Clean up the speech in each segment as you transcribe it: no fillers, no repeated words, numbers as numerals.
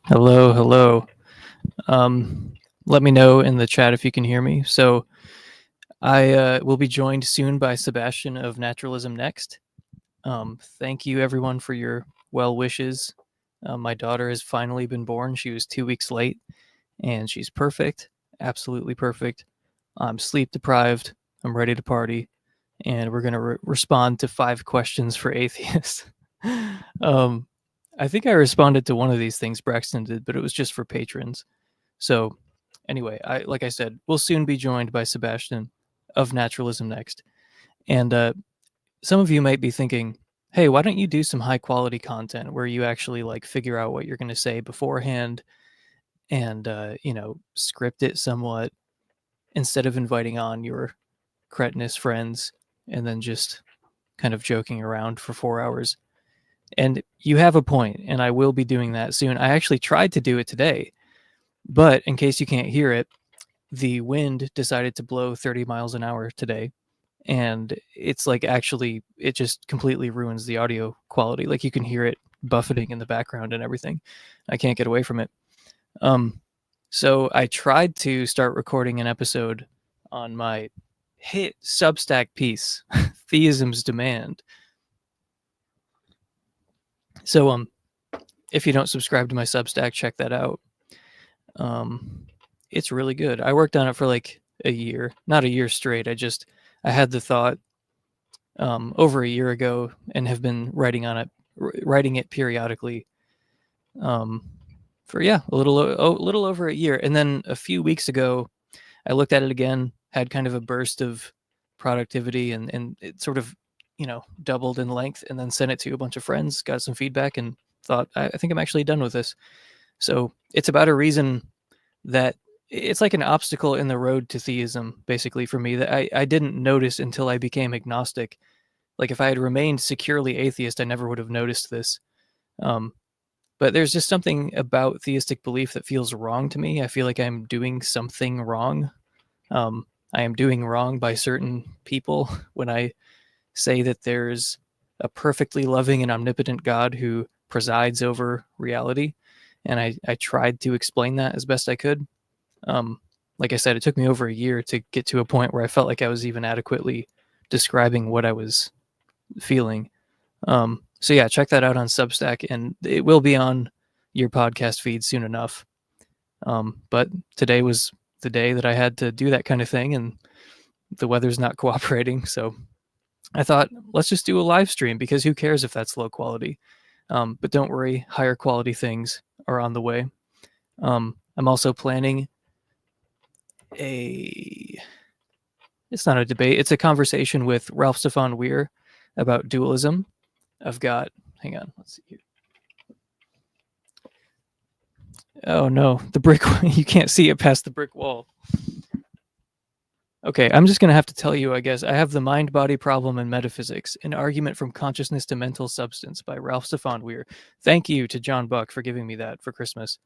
Hello, hello. Um, Let me know in the chat if you can hear me. So I will be joined soon by Sebastian of Naturalism Next. Thank you everyone for your well wishes. My daughter has finally been born. She was 2 weeks late, and she's perfect, absolutely perfect. I'm sleep deprived. I'm ready to party, and we're gonna respond to 5 questions for atheists. um, I think I responded to one of these things Braxton did, but it was just for patrons. So anyway, like I said, we'll soon be joined by Sebastian of Naturalism Next. And some of you might be thinking, hey, why don't you do some high quality content where you actually like figure out what you're going to say beforehand and script it somewhat instead of inviting on your cretinous friends and then just kind of joking around for 4 hours. And you have a point, and I will be doing that soon. I actually tried to do it today, but in case you can't hear it, the wind decided to blow 30 miles an hour today. And it's like actually, it just completely ruins the audio quality. Like you can hear it buffeting in the background and everything. I can't get away from it. So I tried to start recording an episode on my hit Substack piece, Theism's Demand. So if you don't subscribe to my Substack, check that out. It's really good. I worked on it for like a year, not a year straight. I had the thought over a year ago and have been writing it periodically for a little over a year. And then a few weeks ago, I looked at it again, had kind of a burst of productivity, and it sort of doubled in length, and then sent it to a bunch of friends, got some feedback, and thought I think I'm actually done with this. So it's about a reason that it's like an obstacle in the road to theism, basically, for me, that I didn't notice until I became agnostic. Like if I had remained securely atheist, I never would have noticed this. But there's just something about theistic belief that feels wrong to me. I feel like I'm doing something wrong. I am doing wrong by certain people when I say that there's a perfectly loving and omnipotent God who presides over reality. And I tried to explain that as best I could. Like I said, it took me over a year to get to a point where I felt like I was even adequately describing what I was feeling. So yeah, check that out on Substack, and it will be on your podcast feed soon enough. But today was the day that I had to do that kind of thing, and the weather's not cooperating. So I thought, let's just do a live stream, because who cares if that's low quality? But don't worry, higher quality things are on the way. I'm also planning it's not a debate, it's a conversation with Ralph Stefan Weir about dualism. Hang on, let's see here. Oh no, the brick, you can't see it past the brick wall. Okay, I'm just going to have to tell you, I guess. I have The Mind-Body Problem in Metaphysics, An Argument from Consciousness to Mental Substance by Ralph Stefan Weir. Thank you to John Buck for giving me that for Christmas.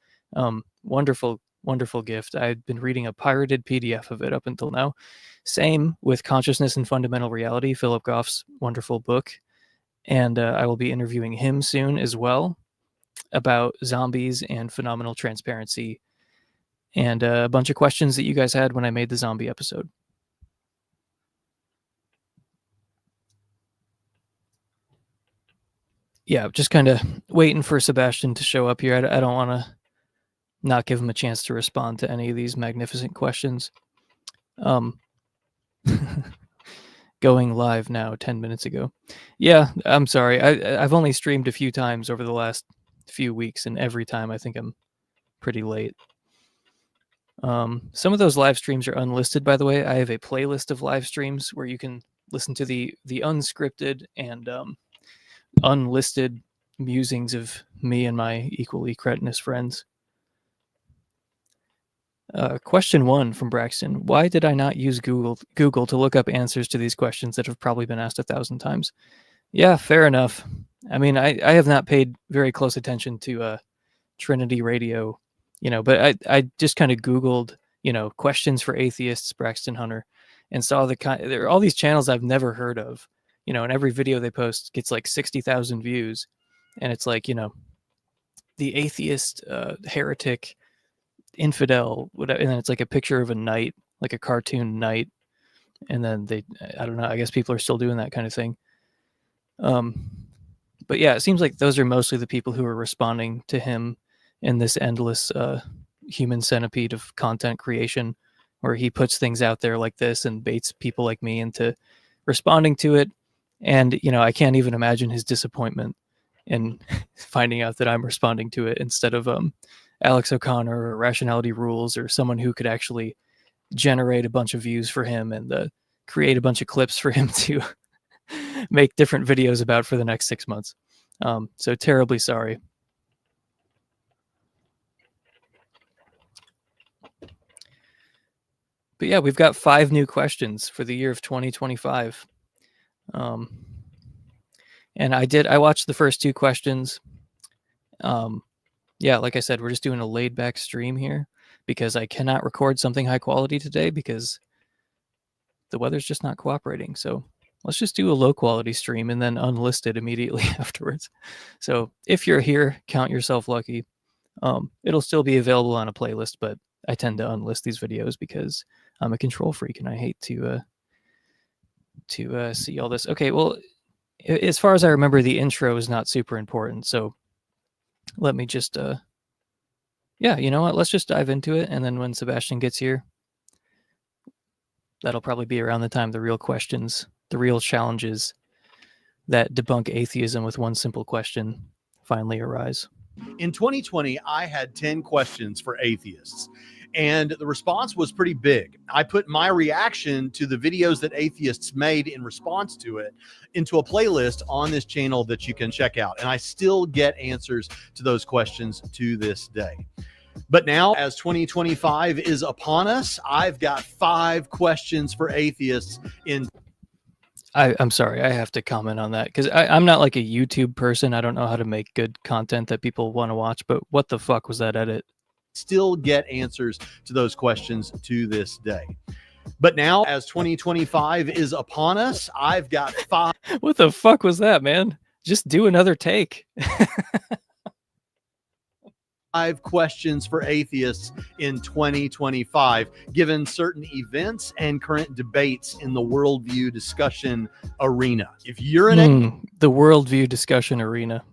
Wonderful, wonderful gift. I've been reading a pirated PDF of it up until now. Same with Consciousness and Fundamental Reality, Philip Goff's wonderful book. And I will be interviewing him soon as well about zombies and phenomenal transparency, and a bunch of questions that you guys had when I made the zombie episode. Yeah, just kind of waiting for Sebastian to show up here. I don't want to not give him a chance to respond to any of these magnificent questions. Going live now 10 minutes ago. Yeah, I'm sorry. I've only streamed a few times over the last few weeks, and every time I think I'm pretty late. Some of those live streams are unlisted, by the way. I have a playlist of live streams where you can listen to the unscripted and unlisted musings of me and my equally cretinous friends. Question 1 from Braxton. Why did I not use Google to look up answers to these questions that have probably been asked 1,000 times? Yeah, fair enough. I mean, I have not paid very close attention to Trinity Radio, but I just kind of Googled, questions for atheists, Braxton Hunter, and saw there are all these channels I've never heard of, and every video they post gets like 60,000 views. And it's like, the atheist, heretic, infidel, whatever, and then it's like a picture of a knight, like a cartoon knight, and then I don't know, I guess people are still doing that kind of thing. But yeah, it seems like those are mostly the people who are responding to him in this endless human centipede of content creation, where he puts things out there like this and baits people like me into responding to it. And, you know, I can't even imagine his disappointment in finding out that I'm responding to it instead of Alex O'Connor or Rationality Rules or someone who could actually generate a bunch of views for him and create a bunch of clips for him to make different videos about for the next 6 months. So terribly sorry. But yeah, we've got 5 new questions for the year of 2025. And I watched the first 2 questions. Yeah, like I said, we're just doing a laid back stream here because I cannot record something high quality today because the weather's just not cooperating. So let's just do a low quality stream and then unlist it immediately afterwards. So if you're here, count yourself lucky. It'll still be available on a playlist, but I tend to unlist these videos because I'm a control freak and I hate to see all this. Okay, well, as far as I remember, the intro is not super important. So let me just, yeah, you know what? Let's just dive into it. And then when Sebastian gets here, that'll probably be around the time the real questions, the real challenges that debunk atheism with one simple question finally arise. In 2020, I had 10 questions for atheists, and the response was pretty big. I put my reaction to the videos that atheists made in response to it into a playlist on this channel that you can check out, and I still get answers to those questions to this day. But now, as 2025 is upon us, I've got 5 questions for atheists in... I'm sorry, I have to comment on that because I'm not like a YouTube person. I don't know how to make good content that people want to watch, but what the fuck was that edit? Still get answers to those questions to this day. But now, as 2025 is upon us, I've got 5... What the fuck was that, man? Just do another take. 5 questions for atheists in 2025, given certain events and current debates in the worldview discussion arena. If you're in the worldview discussion arena.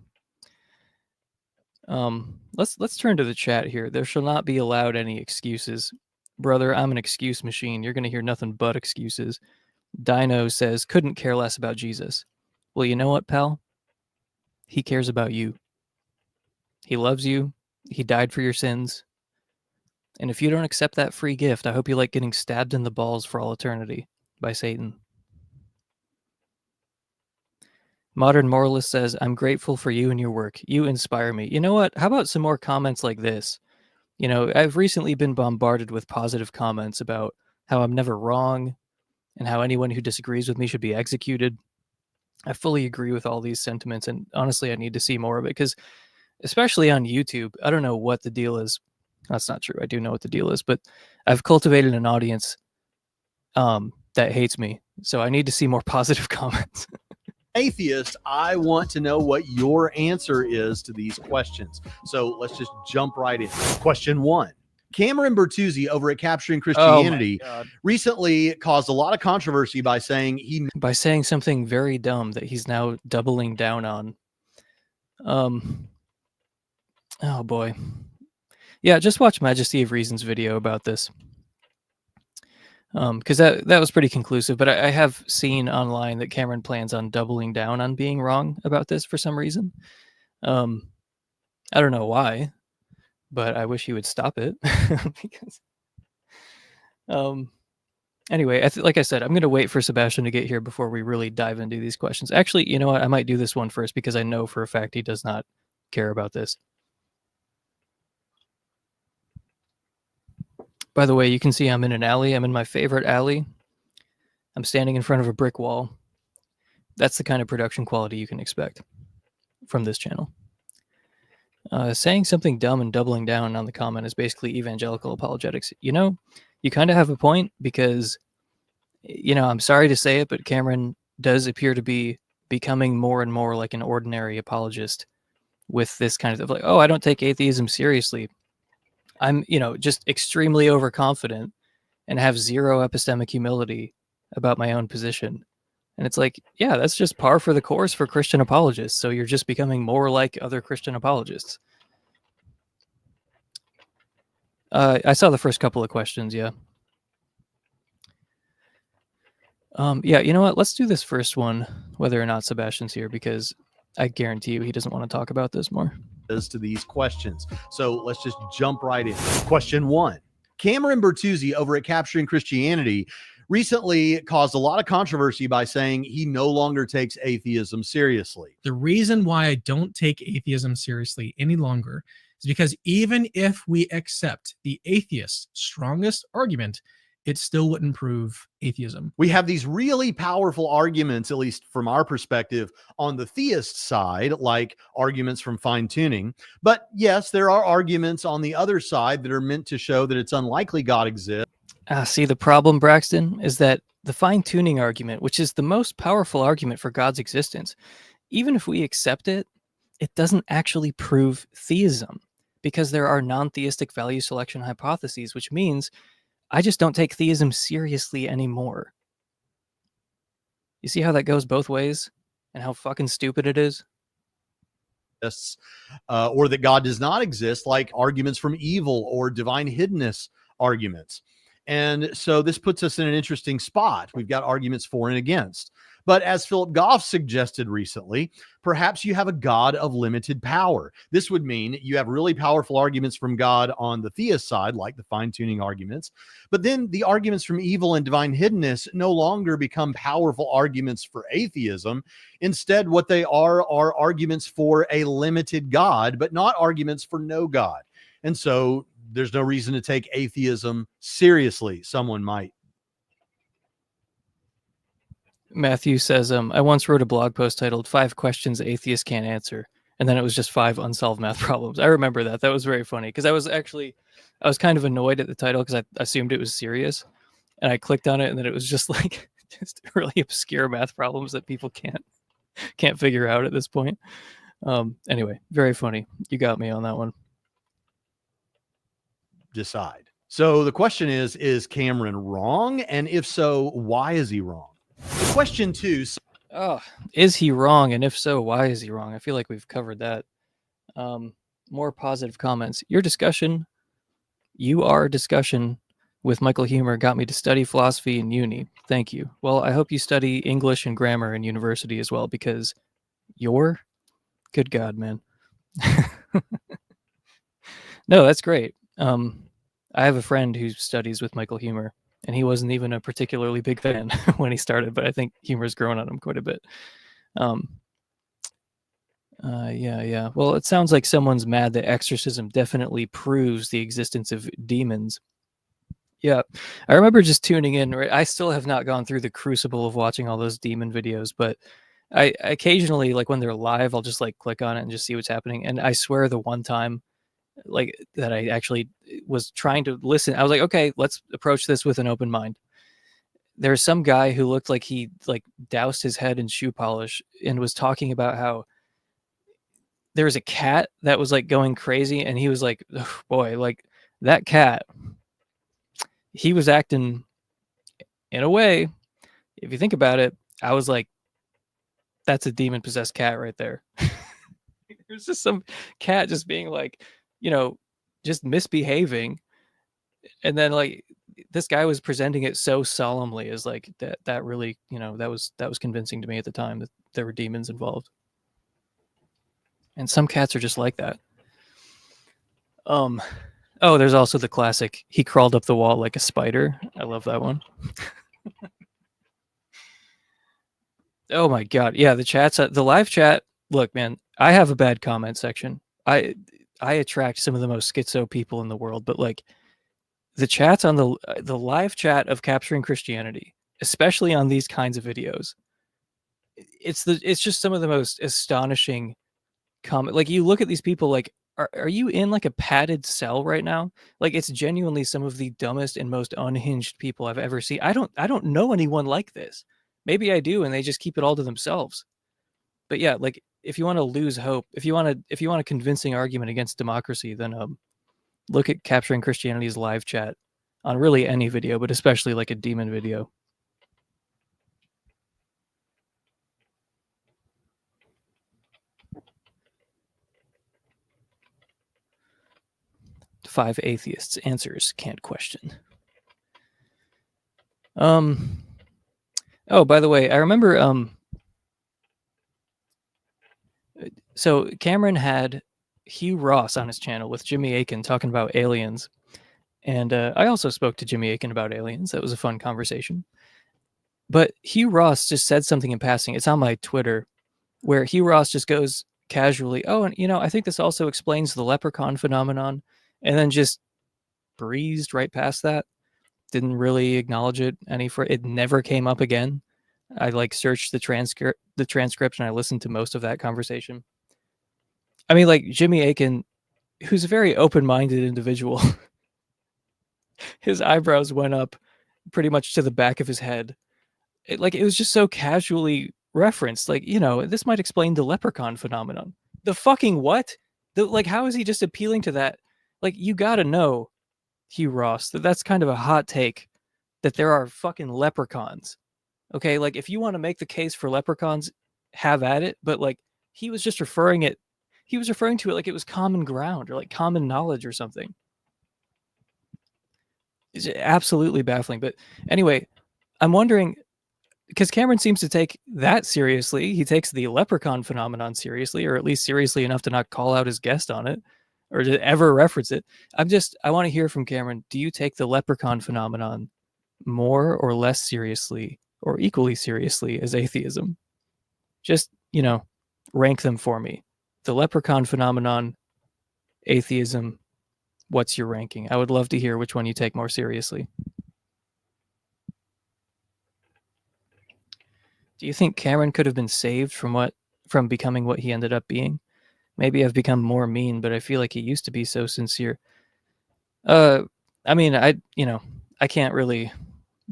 Let's turn to the chat here. There shall not be allowed any excuses. Brother, I'm an excuse machine. You're going to hear nothing but excuses. Dino says, couldn't care less about Jesus. Well, you know what, pal? He cares about you. He loves you. He died for your sins. And if you don't accept that free gift, I hope you like getting stabbed in the balls for all eternity by Satan. Modern Moralist says, I'm grateful for you and your work. You inspire me. You know what? How about some more comments like this? You know, I've recently been bombarded with positive comments about how I'm never wrong and how anyone who disagrees with me should be executed. I fully agree with all these sentiments, and honestly, I need to see more of it because especially on YouTube, I don't know what the deal is. That's not true. I do know what the deal is, but I've cultivated an audience that hates me. So I need to see more positive comments. Atheist, I want to know what your answer is to these questions. So let's just jump right in. Question 1. Cameron Bertuzzi over at Capturing Christianity recently caused a lot of controversy by saying something very dumb that he's now doubling down on. Oh boy. Yeah, just watch Majesty of Reason's video about this. Because that was pretty conclusive, but I have seen online that Cameron plans on doubling down on being wrong about this for some reason. I don't know why, but I wish he would stop it. Because anyway, like I said, I'm going to wait for Sebastian to get here before we really dive into these questions. Actually, you know what? I might do this one first because I know for a fact he does not care about this. By the way, you can see I'm in an alley. I'm in my favorite alley. I'm standing in front of a brick wall. That's the kind of production quality you can expect from this channel. Saying something dumb and doubling down on the comment is basically evangelical apologetics. You know, you kind of have a point because, you know, I'm sorry to say it, but Cameron does appear to be becoming more and more like an ordinary apologist with this kind of like, oh, I don't take atheism seriously. I'm, just extremely overconfident and have zero epistemic humility about my own position. And it's like, yeah, that's just par for the course for Christian apologists. So you're just becoming more like other Christian apologists. I saw the first couple of questions, yeah. Yeah, you know what? Let's do this first one, whether or not Sebastian's here, because I guarantee you he doesn't want to talk about this more. As to these questions. So let's just jump right in. Question 1. Cameron Bertuzzi over at Capturing Christianity recently caused a lot of controversy by saying he no longer takes atheism seriously. The reason why I don't take atheism seriously any longer is because even if we accept the atheist's strongest argument, it still wouldn't prove atheism. We have these really powerful arguments, at least from our perspective, on the theist side, like arguments from fine tuning. But yes, there are arguments on the other side that are meant to show that it's unlikely God exists. See, the problem, Braxton, is that the fine tuning argument, which is the most powerful argument for God's existence, even if we accept it, it doesn't actually prove theism, because there are non-theistic value selection hypotheses, which means I just don't take theism seriously anymore. You see how that goes both ways and how fucking stupid it is? Or that God does not exist, like arguments from evil or divine hiddenness arguments. And so this puts us in an interesting spot. We've got arguments for and against. But as Philip Goff suggested recently, perhaps you have a God of limited power. This would mean you have really powerful arguments from God on the theist side, like the fine-tuning arguments. But then the arguments from evil and divine hiddenness no longer become powerful arguments for atheism. Instead, what they are arguments for a limited God, but not arguments for no God. And so there's no reason to take atheism seriously, someone might. Matthew says, I once wrote a blog post titled 5 Questions Atheists Can't Answer. And then it was just 5 unsolved math problems. I remember that. That was very funny because I was kind of annoyed at the title because I assumed it was serious. And I clicked on it and then it was just like just really obscure math problems that people can't figure out at this point. Anyway, very funny. You got me on that one. Decide. So the question is Cameron wrong? And if so, why is he wrong? Question 2. Is he wrong? And if so, why is he wrong? I feel like we've covered that. More positive comments. Your discussion with Michael Huemer got me to study philosophy in uni. Thank you. Well, I hope you study English and grammar in university as well, because good God, man. No, that's great. I have a friend who studies with Michael Huemer, and he wasn't even a particularly big fan when he started, but I think Huemer's grown on him quite a bit. Yeah. Well, it sounds like someone's mad that exorcism definitely proves the existence of demons. Yeah, I remember just tuning in. Right? I still have not gone through the crucible of watching all those demon videos, but I occasionally, like when they're live, I'll just like click on it and just see what's happening. And I swear the one time like that I actually was trying to listen, I was like, okay, let's approach this with an open mind. There's some guy who looked like he like doused his head in shoe polish and was talking about how there was a cat that was like going crazy, and he was like, oh, boy, like that cat, he was acting in a way, if you think about it, I was like, that's a demon possessed cat right there. There's just some cat just being like, just misbehaving. And then like this guy was presenting it so solemnly as like that really, that was convincing to me at the time that there were demons involved. And some cats are just like that. Oh, there's also the classic, he crawled up the wall like a spider. I love that one. Oh my God. Yeah, the live chat. Look, man, I have a bad comment section. I attract some of the most schizo people in the world, but like the chats on the live chat of Capturing Christianity, especially on these kinds of videos, it's just some of the most astonishing comment. Like you look at these people, like, are you in like a padded cell right now? Like it's genuinely some of the dumbest and most unhinged people I've ever seen. I don't know anyone like this. Maybe I do, and they just keep it all to themselves. But yeah, like if you want to lose hope, if you want a convincing argument against democracy, then look at Capturing Christianity's live chat on really any video, but especially like a demon video. Five atheists answers can't question. Oh, by the way, I remember so Cameron had Hugh Ross on his channel with Jimmy Akin talking about aliens. And I also spoke to Jimmy Akin about aliens. That was a fun conversation. But Hugh Ross just said something in passing. It's on my Twitter, where Hugh Ross just goes casually, "Oh, and I think this also explains the leprechaun phenomenon," and then just breezed right past that. Didn't really acknowledge it it never came up again. I like searched the transcript and I listened to most of that conversation. I mean, like Jimmy Akin, who's a very open-minded individual, his eyebrows went up pretty much to the back of his head. It was just so casually referenced, like, this might explain the leprechaun phenomenon. The fucking what? How is he just appealing to that? Like, you gotta know, Hugh Ross, that's kind of a hot take, that there are fucking leprechauns. Okay, like, if you want to make the case for leprechauns, have at it, but like, he was referring to it like it was common ground or like common knowledge or something. It's absolutely baffling. But anyway, I'm wondering, because Cameron seems to take that seriously. He takes the leprechaun phenomenon seriously, or at least seriously enough to not call out his guest on it or to ever reference it. I want to hear from Cameron. Do you take the leprechaun phenomenon more or less seriously or equally seriously as atheism? Just, rank them for me. The leprechaun phenomenon, atheism, what's your ranking? I would love to hear which one you take more seriously. Do you think Cameron could have been saved from becoming what he ended up being? Maybe I've become more mean, but I feel like he used to be so sincere. I mean, I can't really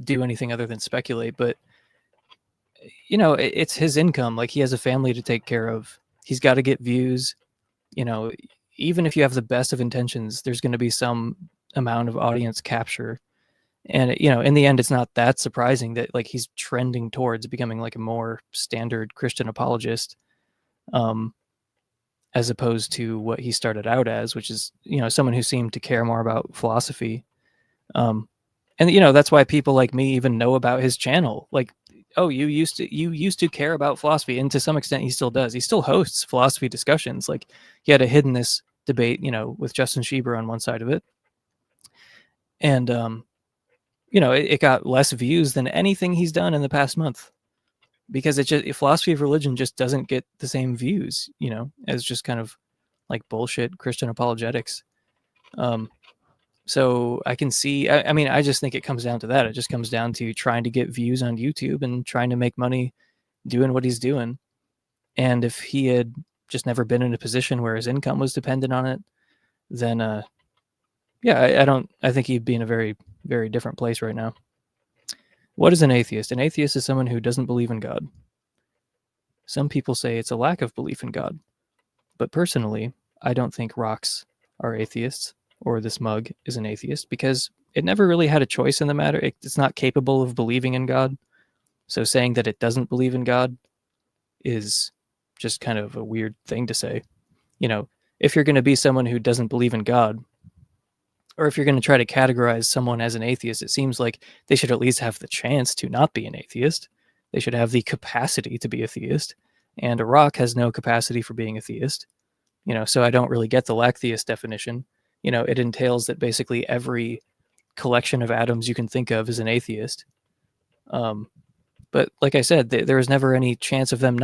do anything other than speculate, but it's his income. Like, he has a family to take care of. He's got to get views. Even if you have the best of intentions, there's going to be some amount of audience capture. And, in the end, it's not that surprising that like he's trending towards becoming like a more standard Christian apologist, as opposed to what he started out as, which is, someone who seemed to care more about philosophy. And, that's why people like me even know about his channel. Like, oh, you used to care about philosophy. And to some extent, he still does. He still hosts philosophy discussions. Like, he had a hiddenness debate, with Justin Schieber on one side of it. And, it got less views than anything he's done in the past month, because philosophy of religion just doesn't get the same views, as just kind of like bullshit Christian apologetics. So I can see, I mean, I just think it comes down to that. It just comes down to trying to get views on YouTube and trying to make money doing what he's doing. And if he had just never been in a position where his income was dependent on it, then, I think he'd be in a very, very different place right now. What is an atheist? An atheist is someone who doesn't believe in God. Some people say it's a lack of belief in God. But personally, I don't think rocks are atheists, or this mug is an atheist, because it never really had a choice in the matter. It's not capable of believing in God. So saying that it doesn't believe in God is just kind of a weird thing to say. If you're going to be someone who doesn't believe in God, or if you're going to try to categorize someone as an atheist, it seems like they should at least have the chance to not be an atheist. They should have the capacity to be a theist. And a rock has no capacity for being a theist. So I don't really get the lacktheist definition. It entails that basically every collection of atoms you can think of is an atheist. But like I said, there was never any chance of them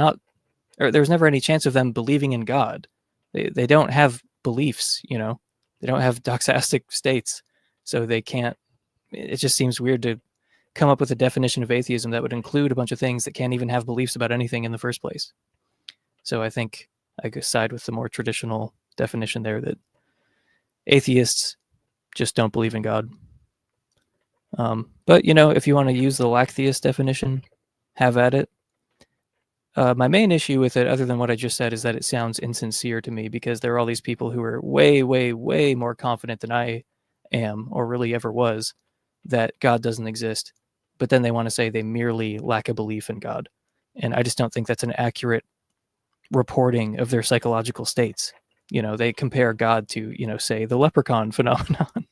believing in God. They don't have beliefs, They don't have doxastic states, so they can't. It just seems weird to come up with a definition of atheism that would include a bunch of things that can't even have beliefs about anything in the first place. So I think I could side with the more traditional definition there, that atheists just don't believe in God. But if you want to use the lacktheist definition, have at it. My main issue with it, other than what I just said, is that it sounds insincere to me, because there are all these people who are way, way, way more confident than I am, or really ever was, that God doesn't exist. But then they want to say they merely lack a belief in God. And I just don't think that's an accurate reporting of their psychological states. They compare God to, say, the leprechaun phenomenon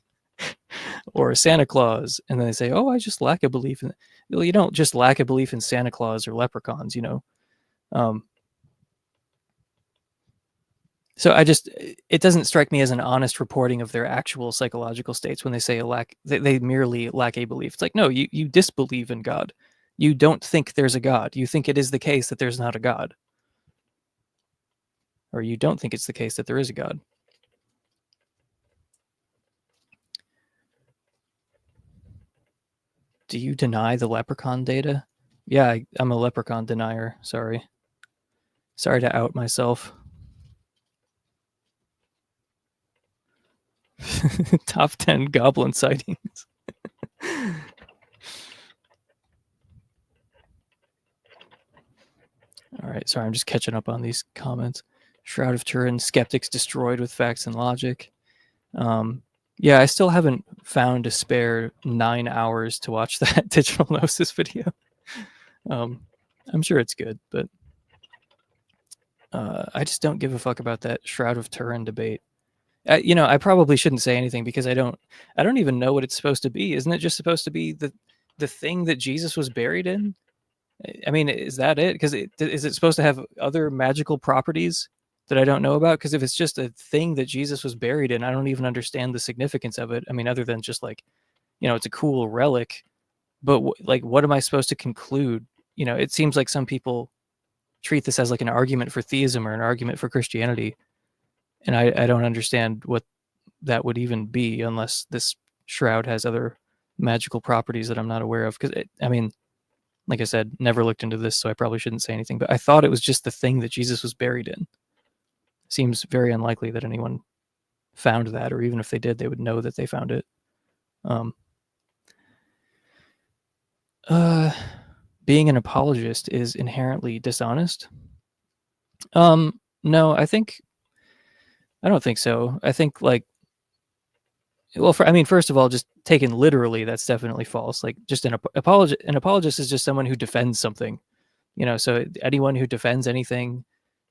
or Santa Claus. And then they say, oh, I just lack a belief in. Well, you don't just lack a belief in Santa Claus or leprechauns, So it doesn't strike me as an honest reporting of their actual psychological states when they say they merely lack a belief. It's like, no, you disbelieve in God. You don't think there's a God. You think it is the case that there's not a God. Or you don't think it's the case that there is a God. Do you deny the leprechaun data? Yeah, I'm a leprechaun denier. Sorry. Sorry to out myself. Top 10 goblin sightings. All right, sorry, I'm just catching up on these comments. Shroud of Turin, skeptics destroyed with facts and logic. Yeah, I still haven't found a spare 9 hours to watch that digital gnosis video. I'm sure it's good, but I just don't give a fuck about that Shroud of Turin debate. I probably shouldn't say anything because I don't even know what it's supposed to be. Isn't it just supposed to be the thing that Jesus was buried in? I mean, is that it? Because is it supposed to have other magical properties that I don't know about? Because if it's just a thing that Jesus was buried in, I don't even understand the significance of it. I mean, other than just like, it's a cool relic, but what am I supposed to conclude? It seems like some people treat this as like an argument for theism or an argument for Christianity. And I don't understand what that would even be unless this shroud has other magical properties that I'm not aware of. Because, like I said, never looked into this, so I probably shouldn't say anything. But I thought it was just the thing that Jesus was buried in. Seems very unlikely that anyone found that, or even if they did, they would know that they found it. Being an apologist is inherently dishonest. No, I don't think so. I think first of all, just taken literally, that's definitely false. Like, just an apologist is just someone who defends something, so anyone who defends anything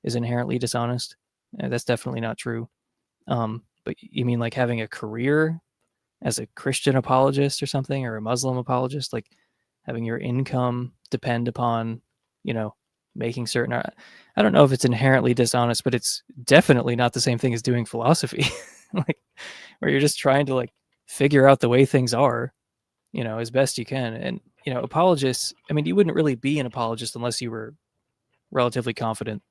is inherently dishonest. That's definitely not true. But you mean like having a career as a Christian apologist or something, or a Muslim apologist, like having your income depend upon, making certain. I don't know if it's inherently dishonest, but it's definitely not the same thing as doing philosophy, like where you're just trying to figure out the way things are, as best you can. And apologists, you wouldn't really be an apologist unless you were relatively confident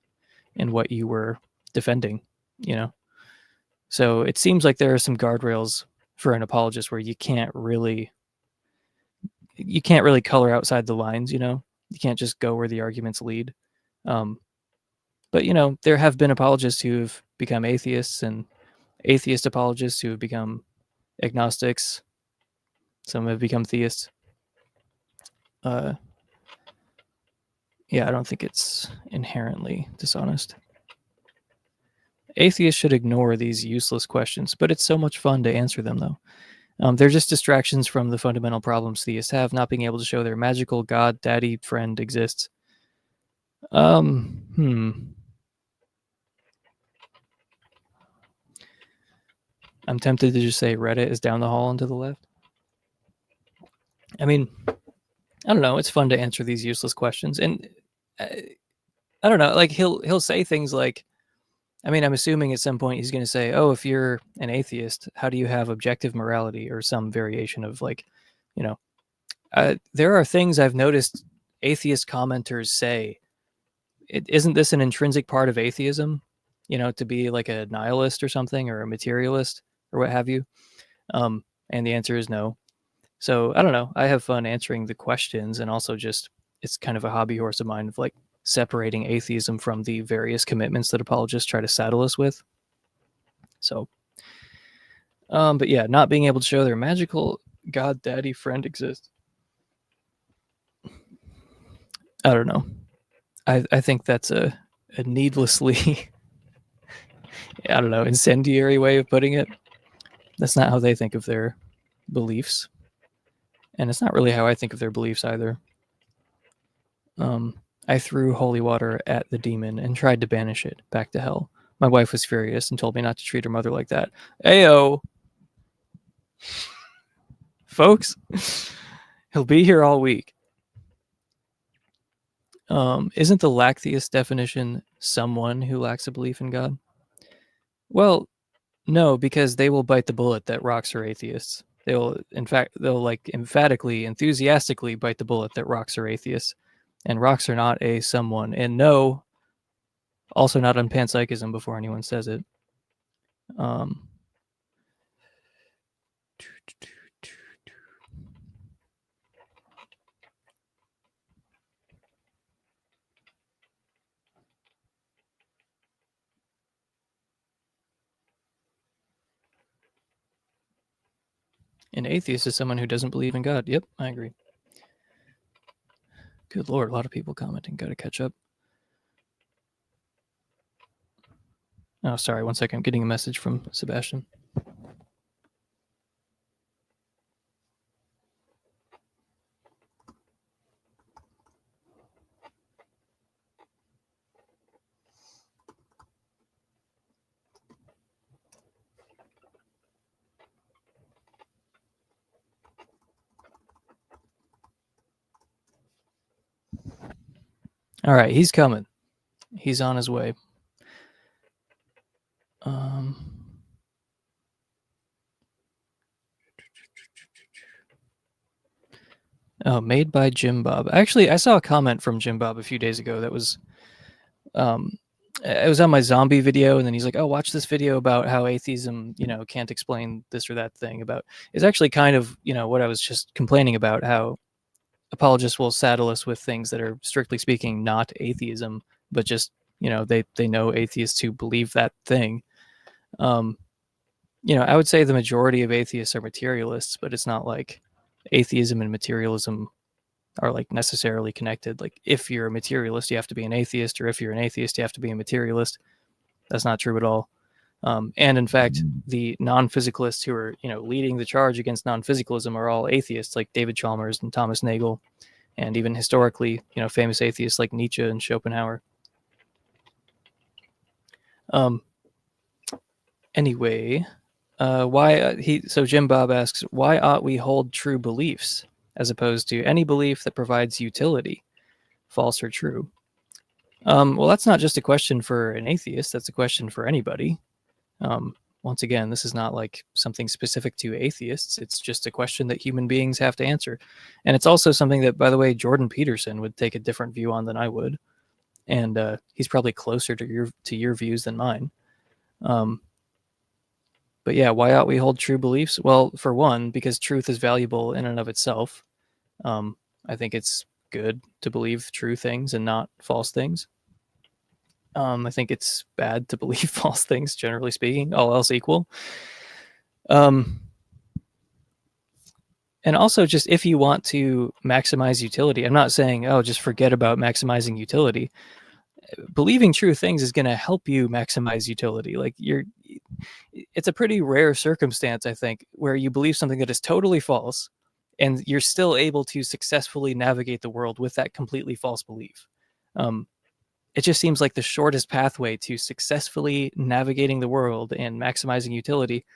in what you were defending, So it seems like there are some guardrails for an apologist where you can't really color outside the lines, You can't just go where the arguments lead. But there have been apologists who've become atheists, and atheist apologists who have become agnostics. Some have become theists. Yeah, I don't think it's inherently dishonest. Atheists should ignore these useless questions, but it's so much fun to answer them, though. They're just distractions from the fundamental problems theists have, not being able to show their magical God, daddy, friend exists. I'm tempted to just say Reddit is down the hall and to the left. I don't know. It's fun to answer these useless questions. And I don't know, he'll say things like, I'm assuming at some point he's going to say, oh, if you're an atheist, how do you have objective morality, or some variation of there are things I've noticed atheist commenters say. Isn't this an intrinsic part of atheism, to be like a nihilist or something, or a materialist or what have you? And the answer is no. So I don't know. I have fun answering the questions, and also just, it's kind of a hobby horse of mine of separating atheism from the various commitments that apologists try to saddle us with. So, but yeah, not being able to show their magical God, daddy, friend exists. I don't know. I think that's a needlessly, I don't know, incendiary way of putting it. That's not how they think of their beliefs. And it's not really how I think of their beliefs either. I threw holy water at the demon and tried to banish it back to hell. My wife was furious and told me not to treat her mother like that. Ayo! Folks, he'll be here all week. Isn't the lacktheist definition someone who lacks a belief in God? Well, no, because they will bite the bullet that rocks are atheists. They'll like emphatically, enthusiastically bite the bullet that rocks are atheists. And rocks are not a someone. And no, also not on panpsychism before anyone says it. An atheist is someone who doesn't believe in God. Yep, I agree. Good Lord, a lot of people commenting. Got to catch up. Oh, sorry, 1 second. I'm getting a message from Sebastian. All right, he's coming. He's on his way. Oh, made by Jim Bob. Actually, I saw a comment from Jim Bob a few days ago that was, it was on my zombie video, and then he's like, "Oh, watch this video about how atheism, can't explain this or that thing." About it's actually kind of, what I was just complaining about, how apologists will saddle us with things that are strictly speaking not atheism, but just they know atheists who believe that thing. I would say the majority of atheists are materialists, but it's not like atheism and materialism are like necessarily connected. Like if you're a materialist, you have to be an atheist, or if you're an atheist, you have to be a materialist. That's not true at all. And in fact, the non-physicalists who are leading the charge against non-physicalism are all atheists, like David Chalmers and Thomas Nagel, and even historically, famous atheists like Nietzsche and Schopenhauer. Anyway, so Jim Bob asks, why ought we hold true beliefs as opposed to any belief that provides utility, false or true? Well, that's not just a question for an atheist. That's a question for anybody. Once again, this is not like something specific to atheists. It's just a question that human beings have to answer. And it's also something that, by the way, Jordan Peterson would take a different view on than I would. And he's probably closer to your views than mine. But yeah, why ought we hold true beliefs? Well, for one, because truth is valuable in and of itself. I think it's good to believe true things and not false things. I think it's bad to believe false things, generally speaking, all else equal. And also, just if you want to maximize utility, I'm not saying, just forget about maximizing utility. Believing true things is going to help you maximize utility. Like it's a pretty rare circumstance, I think, where you believe something that is totally false and you're still able to successfully navigate the world with that completely false belief. It just seems like the shortest pathway to successfully navigating the world and maximizing utility.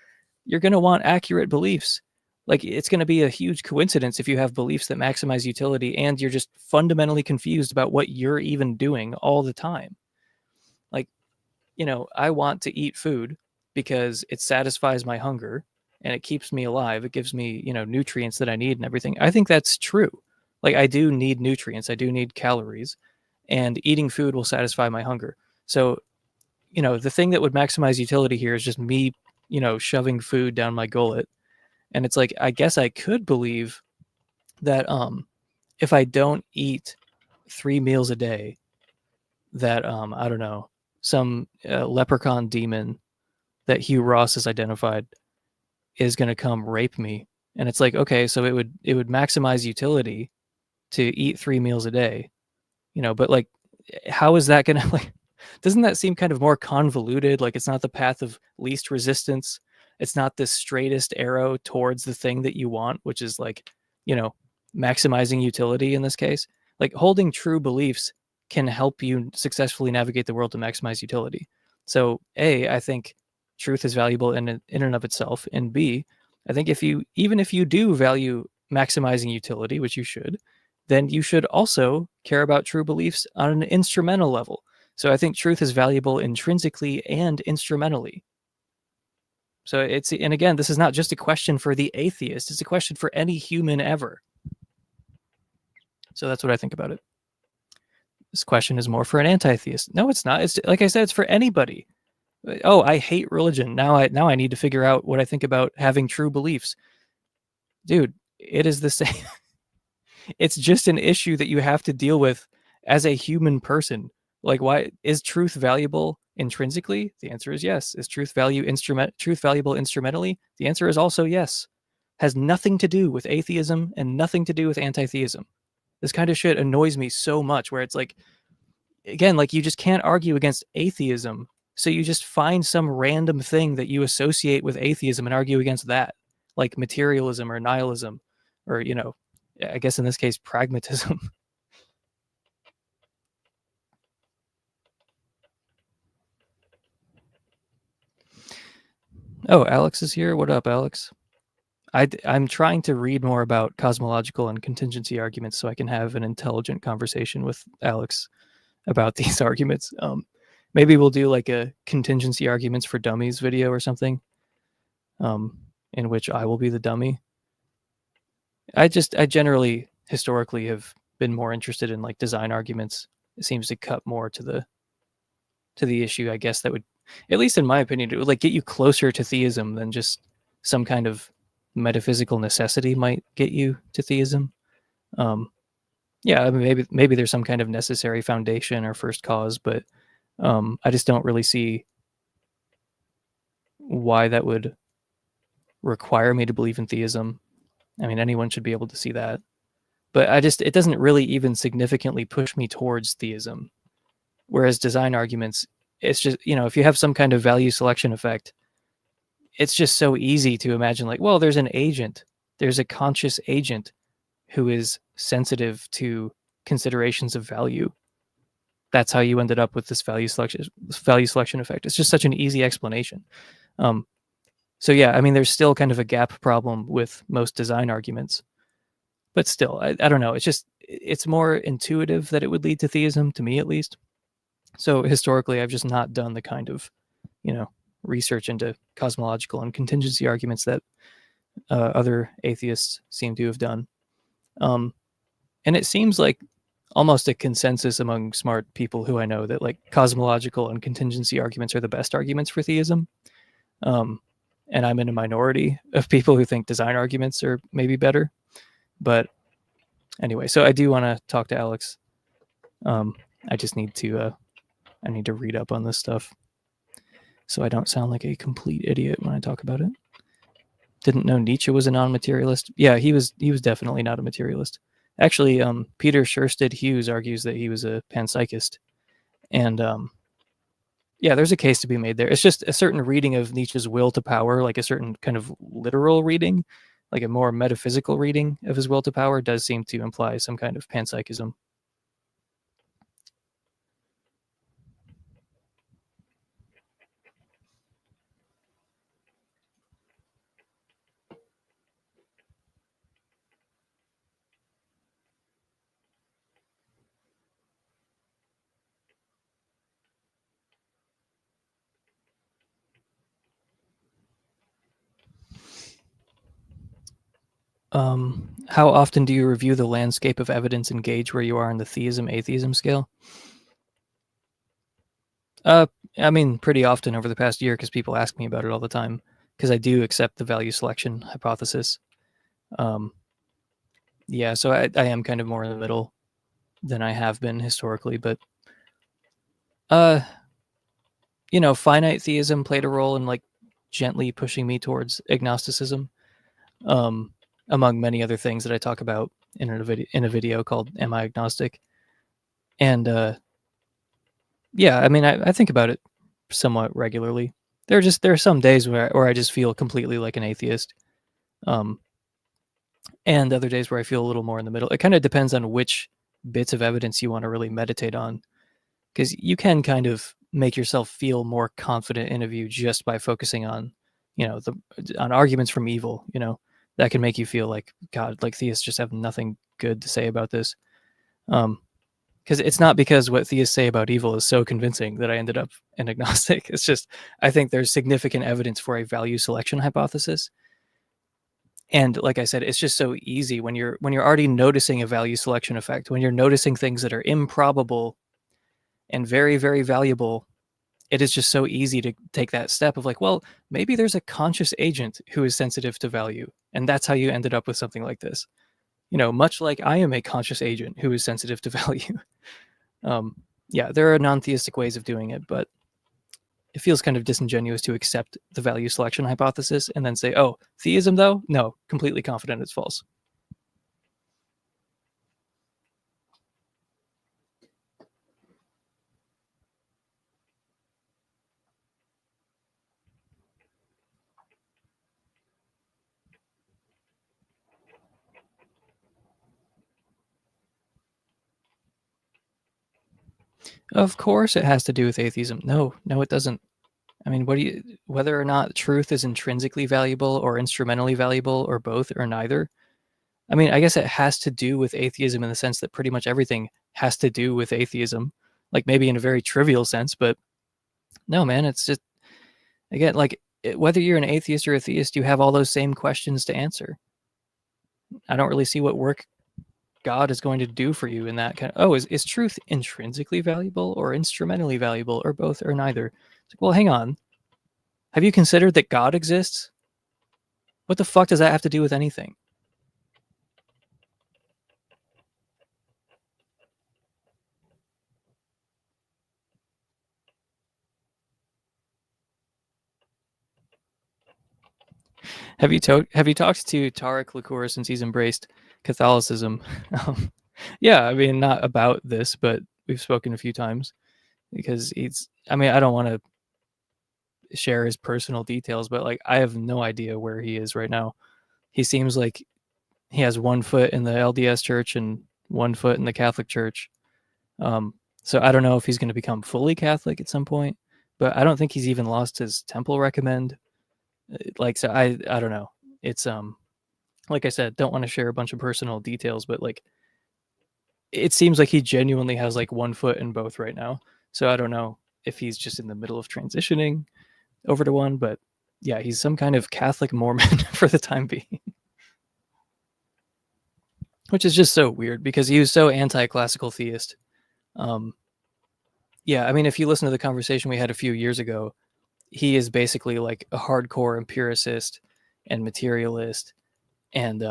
You're going to want accurate beliefs. Like it's going to be a huge coincidence if you have beliefs that maximize utility and you're just fundamentally confused about what you're even doing all the time. Like, I want to eat food because it satisfies my hunger and it keeps me alive. It gives me, nutrients that I need and everything. I think that's true. Like I do need nutrients. I do need calories, and eating food will satisfy my hunger. So, the thing that would maximize utility here is just me, shoving food down my gullet. And it's like, I guess I could believe that if I don't eat 3 meals a day, that, I don't know, some leprechaun demon that Hugh Ross has identified is going to come rape me. And it's like, okay, so it would maximize utility to eat 3 meals a day, but like how is that going to, like, doesn't that seem kind of more convoluted? Like, it's not the path of least resistance. It's not the straightest arrow towards the thing that you want, which is like, maximizing utility in this case. Like, holding true beliefs can help you successfully navigate the world to maximize utility. So A, I think truth is valuable in and of itself. And B, I think even if you do value maximizing utility, which you should, then you should also care about true beliefs on an instrumental level. So I think truth is valuable intrinsically and instrumentally. So and again, this is not just a question for the atheist, it's a question for any human ever. So that's what I think about it. This question is more for an anti-theist. No, it's not. It's, like I said, it's for anybody. Oh, I hate religion. Now I need to figure out what I think about having true beliefs. Dude, it is the same. It's just an issue that you have to deal with as a human person. Like, why is truth valuable intrinsically? The answer is yes. Is truth valuable instrumentally? The answer is also yes. Has nothing to do with atheism and nothing to do with anti-theism. This kind of shit annoys me so much, where it's like, again, like, you just can't argue against atheism. So you just find some random thing that you associate with atheism and argue against that, like materialism or nihilism, or, I guess in this case, pragmatism. Oh, Alex is here. What up, Alex? I'm trying to read more about cosmological and contingency arguments so I can have an intelligent conversation with Alex about these arguments. Maybe we'll do like a contingency arguments for dummies video or something, in which I will be the dummy. I generally historically have been more interested in like design arguments. It seems to cut more to the issue, I guess, that would, at least in my opinion, it would like get you closer to theism than just some kind of metaphysical necessity might get you to theism. Yeah, I mean, maybe there's some kind of necessary foundation or first cause, but I just don't really see why that would require me to believe in theism. I mean, anyone should be able to see that. But it doesn't really even significantly push me towards theism. Whereas design arguments, it's just, if you have some kind of value selection effect, it's just so easy to imagine like, well, there's an agent, there's a conscious agent who is sensitive to considerations of value. That's how you ended up with this value selection effect. It's just such an easy explanation. So yeah, I mean, there's still kind of a gap problem with most design arguments, but still, I don't know. It's more intuitive that it would lead to theism, to me at least. So historically, I've just not done the kind of, research into cosmological and contingency arguments that other atheists seem to have done. And it seems like almost a consensus among smart people who I know that like cosmological and contingency arguments are the best arguments for theism. And I'm in a minority of people who think design arguments are maybe better. But anyway, so I do want to talk to Alex. I just need to read up on this stuff so I don't sound like a complete idiot when I talk about it. Didn't know Nietzsche was a non-materialist. Yeah, he was definitely not a materialist. Actually, Peter Sherstead Hughes argues that he was a panpsychist. And yeah, there's a case to be made there. It's just a certain reading of Nietzsche's will to power, like a certain kind of literal reading, like a more metaphysical reading of his will to power, does seem to imply some kind of panpsychism. How often do you review the landscape of evidence and gauge where you are in the theism-atheism scale? I mean, pretty often over the past year, because people ask me about it all the time, because I do accept the value selection hypothesis. Yeah, so I am kind of more in the middle than I have been historically, but finite theism played a role in like gently pushing me towards agnosticism. Among many other things that I talk about in a video called "Am I Agnostic?" And yeah, I mean, I think about it somewhat regularly. There are some days where I just feel completely like an atheist, and other days where I feel a little more in the middle. It kind of depends on which bits of evidence you want to really meditate on, because you can kind of make yourself feel more confident in a view just by focusing on, on arguments from evil. That can make you feel like, God, like theists just have nothing good to say about this. Because it's not because what theists say about evil is so convincing that I ended up an agnostic. It's just I think there's significant evidence for a value selection hypothesis. And like I said, it's just so easy when you're already noticing a value selection effect, when you're noticing things that are improbable and very, very valuable. It is just so easy to take that step of like, well, maybe there's a conscious agent who is sensitive to value. And that's how you ended up with something like this. Much like I am a conscious agent who is sensitive to value. Yeah, there are non-theistic ways of doing it, but it feels kind of disingenuous to accept the value selection hypothesis and then say, oh, theism though? No, completely confident it's false. Of course it has to do with atheism. No, it doesn't. I mean, whether or not truth is intrinsically valuable or instrumentally valuable or both or neither, I mean, I guess it has to do with atheism in the sense that pretty much everything has to do with atheism, like maybe in a very trivial sense, but no, man, it's just, again, like whether you're an atheist or a theist, you have all those same questions to answer. I don't really see what work God is going to do for you in that kind of, is truth intrinsically valuable or instrumentally valuable or both or neither? It's like, well, hang on. Have you considered that God exists? What the fuck does that have to do with anything? Have you talked to Tarek Lacour since he's embraced Catholicism? Yeah, I mean, not about this, but we've spoken a few times because I mean, I don't want to share his personal details, but like, I have no idea where he is right now. He seems like he has one foot in the LDS church and one foot in the Catholic church. So I don't know if he's going to become fully Catholic at some point, but I don't think he's even lost his temple recommend. Like, so I don't know. It's like I said, don't want to share a bunch of personal details, but like, it seems like he genuinely has like one foot in both right now. So I don't know if he's just in the middle of transitioning over to one, but yeah, he's some kind of Catholic Mormon for the time being. Which is just so weird because he was so anti-classical theist. Yeah, I mean, if you listen to the conversation we had a few years ago, he is basically like a hardcore empiricist and materialist. And,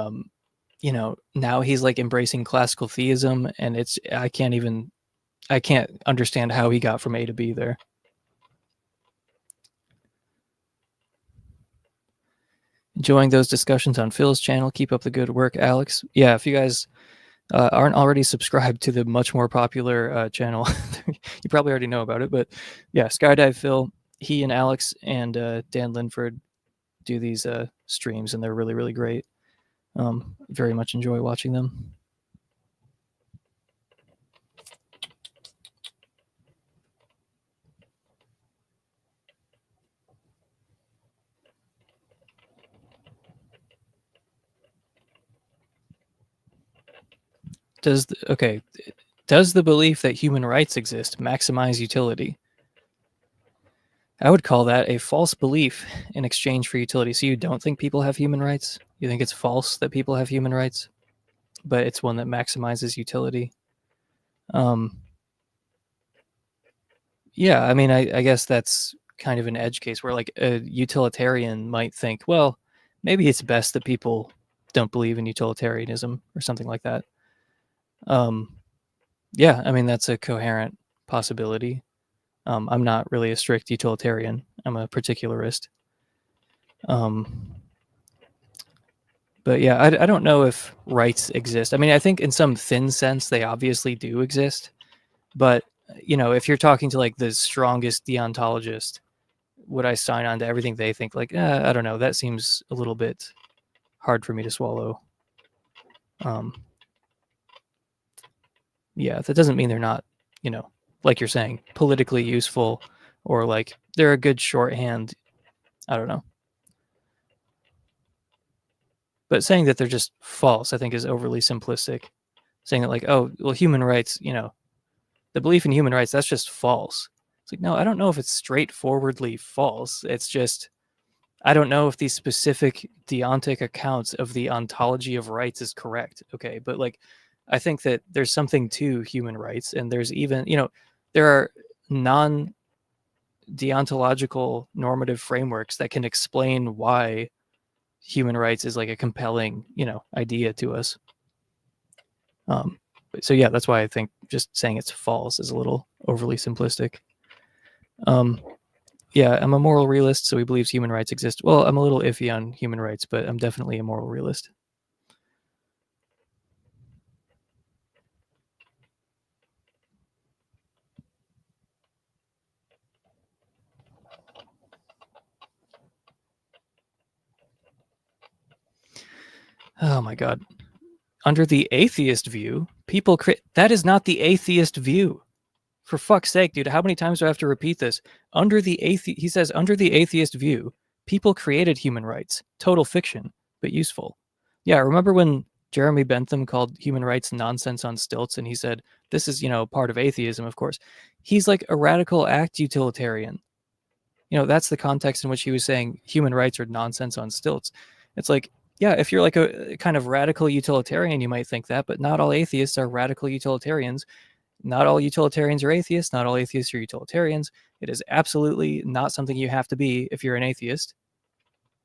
now he's like embracing classical theism, and I can't understand how he got from A to B there. Enjoying those discussions on Phil's channel. Keep up the good work, Alex. Yeah, if you guys aren't already subscribed to the much more popular channel, you probably already know about it. But yeah, Skydive Phil, he and Alex and Dan Linford do these streams, and they're really, really great. Very much enjoy watching them. Does the belief that human rights exist maximize utility? I would call that a false belief in exchange for utility. So you don't think people have human rights? You think it's false that people have human rights, but it's one that maximizes utility? Yeah, I mean, I guess that's kind of an edge case where like a utilitarian might think, well, maybe it's best that people don't believe in utilitarianism or something like that. Yeah, I mean, that's a coherent possibility. I'm not really a strict utilitarian. I'm a particularist. But yeah, I don't know if rights exist. I mean, I think in some thin sense, they obviously do exist. But if you're talking to like the strongest deontologist, would I sign on to everything they think? Like, I don't know. That seems a little bit hard for me to swallow. Yeah, that doesn't mean they're not, like you're saying, politically useful, or like they're a good shorthand. I don't know. But saying that they're just false, I think, is overly simplistic. Saying that, like, oh, well, human rights, the belief in human rights, that's just false. It's like, no, I don't know if it's straightforwardly false. It's just, I don't know if these specific deontic accounts of the ontology of rights is correct. Okay, but like, I think that there's something to human rights, and there's even, there are non-deontological normative frameworks that can explain why human rights is like a compelling, idea to us. So yeah, that's why I think just saying it's false is a little overly simplistic. Yeah, I'm a moral realist, so he believes human rights exist. Well, I'm a little iffy on human rights, but I'm definitely a moral realist. Oh my God. Under the atheist view, people that is not the atheist view. For fuck's sake, dude, how many times do I have to repeat this? He says, under the atheist view, people created human rights. Total fiction, but useful. Yeah, remember when Jeremy Bentham called human rights nonsense on stilts, and he said, this is, part of atheism, of course. He's like a radical act utilitarian. That's the context in which he was saying human rights are nonsense on stilts. It's like, yeah, if you're like a kind of radical utilitarian, you might think that, but not all atheists are radical utilitarians. Not all utilitarians are atheists. Not all atheists are utilitarians. It is absolutely not something you have to be if you're an atheist.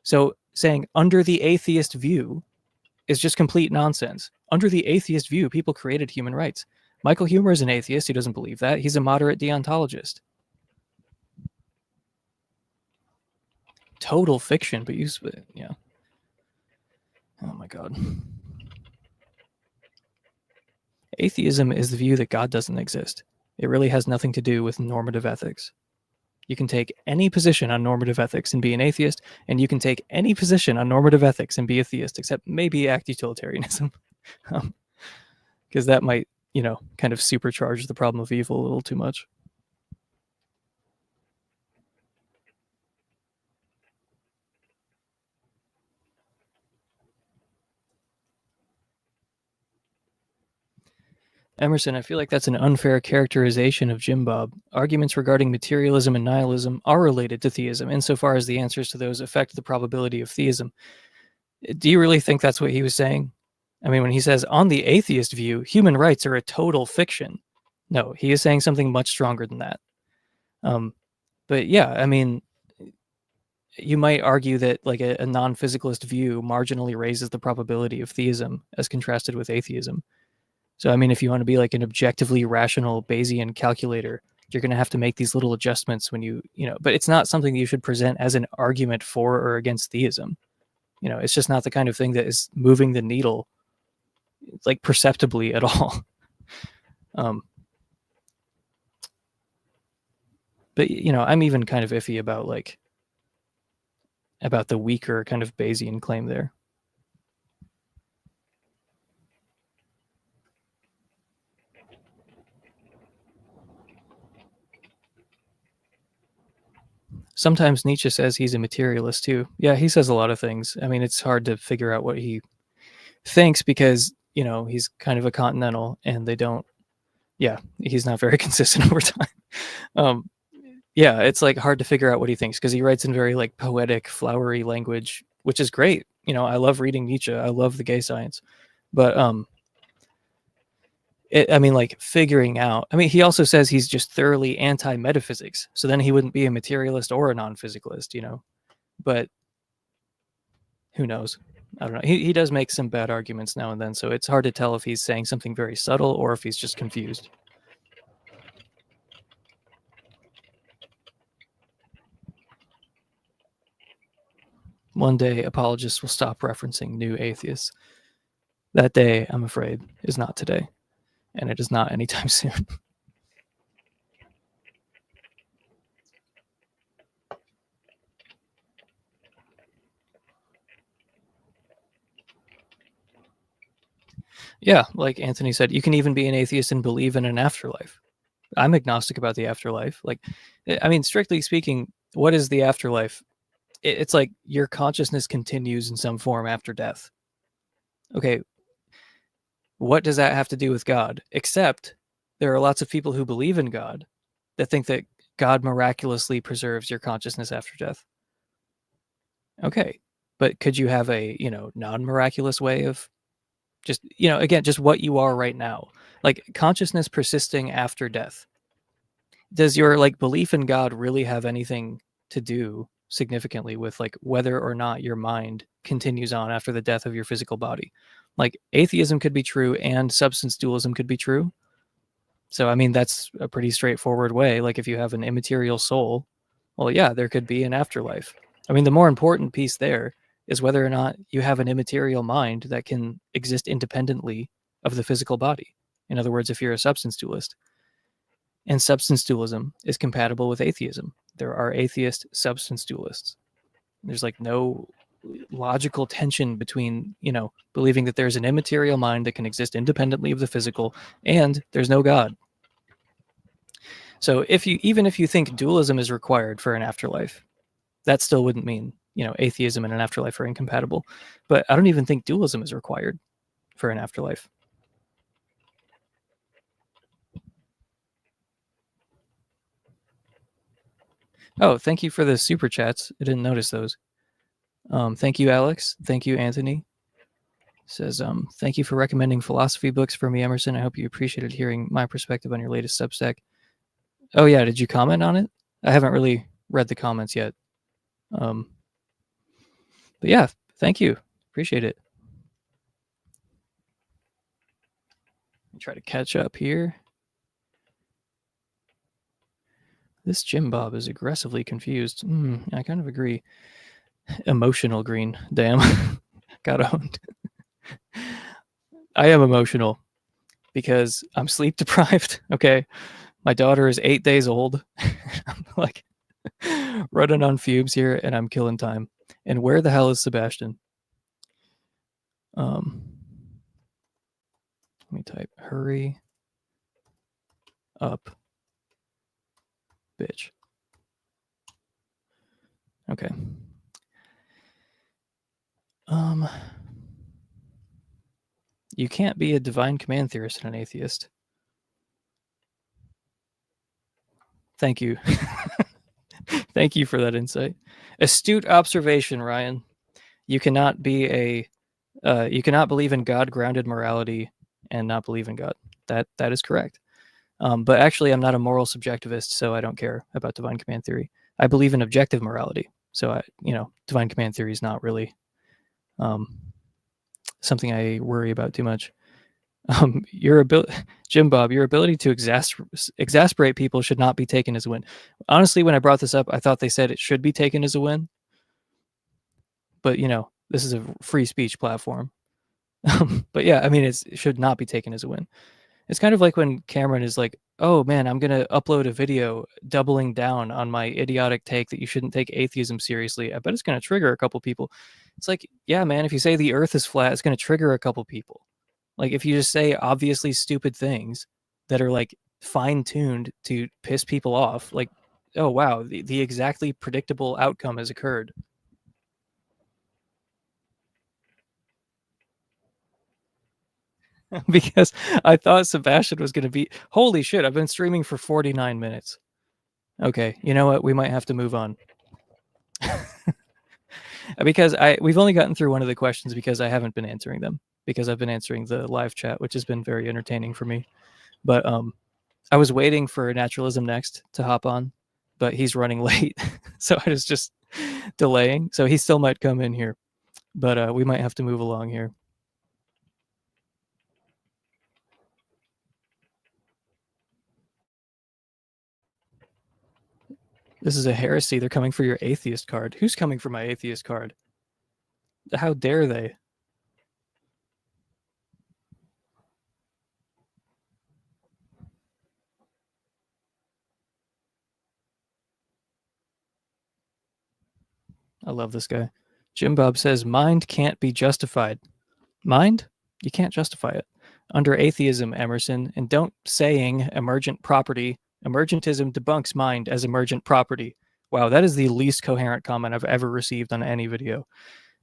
So saying under the atheist view is just complete nonsense. Under the atheist view, people created human rights. Michael Huemer is an atheist. He doesn't believe that. He's a moderate deontologist. Total fiction, but yeah. Oh my God. Atheism is the view that God doesn't exist. It really has nothing to do with normative ethics. You can take any position on normative ethics and be an atheist, and you can take any position on normative ethics and be a theist, except maybe act utilitarianism. Because that might, kind of supercharge the problem of evil a little too much. Emerson, I feel like that's an unfair characterization of Jim Bob. Arguments regarding materialism and nihilism are related to theism, insofar as the answers to those affect the probability of theism. Do you really think that's what he was saying? I mean, when he says, on the atheist view, human rights are a total fiction. No, he is saying something much stronger than that. But yeah, I mean, you might argue that like a non-physicalist view marginally raises the probability of theism as contrasted with atheism. So, I mean, if you want to be like an objectively rational Bayesian calculator, you're going to have to make these little adjustments when but it's not something that you should present as an argument for or against theism. It's just not the kind of thing that is moving the needle like perceptibly at all. But, I'm even kind of iffy about the weaker kind of Bayesian claim there. Sometimes Nietzsche says he's a materialist too. Yeah, he says a lot of things. I mean, it's hard to figure out what he thinks because, he's kind of a continental and he's not very consistent over time. Yeah, it's like hard to figure out what he thinks because he writes in very like poetic, flowery language, which is great. I love reading Nietzsche. I love the gay science. But figuring out, he also says he's just thoroughly anti-metaphysics. So then he wouldn't be a materialist or a non-physicalist, but who knows? I don't know. He does make some bad arguments now and then. So it's hard to tell if he's saying something very subtle or if he's just confused. One day, apologists will stop referencing new atheists. That day, I'm afraid, is not today. And it is not anytime soon. Yeah, like Anthony said, you can even be an atheist and believe in an afterlife. I'm agnostic about the afterlife. Like, I mean, strictly speaking, what is the afterlife? It's like your consciousness continues in some form after death. Okay, what does that have to do with God? Except there are lots of people who believe in God that think that God miraculously preserves your consciousness after death. Okay, but could you have a, non-miraculous way of just, again, just what you are right now? Like consciousness persisting after death. Does your like belief in God really have anything to do significantly with like whether or not your mind continues on after the death of your physical body? Like atheism could be true and substance dualism could be true. So I mean that's a pretty straightforward way. Like if you have an immaterial soul, well yeah, there could be an afterlife. I mean the more important piece there is whether or not you have an immaterial mind that can exist independently of the physical body. In other words, if you're a substance dualist. And substance dualism is compatible with atheism. There are atheist substance dualists. There's like no logical tension between, believing that there's an immaterial mind that can exist independently of the physical and there's no God. So even if you think dualism is required for an afterlife, that still wouldn't mean, atheism and an afterlife are incompatible. But I don't even think dualism is required for an afterlife. Oh, thank you for the super chats. I didn't notice those. Thank you, Alex. Thank you, Anthony. Says, thank you for recommending philosophy books for me, Emerson. I hope you appreciated hearing my perspective on your latest Substack. Oh yeah, did you comment on it? I haven't really read the comments yet. But yeah, thank you. Appreciate it. Try to catch up here. This Jim Bob is aggressively confused. I kind of agree. Emotional green. Damn. Got owned. I am emotional because I'm sleep deprived. Okay. My daughter is 8 days old. I'm like running on fumes here and I'm killing time. And where the hell is Sebastian? Let me type hurry up, bitch. Okay. You can't be a divine command theorist and an atheist. Thank you. Thank you for that insight. Astute observation, Ryan. You cannot be you cannot believe in God-grounded morality and not believe in God. That is correct. But actually, I'm not a moral subjectivist, so I don't care about divine command theory. I believe in objective morality. So, divine command theory is not really something I worry about too much. Jim Bob, your ability to exasperate people should not be taken as a win. Honestly, when I brought this up, I thought they said it should be taken as a win. But, this is a free speech platform. But yeah, I mean, it should not be taken as a win. It's kind of like when Cameron is like, oh man, I'm going to upload a video doubling down on my idiotic take that you shouldn't take atheism seriously. I bet it's going to trigger a couple people. It's like, yeah, man, if you say the earth is flat, it's going to trigger a couple people. Like if you just say obviously stupid things that are like fine-tuned to piss people off, like, oh wow, the exactly predictable outcome has occurred. Because I thought Sebastian was going to be, holy shit, I've been streaming for 49 minutes. Okay, you know what? We might have to move on. Because we've only gotten through one of the questions because I haven't been answering them. Because I've been answering the live chat, which has been very entertaining for me. But I was waiting for Naturalism Next to hop on, but he's running late. So I was just delaying. So he still might come in here. But we might have to move along here. This is a heresy. They're coming for your atheist card. Who's coming for my atheist card? How dare they? I love this guy. Jim Bob says, mind can't be justified. Mind? You can't justify it. under atheism, Emerson, and don't saying emergent property. Emergentism debunks mind as emergent property. Wow, that is the least coherent comment I've ever received on any video.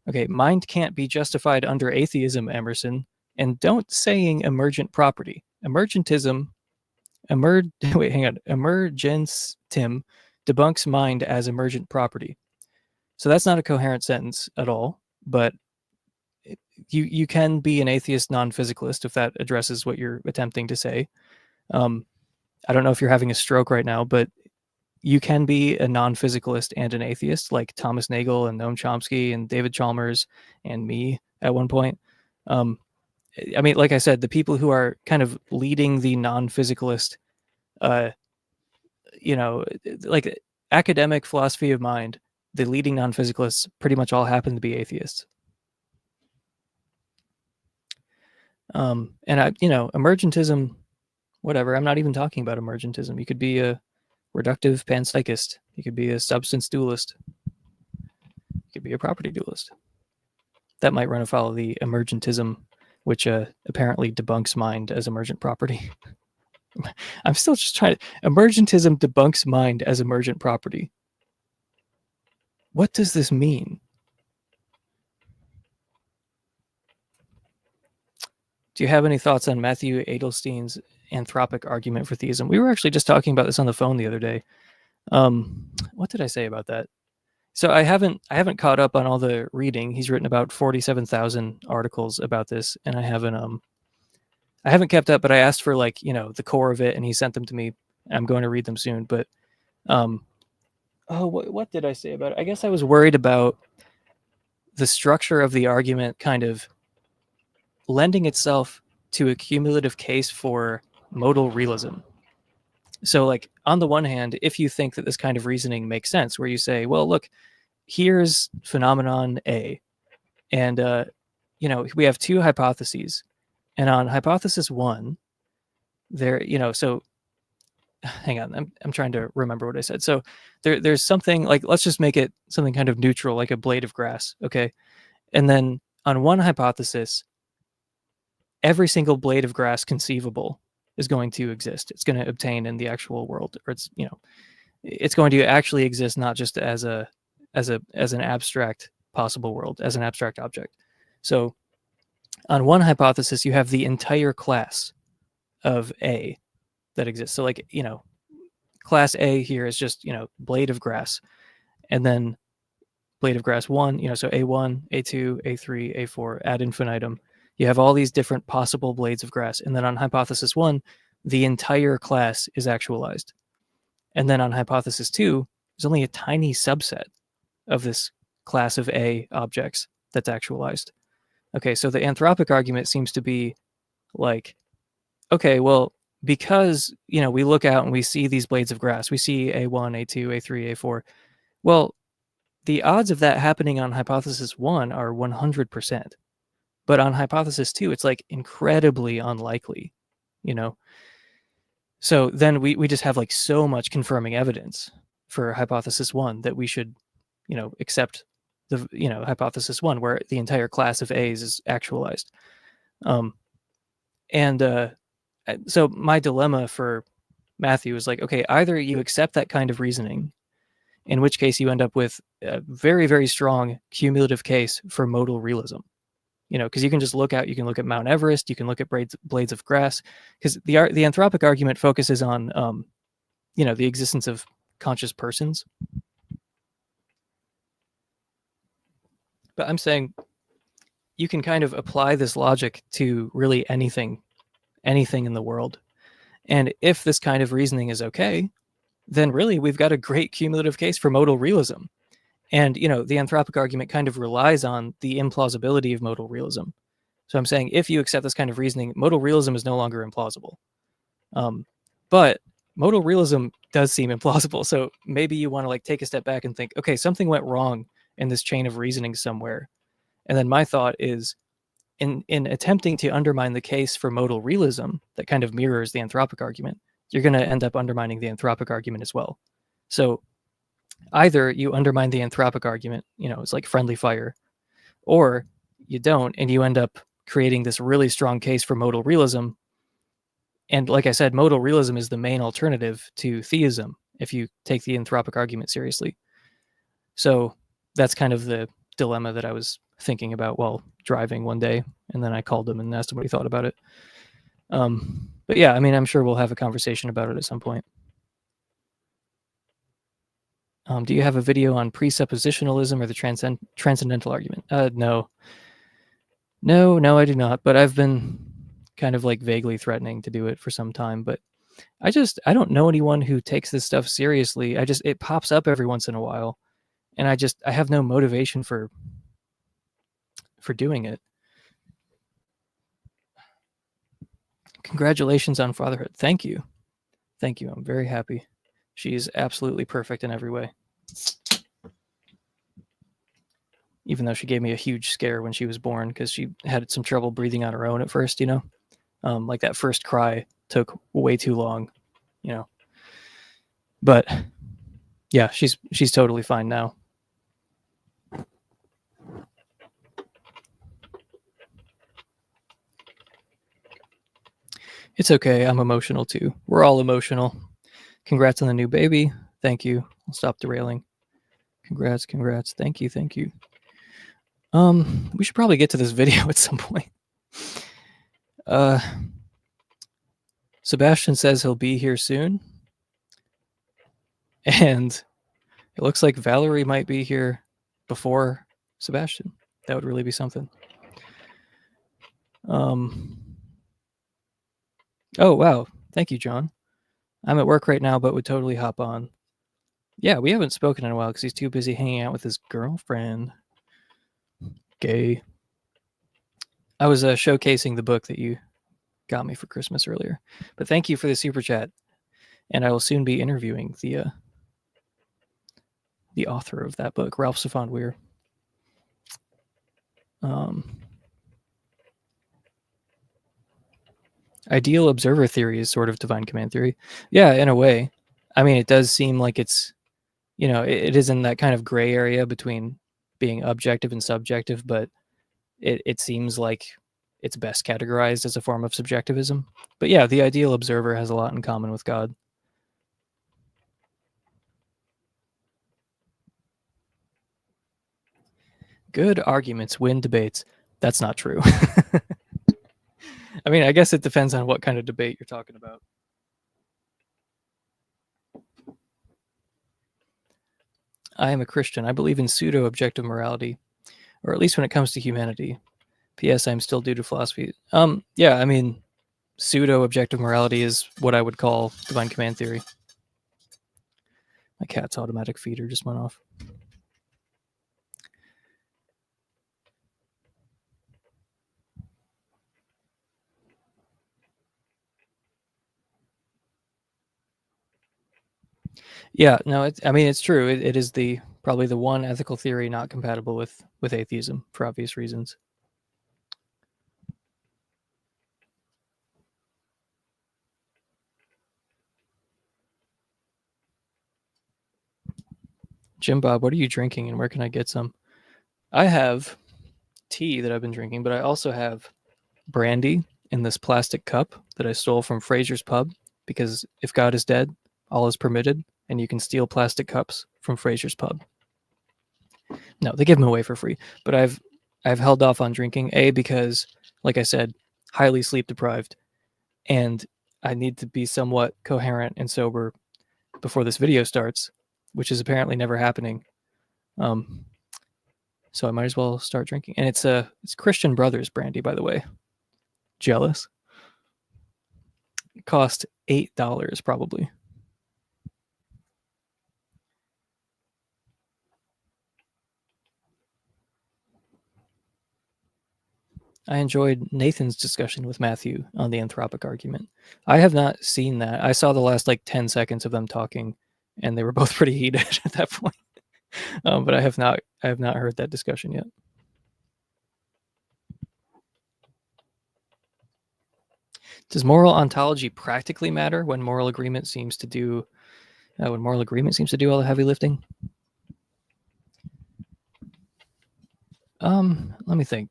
Okay, mind can't be justified under atheism, Emerson, and don't saying emergent property. Emergentism, emergence, Tim, debunks mind as emergent property. So that's not a coherent sentence at all, but you can be an atheist non-physicalist if that addresses what you're attempting to say. I don't know if you're having a stroke right now, but you can be a non-physicalist and an atheist, like Thomas Nagel and Noam Chomsky and David Chalmers and me at one point. I mean, like I said, the people who are kind of leading the non-physicalist, like academic philosophy of mind, the leading non-physicalists pretty much all happen to be atheists. And emergentism, whatever. I'm not even talking about emergentism. You could be a reductive panpsychist. You could be a substance dualist. You could be a property dualist. That might run afoul of the emergentism, which apparently debunks mind as emergent property. I'm still just trying to... Emergentism debunks mind as emergent property. What does this mean? Do you have any thoughts on Matthew Edelstein's anthropic argument for theism? We were actually just talking about this on the phone the other day. What did I say about that? So I haven't caught up on all the reading. He's written about 47,000 articles about this, and I haven't kept up, but I asked for the core of it, and he sent them to me. I'm going to read them soon, but what did I say about it? I guess I was worried about the structure of the argument kind of lending itself to a cumulative case for modal realism. So on the one hand, if you think that this kind of reasoning makes sense, where you say, well, look, here's phenomenon A, and we have two hypotheses, and on hypothesis one, there, so hang on, I'm trying to remember what I said. So there's something let's just make it something kind of neutral, like a blade of grass, okay? And then on one hypothesis, every single blade of grass conceivable is going to exist. It's going to obtain in the actual world, or it's going to actually exist, not just as an abstract possible world, as an abstract object. So on one hypothesis, you have the entire class of A that exists. So class A here is just, blade of grass, and then blade of grass 1, so A1, A2, A3, A4 ad infinitum. You have all these different possible blades of grass. And then on hypothesis 1, the entire class is actualized. And then on hypothesis 2, there's only a tiny subset of this class of A objects that's actualized. Okay, so the anthropic argument seems to be okay, well, because, we look out and we see these blades of grass, we see A1, A2, A3, A4. Well, the odds of that happening on hypothesis 1 are 100%. But on hypothesis 2, it's incredibly unlikely, So then we just have so much confirming evidence for hypothesis 1 that we should, accept the, hypothesis 1 where the entire class of A's is actualized. So my dilemma for Matthew is okay, either you accept that kind of reasoning, in which case you end up with a very, very strong cumulative case for modal realism. Because you can just look out, you can look at Mount Everest, you can look at blades of grass, because the anthropic argument focuses on, the existence of conscious persons. But I'm saying you can kind of apply this logic to really anything in the world. And if this kind of reasoning is okay, then really we've got a great cumulative case for modal realism. And, the anthropic argument kind of relies on the implausibility of modal realism. So I'm saying if you accept this kind of reasoning, modal realism is no longer implausible. But modal realism does seem implausible. So maybe you want to take a step back and think, okay, something went wrong in this chain of reasoning somewhere. And then my thought is, in attempting to undermine the case for modal realism that kind of mirrors the anthropic argument, you're going to end up undermining the anthropic argument as well. So either you undermine the anthropic argument, it's like friendly fire, or you don't, and you end up creating this really strong case for modal realism. And like I said, modal realism is the main alternative to theism if you take the anthropic argument seriously. So that's kind of the dilemma that I was thinking about while driving one day, and then I called him and asked him what he thought about it. But yeah, I mean, I'm sure we'll have a conversation about it at some point. Do you have a video on presuppositionalism or the transcendental argument? No, I do not. But I've been kind of like vaguely threatening to do it for some time. But I don't know anyone who takes this stuff seriously. It pops up every once in a while, and I have no motivation for doing it. Congratulations on fatherhood. Thank you. I'm very happy. She is absolutely perfect in every way. Even though she gave me a huge scare when she was born because she had some trouble breathing on her own at first, like that first cry took way too long, But yeah, she's totally fine now. It's okay. I'm emotional too. We're all emotional. Congrats on the new baby. Thank you. I'll stop derailing. Congrats. Thank you. We should probably get to this video at some point. Sebastian says he'll be here soon. And it looks like Valerie might be here before Sebastian. That would really be something. Oh, wow. Thank you, John. I'm at work right now, but would totally hop on. Yeah, we haven't spoken in a while because he's too busy hanging out with his girlfriend. Gay. I was showcasing the book that you got me for Christmas earlier. But thank you for the super chat. And I will soon be interviewing the author of that book, Ralph Stefan Weir. Ideal observer theory is sort of divine command theory. Yeah, in a way. I mean, it does seem like it's, it is in that kind of gray area between being objective and subjective, but it seems like it's best categorized as a form of subjectivism. But yeah, the ideal observer has a lot in common with God. Good arguments win debates. That's not true. I mean, I guess it depends on what kind of debate you're talking about. I am a Christian. I believe in pseudo-objective morality, or at least when it comes to humanity. P.S. I'm still due to philosophy. Yeah, I mean, pseudo-objective morality is what I would call divine command theory. My cat's automatic feeder just went off. Yeah, no, it's true. It is probably the one ethical theory not compatible with atheism for obvious reasons. Jim Bob, what are you drinking and where can I get some? I have tea that I've been drinking, but I also have brandy in this plastic cup that I stole from Fraser's Pub, because if God is dead, all is permitted, and you can steal plastic cups from Fraser's Pub. No, they give them away for free, but I've held off on drinking, because, like I said, highly sleep deprived, and I need to be somewhat coherent and sober before this video starts, which is apparently never happening. So I might as well start drinking. And it's Christian Brothers brandy, by the way. Jealous. It cost $8 probably. I enjoyed Nathan's discussion with Matthew on the Anthropic argument. I have not seen that. I saw the last 10 seconds of them talking, and they were both pretty heated at that point. But I have not heard that discussion yet. Does moral ontology practically matter when moral agreement seems to do all the heavy lifting? Let me think.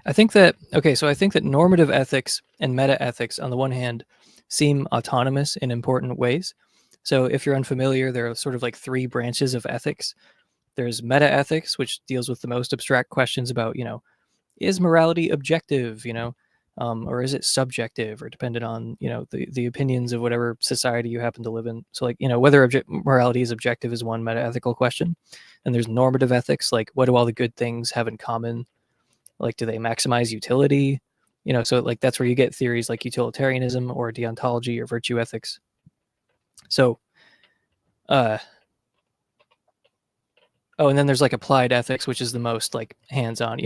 I think that so I think that normative ethics and meta ethics, on the one hand, seem autonomous in important ways. So if you're unfamiliar, there are sort of like three branches of ethics. There's meta ethics, which deals with the most abstract questions about, is morality objective, or is it subjective or dependent on, the opinions of whatever society you happen to live in. So like, whether morality is objective is one meta ethical question. And there's normative ethics, like what do all the good things have in common? Like, do they maximize utility? So like that's where you get theories like utilitarianism or deontology or virtue ethics. So, oh, and then there's like applied ethics, which is the most like hands-on.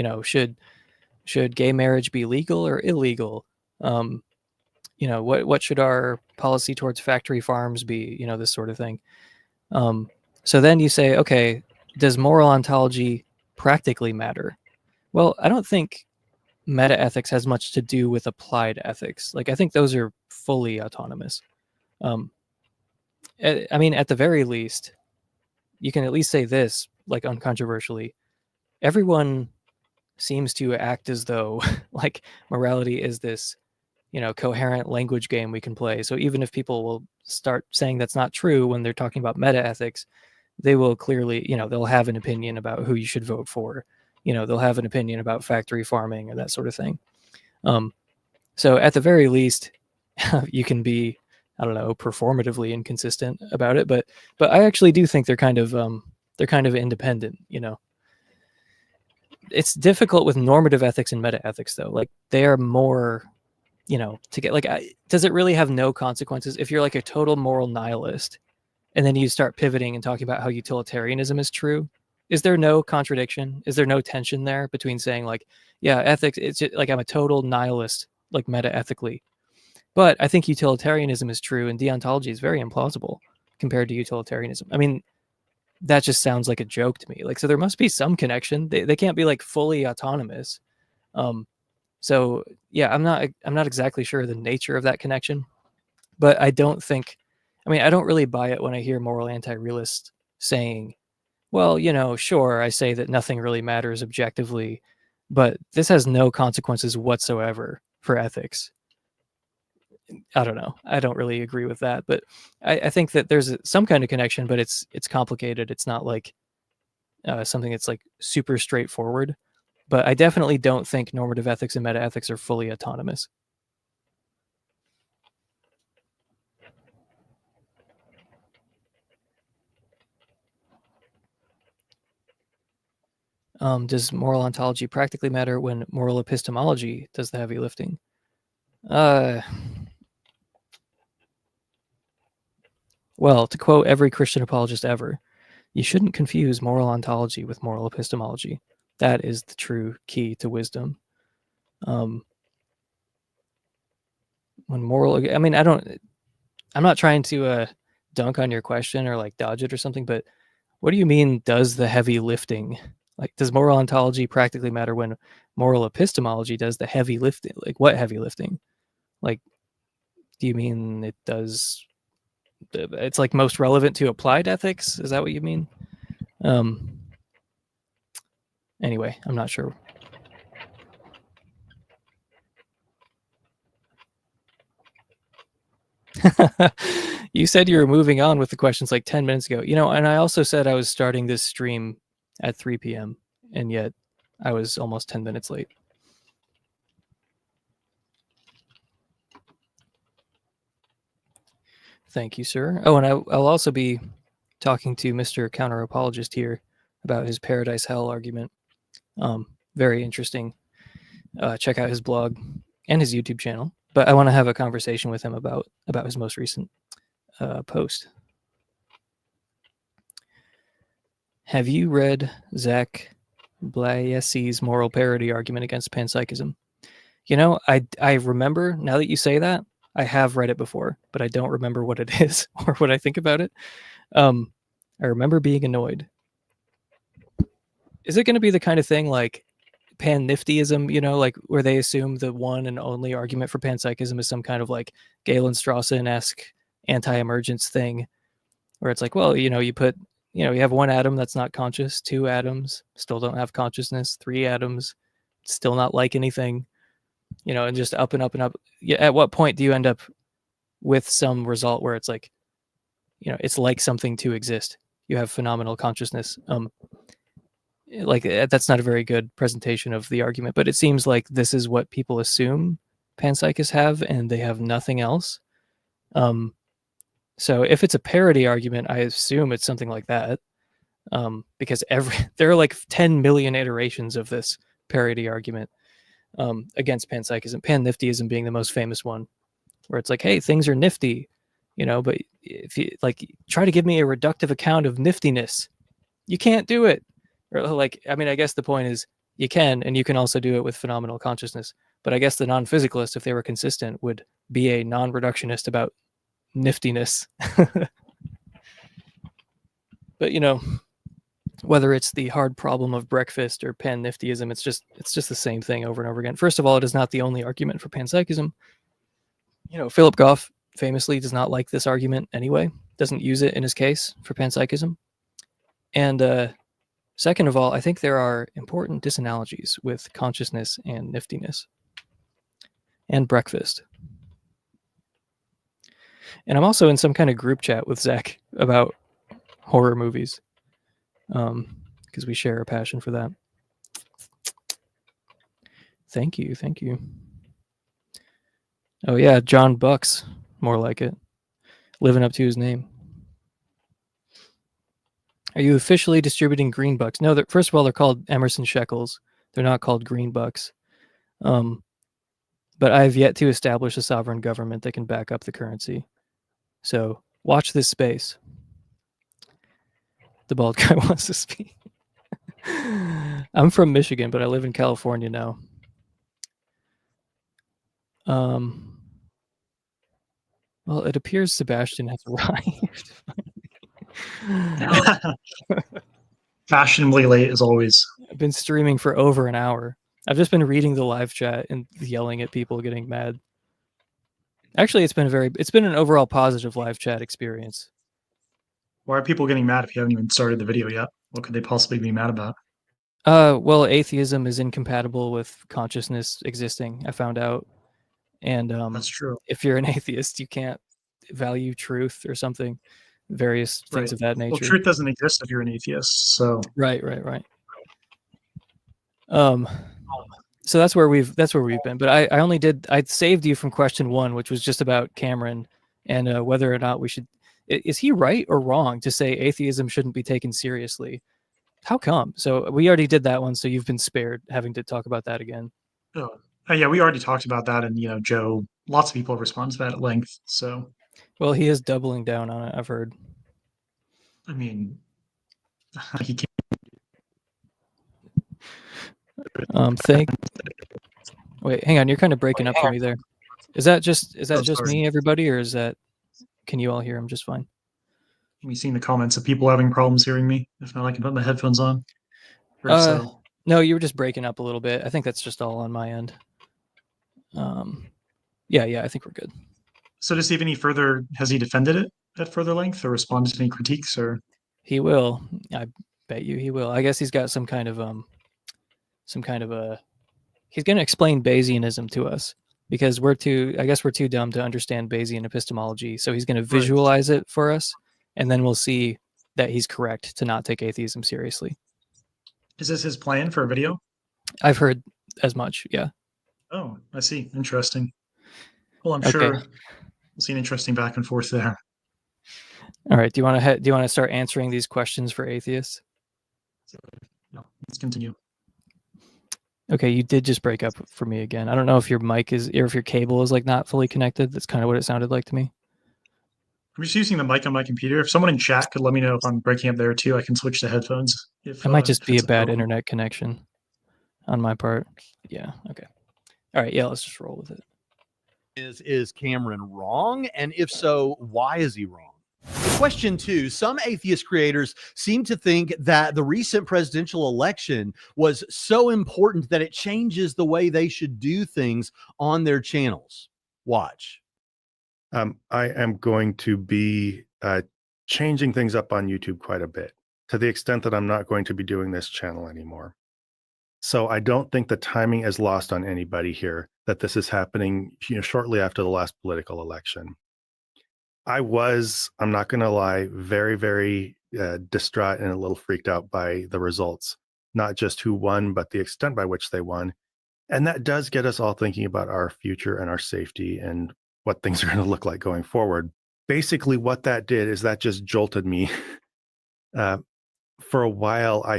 Should gay marriage be legal or illegal? What should our policy towards factory farms be? This sort of thing. So then you say, okay, does moral ontology practically matter? Well, I don't think meta ethics has much to do with applied ethics. Like, I think those are fully autonomous. I mean, at the very least, you can at least say this, like uncontroversially, everyone seems to act as though like morality is this, coherent language game we can play. So even if people will start saying that's not true when they're talking about meta ethics, they will clearly, they'll have an opinion about who you should vote for. They'll have an opinion about factory farming or that sort of thing. So at the very least, you can be, I don't know, performatively inconsistent about it, but I actually do think they're kind of independent. It's difficult with normative ethics and meta ethics, though. Like, they are more, to get like, does it really have no consequences if you're like a total moral nihilist, and then you start pivoting and talking about how utilitarianism is true? Is there no contradiction? Is there no tension there between saying like, yeah, ethics, it's just, like I'm a total nihilist, like meta ethically, but I think utilitarianism is true and deontology is very implausible compared to utilitarianism? I mean, that just sounds like a joke to me. Like, so there must be some connection. They can't be like fully autonomous. So yeah, I'm not exactly sure the nature of that connection, but I don't really buy it when I hear moral anti-realists saying, well, sure, I say that nothing really matters objectively, but this has no consequences whatsoever for ethics. I don't know. I don't really agree with that, but I think that there's some kind of connection, but it's complicated. It's not like something that's like super straightforward. But I definitely don't think normative ethics and meta ethics are fully autonomous. Does moral ontology practically matter when moral epistemology does the heavy lifting? Well, to quote every Christian apologist ever, you shouldn't confuse moral ontology with moral epistemology. That is the true key to wisdom. When moral, I mean, I'm not trying to dunk on your question or like dodge it or something, but what do you mean does the heavy lifting? Like, does moral ontology practically matter when moral epistemology does the heavy lifting? Like, what heavy lifting? Like, do you mean it does? It's like most relevant to applied ethics? Is that what you mean? Anyway, I'm not sure. You said you were moving on with the questions like 10 minutes ago, and I also said I was starting this stream at 3 p.m. and yet I was almost 10 minutes late. Thank you, sir. Oh, and I'll also be talking to Mr. Counter Apologist here about his Paradise Hell argument. Very interesting. Check out his blog and his YouTube channel. But I want to have a conversation with him about his most recent post. Have you read Zach Blaesi's moral parity argument against panpsychism? I remember, now that you say that, I have read it before, but I don't remember what it is or what I think about it. I remember being annoyed. Is it going to be the kind of thing like pan-niftyism, like where they assume the one and only argument for panpsychism is some kind of like Galen Strawson-esque anti-emergence thing, where it's like, well, you put, you have one atom that's not conscious, two atoms still don't have consciousness, three atoms still not like anything, and just up and up and up. Yeah, at what point do you end up with some result where it's like, it's like something to exist? You have phenomenal consciousness. That's not a very good presentation of the argument, but it seems like this is what people assume panpsychists have, and they have nothing else. So if it's a parity argument, I assume it's something like that, because there are like 10 million iterations of this parity argument against panpsychism, pan-niftyism being the most famous one, where it's like, hey, things are nifty, but if you try to give me a reductive account of niftiness, you can't do it. Or I guess the point is you can, and you can also do it with phenomenal consciousness. But I guess the non-physicalist, if they were consistent, would be a non-reductionist about niftiness. But whether it's the hard problem of breakfast or pan-niftyism, it's just the same thing over and over again. First of all, it is not the only argument for panpsychism. Philip Goff famously does not like this argument anyway, doesn't use it in his case for panpsychism. And second of all, I think there are important disanalogies with consciousness and niftiness and breakfast. And I'm also in some kind of group chat with Zach about horror movies, because we share a passion for that. Thank you. Oh yeah, John Bucks, more like it. Living up to his name. Are you officially distributing green bucks? No, first of all, they're called Emerson shekels. They're not called green bucks. But I have yet to establish a sovereign government that can back up the currency. So watch this space. The bald guy wants to speak. I'm from Michigan, but I live in California now. Well, it appears Sebastian has arrived. Fashionably late as always. I've been streaming for over an hour. I've just been reading the live chat and yelling at people getting mad. Actually, it's been an overall positive live chat experience. Why are people getting mad if you haven't even started the video yet? What could they possibly be mad about? Well, atheism is incompatible with consciousness existing, I found out. And that's true. If you're an atheist, you can't value truth or something, various things of that nature. Well, truth doesn't exist if you're an atheist, so right. So that's where we've been. But I saved you from question 1, which was just about Cameron and whether or not we should. Is he right or wrong to say atheism shouldn't be taken seriously? How come? So we already did that one, so you've been spared having to talk about that again. Oh, yeah, we already talked about that, and Joe, lots of people have responded to that at length. So, well, he is doubling down on it, I've heard. I mean, he can't. Wait, hang on, you're kind of breaking up for me there. Is that just me, everybody, or can you all hear him just fine? We seeing the comments of people having problems hearing me. If not, I can put my headphones on. No, you were just breaking up a little bit. I think that's just all on my end. Yeah, I think we're good. So to see if has he defended it at further length or responded to any critiques? Or he will. I bet you he will. I guess he's got some kind of he's going to explain Bayesianism to us, because we're too dumb to understand Bayesian epistemology. So he's going to visualize it for us, and then we'll see that he's correct to not take atheism seriously. Is this his plan for a video? I've heard as much, yeah. Oh, I see. Interesting. Well, I'm sure we'll see an interesting back and forth there. All right. Do you want to start answering these questions for atheists? No, let's continue. Okay, you did just break up for me again. I don't know if your mic is, or if your cable is not fully connected. That's kind of what it sounded like to me. I'm just using the mic on my computer. If someone in chat could let me know if I'm breaking up there too, I can switch to headphones. It might just be a bad internet connection on my part. Yeah. Okay. All right. Yeah. Let's just roll with it. Is Cameron wrong? And if so, why is he wrong? Question 2, some atheist creators seem to think that the recent presidential election was so important that it changes the way they should do things on their channels. Watch. I am going to be changing things up on YouTube quite a bit, to the extent that I'm not going to be doing this channel anymore. So I don't think the timing is lost on anybody here, that this is happening, shortly after the last political election. I'm not going to lie, very, very distraught and a little freaked out by the results, not just who won, but the extent by which they won. And that does get us all thinking about our future and our safety and what things are going to look like going forward. Basically, what that did is that just jolted me. For a while, I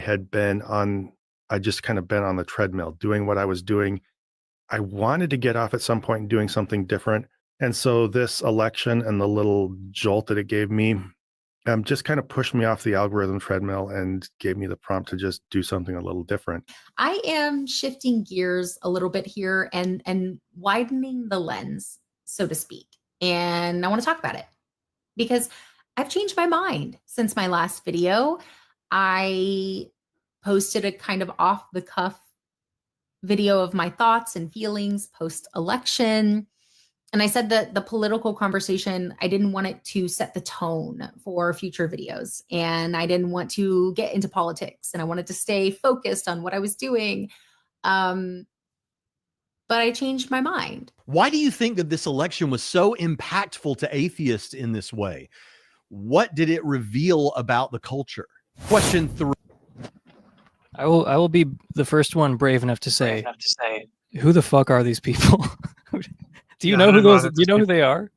just kind of been on the treadmill doing what I was doing. I wanted to get off at some point and doing something different. And so this election and the little jolt that it gave me just kind of pushed me off the algorithm treadmill and gave me the prompt to just do something a little different. I am shifting gears a little bit here and widening the lens, so to speak. And I want to talk about it because I've changed my mind since my last video. I posted a kind of off the cuff video of my thoughts and feelings post-election. And I said that the political conversation, I didn't want it to set the tone for future videos. And I didn't want to get into politics. And I wanted to stay focused on what I was doing. But I changed my mind. Why do you think that this election was so impactful to atheists in this way? What did it reveal about the culture? Question 3. I will be the first one brave enough to say, who the fuck are these people? Do you know who those? Do you know who they are?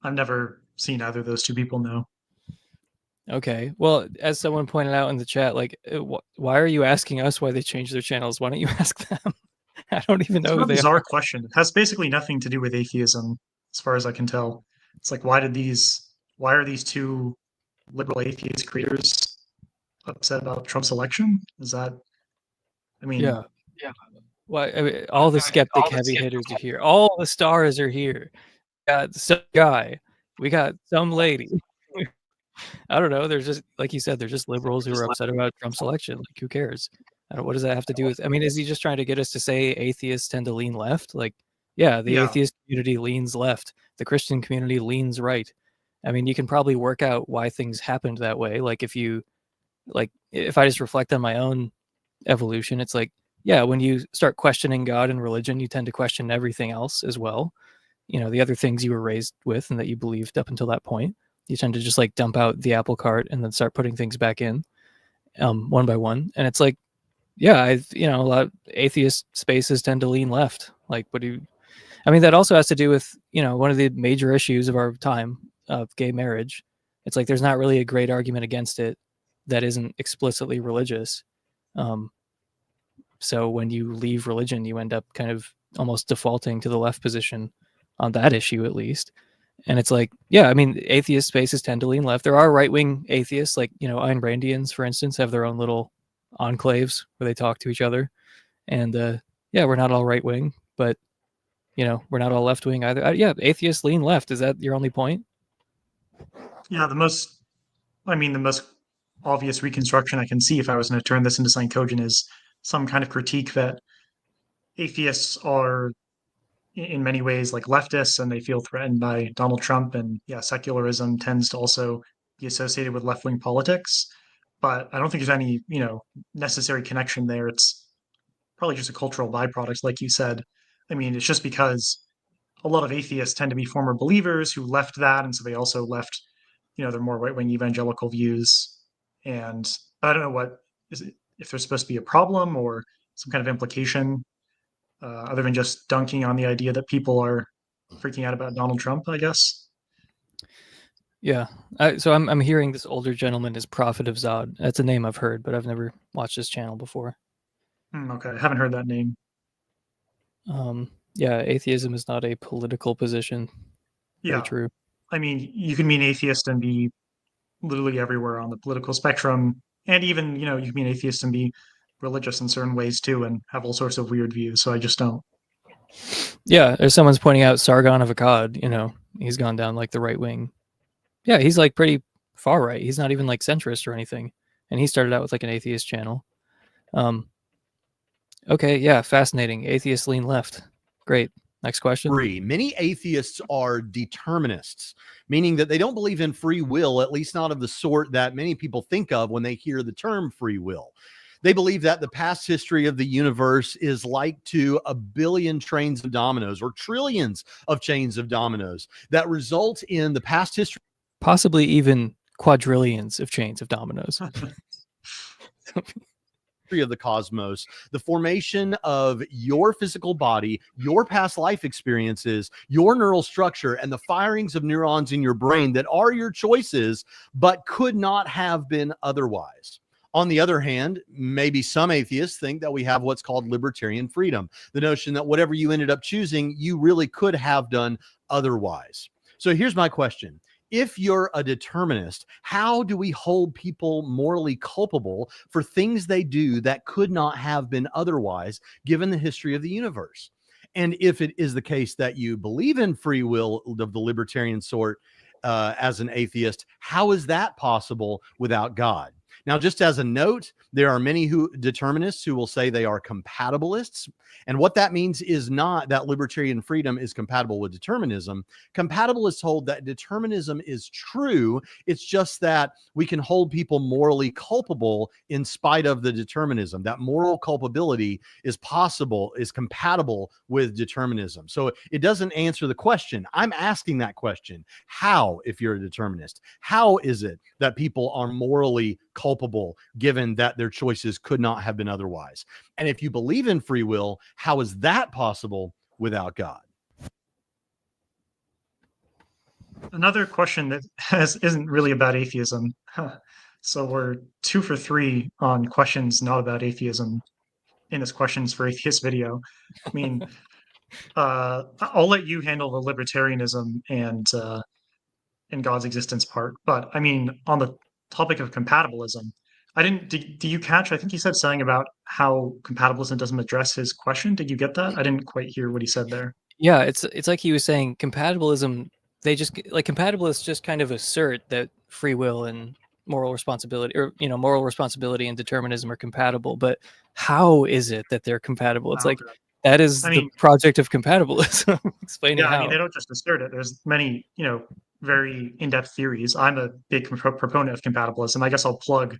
I've never seen either of those two people. No. Okay. Well, as someone pointed out in the chat, like, why are you asking us why they changed their channels? Why don't you ask them? I don't even know who they are. Bizarre question. It has basically nothing to do with atheism, as far as I can tell. It's like, why are these two liberal atheist creators upset about Trump's election? Is that? I mean, yeah. Well, I mean, all the skeptic heavy hitters are here. All the stars are here. We got some guy. We got some lady. I don't know. There's just, like you said, they're just liberals who are upset about Trump's election. Like, who cares? What does that have to do with? I mean, is he just trying to get us to say atheists tend to lean left? Like, yeah, the atheist community leans left. The Christian community leans right. I mean, you can probably work out why things happened that way. Like, if I just reflect on my own evolution, it's like, yeah, when you start questioning God and religion, you tend to question everything else as well. The other things you were raised with and that you believed up until that point, you tend to just like dump out the apple cart and then start putting things back in one by one. And it's like, yeah, a lot of atheist spaces tend to lean left. Like, that also has to do with, one of the major issues of our time of gay marriage. It's like, there's not really a great argument against it that isn't explicitly religious. So when you leave religion, you end up kind of almost defaulting to the left position on that issue, at least. And it's like, yeah, I mean, atheist spaces tend to lean left. There are right-wing atheists, like, Ayn Randians, for instance, have their own little enclaves where they talk to each other. And yeah, we're not all right-wing, but, we're not all left-wing either. Yeah, atheists lean left. Is that your only point? Yeah, the most obvious reconstruction I can see if I was going to turn this into something cogent is some kind of critique that atheists are in many ways like leftists and they feel threatened by Donald Trump. And yeah, secularism tends to also be associated with left-wing politics. But I don't think there's any, necessary connection there. It's probably just a cultural byproduct, like you said. I mean, it's just because a lot of atheists tend to be former believers who left that. And so they also left, their more right-wing evangelical views. And I don't know what is it, if there's supposed to be a problem or some kind of implication other than just dunking on the idea that people are freaking out about Donald Trump, I guess. Yeah. So I'm hearing this older gentleman is Prophet of Zod. That's a name I've heard, but I've never watched this channel before. Okay. I haven't heard that name. Yeah. Atheism is not a political position. Very true. I mean, you can be an atheist and be literally everywhere on the political spectrum. And even, you can be an atheist and be religious in certain ways too and have all sorts of weird views. So I just don't. Yeah. There's someone's pointing out Sargon of Akkad, he's gone down like the right wing. Yeah. He's like pretty far right. He's not even like centrist or anything. And he started out with like an atheist channel. Okay. Yeah. Fascinating. Atheists lean left. Great. Next question. 3. Many atheists are determinists, meaning that they don't believe in free will, at least not of the sort that many people think of when they hear the term free will. They believe that the past history of the universe is like to a billion trains of dominoes or trillions of chains of dominoes that result in the past history, Possibly even quadrillions of chains of dominoes. of the cosmos, the formation of your physical body, your past life experiences, your neural structure, and the firings of neurons in your brain that are your choices, but could not have been otherwise. On the other hand, maybe some atheists think that we have what's called libertarian freedom, the notion that whatever you ended up choosing, you really could have done otherwise. So here's my question. If you're a determinist, how do we hold people morally culpable for things they do that could not have been otherwise, given the history of the universe? And if it is the case that you believe in free will of the libertarian sort as an atheist, how is that possible without God? Now, just as a note, there are many determinists who will say they are compatibilists. And what that means is not that libertarian freedom is compatible with determinism. Compatibilists hold that determinism is true. It's just that we can hold people morally culpable in spite of the determinism. That moral culpability is possible, is compatible with determinism. So it doesn't answer the question. I'm asking that question. How, if you're a determinist, how is it that people are morally culpable given that their choices could not have been otherwise? And if you believe in free will, how is that possible without God? Another question that isn't really about atheism. So we're 2 for 3 on questions not about atheism in this questions for atheist video. I mean, I'll let you handle the libertarianism and God's existence part. But I mean, on the topic of compatibilism, I didn't. Do you catch? I think he said something about how compatibilism doesn't address his question. Did you get that? I didn't quite hear what he said there. Yeah, it's like he was saying compatibilism. They just like compatibilists just kind of assert that free will and moral responsibility, or moral responsibility and determinism are compatible. But how is it that they're compatible? It's like Okay. that is I the mean, project of compatibilism. Explaining yeah, I how. mean, they don't just assert it. There's many, very in-depth theories. I'm a big proponent of compatibilism. I guess I'll plug.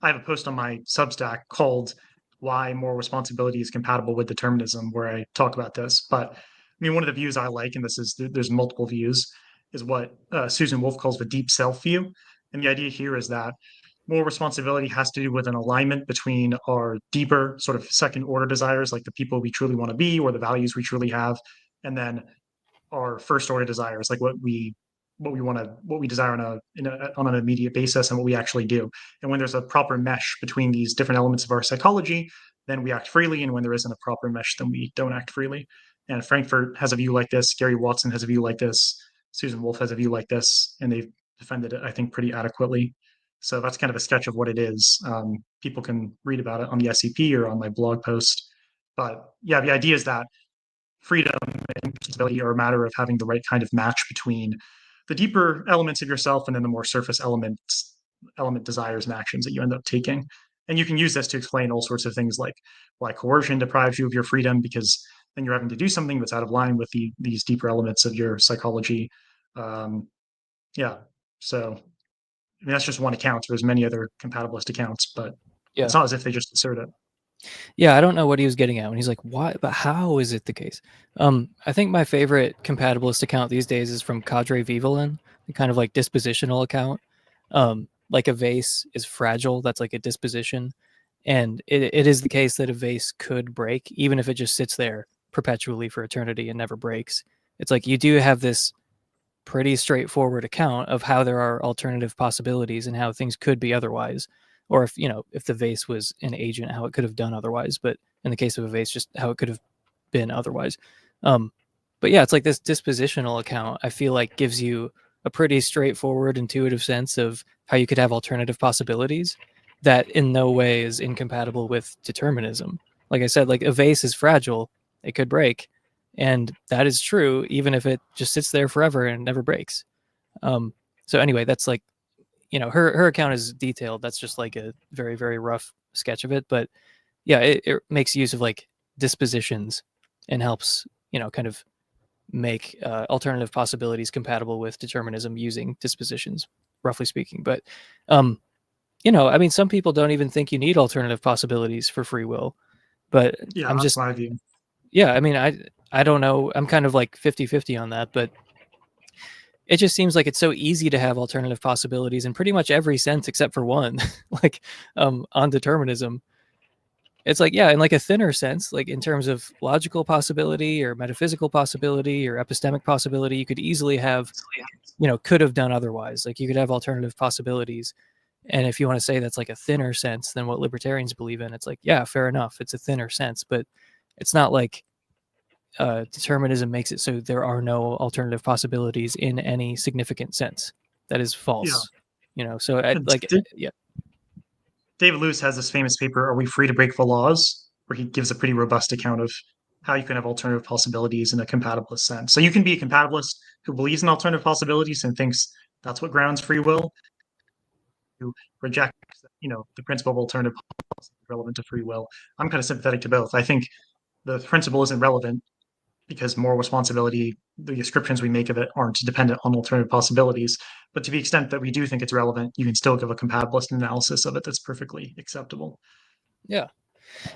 I have a post on my Substack called "Why Moral Responsibility is Compatible with Determinism," where I talk about this. But I mean, one of the views I like, and this is there's multiple views, is what Susan Wolf calls the deep self view. And the idea here is that moral responsibility has to do with an alignment between our deeper sort of second order desires, like the people we truly want to be or the values we truly have, and then our first order desires, like what we desire on an immediate basis and what we actually do. And when there's a proper mesh between these different elements of our psychology, then we act freely. And when there isn't a proper mesh, then we don't act freely. And Frankfurt has a view like this. Gary Watson has a view like this. Susan Wolf has a view like this, and they've defended it, I think, pretty adequately. So that's kind of a sketch of what it is. People can read about it on the SCP or on my blog post. But yeah, the idea is that freedom and compatibility are a matter of having the right kind of match between the deeper elements of yourself and then the more surface element desires and actions that you end up taking. And you can use this to explain all sorts of things like why coercion deprives you of your freedom, because then you're having to do something that's out of line with these deeper elements of your psychology. Yeah. So I mean, that's just one account. There's many other compatibilist accounts, but it's not as if they just assert it. Yeah, I don't know what he was getting at when he's like, "Why? But how is it the case?" I think my favorite compatibilist account these days is from Cadre Vivalin, the kind of like dispositional account. Like a vase is fragile. That's like a disposition, and it is the case that a vase could break, even if it just sits there perpetually for eternity and never breaks. It's like you do have this pretty straightforward account of how there are alternative possibilities and how things could be otherwise, or if the vase was an agent, how it could have done otherwise. But in the case of a vase, just how it could have been otherwise. But yeah, it's like this dispositional account, I feel like, gives you a pretty straightforward, intuitive sense of how you could have alternative possibilities that in no way is incompatible with determinism. Like I said, like a vase is fragile, it could break, and that is true even if it just sits there forever and never breaks. So anyway, that's like, her account is detailed. That's just like a very, very rough sketch of it. But yeah, it makes use of like dispositions and helps, kind of make alternative possibilities compatible with determinism using dispositions, roughly speaking. But you know, I mean, some people don't even think you need alternative possibilities for free will, but Yeah, I'm that's just, my view. yeah, I mean, I don't know. I'm kind of like 50-50 on that, but it just seems like it's so easy to have alternative possibilities in pretty much every sense except for one, like on determinism. It's like, yeah, in like a thinner sense, like in terms of logical possibility or metaphysical possibility or epistemic possibility, you could easily have, you know, could have done otherwise. Like you could have alternative possibilities. And if you want to say that's like a thinner sense than what libertarians believe in, it's like, yeah, fair enough. It's a thinner sense, but it's not like determinism makes it so there are no alternative possibilities in any significant sense. That is false. You know, so And like, yeah. David Lewis has this famous paper, Are We Free to Break the Laws? Where he gives a pretty robust account of how you can have alternative possibilities in a compatibilist sense. So you can be a compatibilist who believes in alternative possibilities and thinks that's what grounds free will, who rejects, the principle of alternative possibilities relevant to free will. I'm kind of sympathetic to both. I think the principle isn't relevant because moral responsibility, the descriptions we make of it aren't dependent on alternative possibilities. But to the extent that we do think it's relevant, you can still give a compatibilist analysis of it that's perfectly acceptable. Yeah.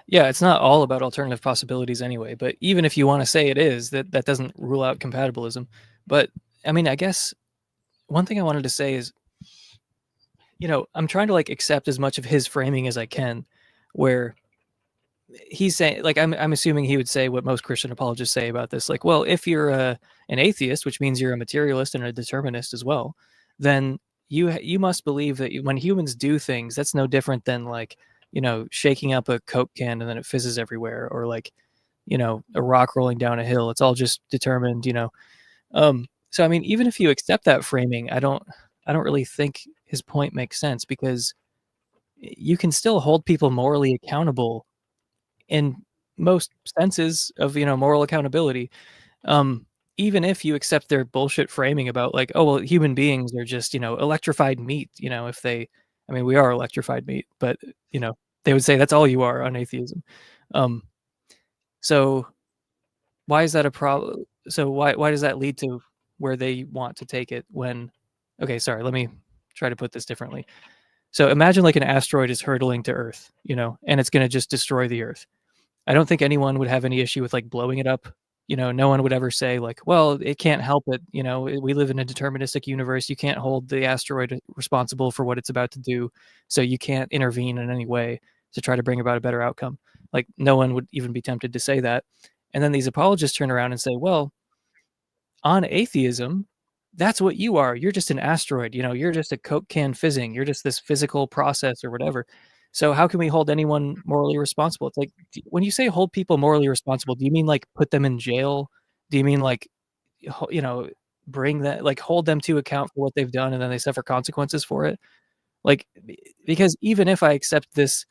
Yeah, it's not all about alternative possibilities anyway, but even if you want to say it is, that doesn't rule out compatibilism. But I mean, I guess one thing I wanted to say is, you know, I'm trying to like accept as much of his framing as I can, where he's saying, like, I'm assuming he would say what most Christian apologists say about this, like, well, if you're an atheist, which means you're a materialist and a determinist as well, then you must believe that when humans do things, that's no different than like, you know, shaking up a Coke can and then it fizzes everywhere, or like, you know, a rock rolling down a hill. It's all just determined, you know. So I mean, even if you accept that framing, I don't really think his point makes sense, because you can still hold people morally accountable in most senses of, you know, moral accountability. Um, Even if you accept their bullshit framing about like, oh well, human beings are just, you know, electrified meat, you know, if they, I mean, we are electrified meat, but you know, they would say that's all you are on atheism. Um, so why is that a problem? So why does that lead to where they want to take it when, okay, sorry, let me try to put this differently. So imagine like an asteroid is hurtling to Earth, you know, and it's going to just destroy the Earth. I don't think anyone would have any issue with like blowing it up. You know, no one would ever say like, well, it can't help it. You know, we live in a deterministic universe. You can't hold the asteroid responsible for what it's about to do. So you can't intervene in any way to try to bring about a better outcome. Like no one would even be tempted to say that. And then these apologists turn around and say, well, on atheism, that's what you are. You're just an asteroid. You know, you're just a Coke can fizzing. You're just this physical process or whatever. So how can we hold anyone morally responsible? It's like, when you say hold people morally responsible, do you mean like put them in jail? Do you mean like, you know, bring that, like hold them to account for what they've done and then they suffer consequences for it? Like, because even if I accept this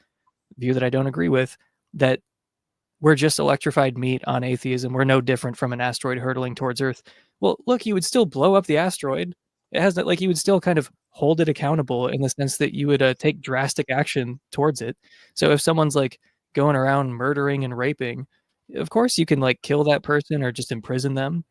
view that I don't agree with, that we're just electrified meat on atheism, we're no different from an asteroid hurtling towards Earth. Well, look, you would still blow up the asteroid. It has that, like, you would still kind of hold it accountable in the sense that you would take drastic action towards it. So if someone's like going around murdering and raping, of course you can like kill that person or just imprison them.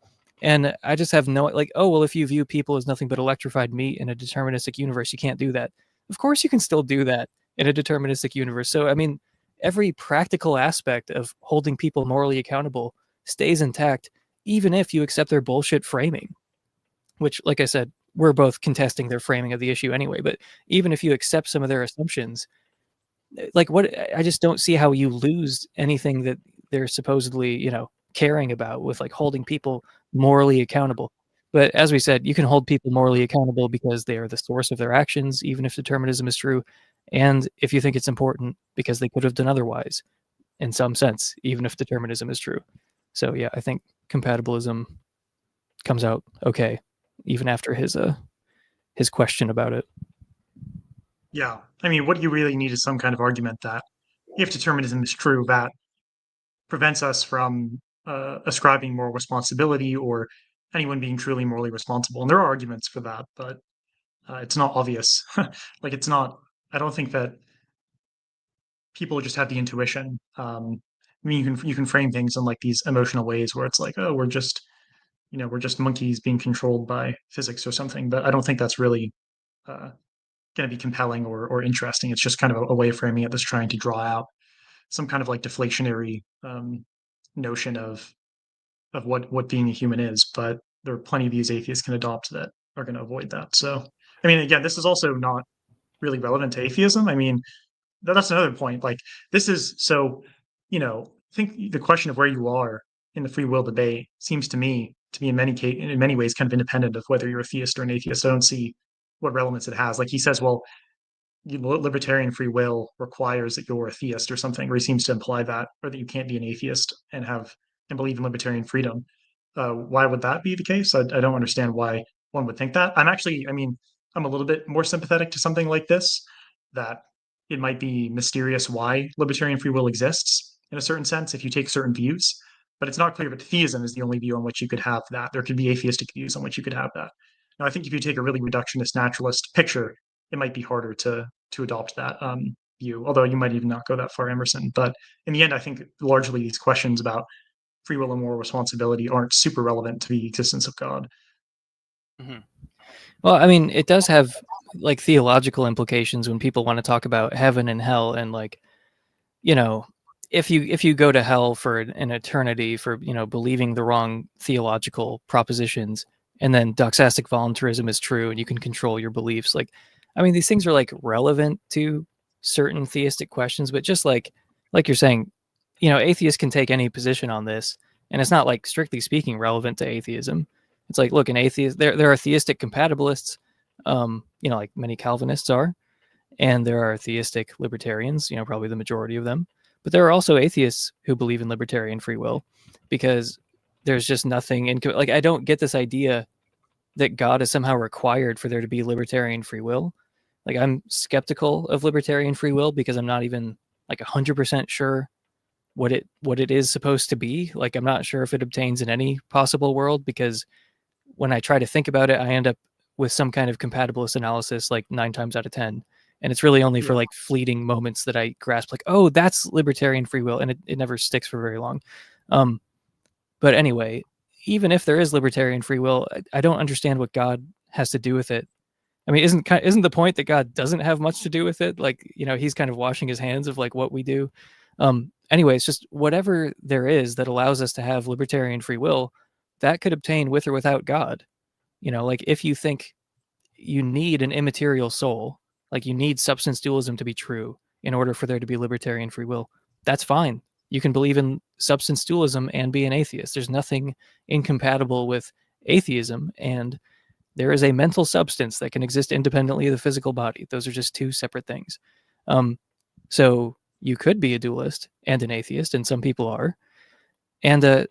And I just have no, like, oh well, if you view people as nothing but electrified meat in a deterministic universe, you can't do that. Of course you can still do that in a deterministic universe. So I mean, every practical aspect of holding people morally accountable stays intact, even if you accept their bullshit framing, which, like I said, we're both contesting their framing of the issue anyway. But even if you accept some of their assumptions, like what, I just don't see how you lose anything that they're supposedly, you know, caring about with like holding people morally accountable. But as we said, you can hold people morally accountable because they are the source of their actions, even if determinism is true. And if you think it's important, because they could have done otherwise in some sense, even if determinism is true. So yeah, I think compatibilism comes out okay, even after his question about it. Yeah. I mean, what you really need is some kind of argument that if determinism is true, that prevents us from ascribing moral responsibility or anyone being truly morally responsible. And there are arguments for that, but it's not obvious. Like, it's not, I don't think that people just have the intuition. I mean, you can frame things in like these emotional ways where it's like, oh, we're just monkeys being controlled by physics or something. But I don't think that's really uh, going to be compelling or interesting. It's just kind of a way of framing it that's trying to draw out some kind of like deflationary notion of what being a human is. But there are plenty of these atheists can adopt that are going to avoid that. So, I mean, again, this is also not really relevant to atheism. I mean, that's another point. Like, this is so, I think the question of where you are in the free will debate seems to me to be in many ways kind of independent of whether you're a theist or an atheist. I don't see what relevance it has. Like he says, well, libertarian free will requires that you're a theist or something, or he seems to imply that, or that you can't be an atheist and believe in libertarian freedom. Why would that be the case? I don't understand why one would think that. I'm a little bit more sympathetic to something like this, that it might be mysterious why libertarian free will exists in a certain sense if you take certain views, but it's not clear that theism is the only view on which you could have that. There could be atheistic views on which you could have that. Now, I think if you take a really reductionist naturalist picture, it might be harder to adopt that view, although you might even not go that far, Emerson. But in the end, I think largely these questions about free will and moral responsibility aren't super relevant to the existence of God. Mm-hmm. Well, I mean, it does have like theological implications when people want to talk about heaven and hell, and like, if you go to hell for an eternity for believing the wrong theological propositions, and then doxastic voluntarism is true and you can control your beliefs, like, I mean, these things are like relevant to certain theistic questions, but just like you're saying, atheists can take any position on this, and it's not like strictly speaking relevant to atheism. It's like, look, an atheist, there are theistic compatibilists, like many Calvinists are, and there are theistic libertarians, probably the majority of them. But there are also atheists who believe in libertarian free will, because there's just nothing like, I don't get this idea that God is somehow required for there to be libertarian free will. Like, I'm skeptical of libertarian free will because I'm not even like 100% sure what it is supposed to be. Like, I'm not sure if it obtains in any possible world, because when I try to think about it, I end up with some kind of compatibilist analysis like 9 times out of 10. And it's really only for like fleeting moments that I grasp, like, oh, that's libertarian free will. And it never sticks for very long. But anyway, even if there is libertarian free will, I don't understand what God has to do with it. I mean, isn't the point that God doesn't have much to do with it? Like, he's kind of washing his hands of like what we do. Anyway, it's just whatever there is that allows us to have libertarian free will, that could obtain with or without God. Like, if you think you need an immaterial soul, like you need substance dualism to be true in order for there to be libertarian free will, that's fine. You can believe in substance dualism and be an atheist. There's nothing incompatible with atheism, and there is a mental substance that can exist independently of the physical body. Those are just two separate things. So you could be a dualist and an atheist, and some people are. And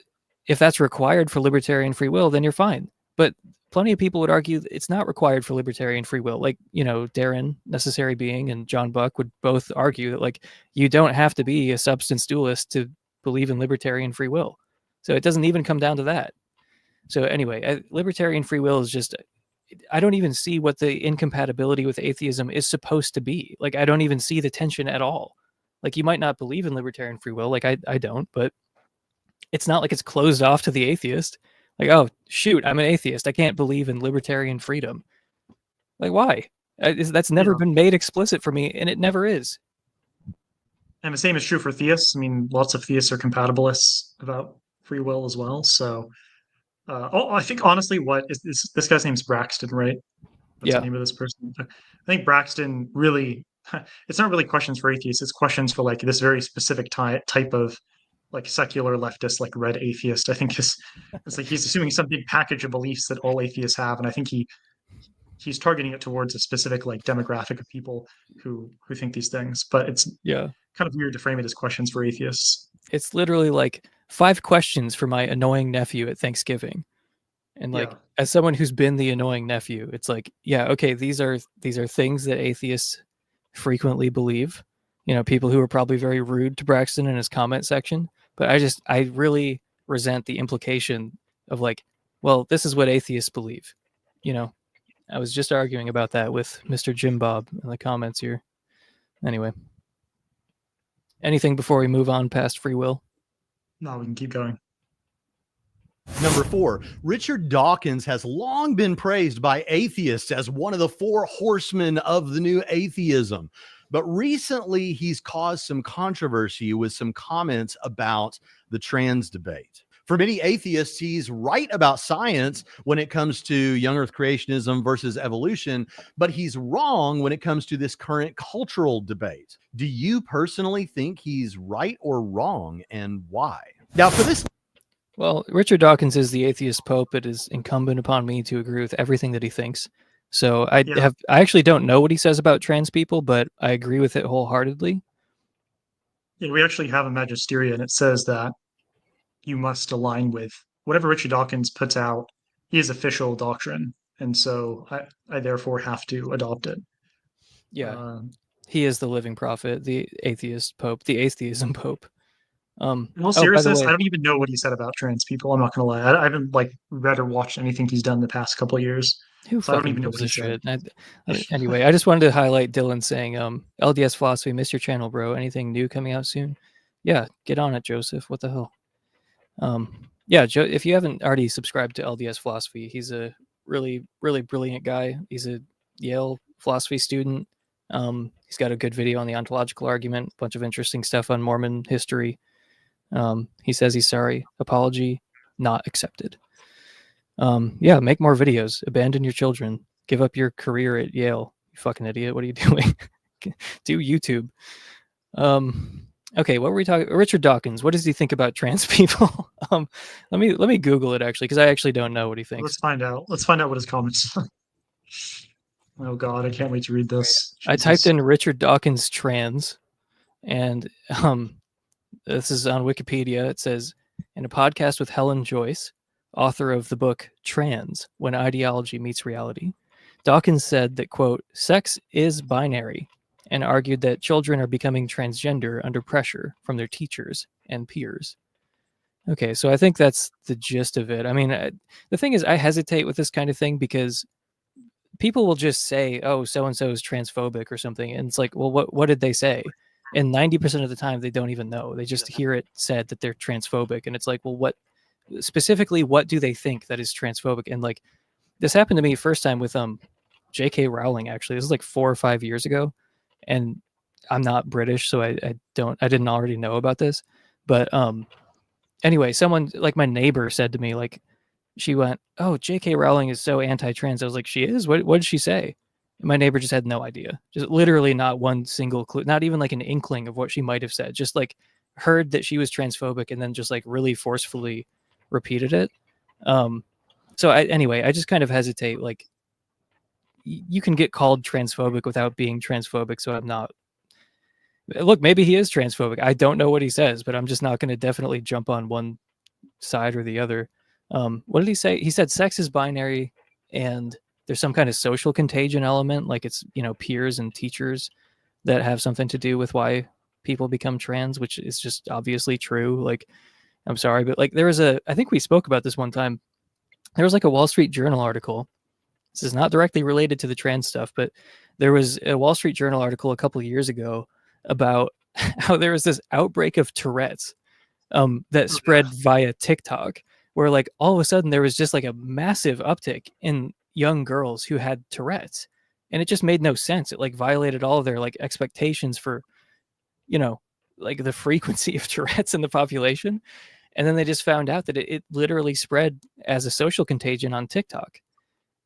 if that's required for libertarian free will, then you're fine. But plenty of people would argue it's not required for libertarian free will. Like, Darren, Necessary Being, and John Buck would both argue that, like, you don't have to be a substance dualist to believe in libertarian free will. So it doesn't even come down to that. So anyway, libertarian free will is just, I don't even see what the incompatibility with atheism is supposed to be. Like, I don't even see the tension at all. Like, you might not believe in libertarian free will, like I don't, but it's not like it's closed off to the atheist. Like, oh, shoot, I'm an atheist, I can't believe in libertarian freedom. Like, why? That's never been made explicit for me, and it never is. And the same is true for theists. I mean, lots of theists are compatibilists about free will as well. So, I think honestly, this guy's name's Braxton, right? That's the name of this person. I think Braxton really, it's not really questions for atheists. It's questions for like this very specific type of like secular leftist, like red atheist. I think it's like he's assuming some big package of beliefs that all atheists have, and I think he's targeting it towards a specific like demographic of people who think these things. But it's kind of weird to frame it as questions for atheists. It's literally like 5 questions for my annoying nephew at Thanksgiving. And like, as someone who's been the annoying nephew, it's like, okay, these are things that atheists frequently believe. People who are probably very rude to Braxton in his comment section. But I really resent the implication of like, well, this is what atheists believe. I was just arguing about that with Mr. Jim Bob in the comments here. Anyway, anything before we move on past free will? No, we can keep going. Number 4, Richard Dawkins has long been praised by atheists as one of the 4 horsemen of the new atheism. But recently, he's caused some controversy with some comments about the trans debate. For many atheists, he's right about science when it comes to young earth creationism versus evolution, but he's wrong when it comes to this current cultural debate. Do you personally think he's right or wrong, and why? Now, for this... Well, Richard Dawkins is the atheist pope. It is incumbent upon me to agree with everything that he thinks. So I actually don't know what he says about trans people, but I agree with it wholeheartedly. Yeah, we actually have a magisteria, and it says that you must align with whatever Richard Dawkins puts out, his official doctrine. And so I therefore have to adopt it. Yeah. He is the living prophet, the atheist pope, the atheism pope. In all seriousness, I don't even know what he said about trans people. I'm not going to lie. I haven't read or watched anything he's done the past couple of years. Who so I don't even know gives what he a said. shit? Anyway, I just wanted to highlight Dylan saying, LDS philosophy, missed your channel, bro. Anything new coming out soon? Yeah, get on it, Joseph. What the hell? Yeah, Joe, if you haven't already subscribed to LDS philosophy, he's a really, really brilliant guy. He's a Yale philosophy student. He's got a good video on the ontological argument, a bunch of interesting stuff on Mormon history. He says he's sorry. Apology not accepted. Yeah, make more videos. Abandon your children. Give up your career at Yale. You fucking idiot. What are you doing? Do YouTube. Okay, what were we talking? Richard Dawkins. What does he think about trans people? Let me Google it actually, because I actually don't know what he thinks. Let's find out. Let's find out what his comments are. Oh God, I can't wait to read this. I typed in Richard Dawkins trans, and this is on Wikipedia. It says, in a podcast with Helen Joyce, author of the book Trans, When Ideology Meets Reality, Dawkins said that, quote, sex is binary, and argued that children are becoming transgender under pressure from their teachers and peers. Okay, so I think that's the gist of it. I mean, the thing is, I hesitate with this kind of thing because people will just say, oh, so-and-so is transphobic or something. And it's like, well, what did they say? And 90% of the time, they don't even know. They just hear it said that they're transphobic. And it's like, well, what do they think that is transphobic? And like, this happened to me first time with J.K. Rowling, actually. This was like 4 or 5 years ago. And I'm not British, so I didn't already know about this. But anyway, someone, like my neighbor said to me, like, she went, oh, J.K. Rowling is so anti-trans. I was like, she is? What did she say? And my neighbor just had no idea. Just literally not one single clue, not even like an inkling of what she might have said. Just like heard that she was transphobic and then just like really forcefully repeated it. So anyway, I just kind of hesitate. Like, you can get called transphobic without being transphobic. So I'm not. Look, maybe he is transphobic. I don't know what he says, but I'm just not going to definitely jump on one side or the other. What did he say? He said sex is binary and there's some kind of social contagion element, like it's, peers and teachers that have something to do with why people become trans, which is just obviously true. Like, I'm sorry, but like I think we spoke about this one time. There was like a Wall Street Journal article. This is not directly related to the trans stuff, but there was a Wall Street Journal article a couple of years ago about how there was this outbreak of Tourette's that spread via TikTok, where like all of a sudden there was just like a massive uptick in young girls who had Tourette's, and it just made no sense. It like violated all of their like expectations for, like the frequency of Tourette's in the population. And then they just found out that it literally spread as a social contagion on TikTok.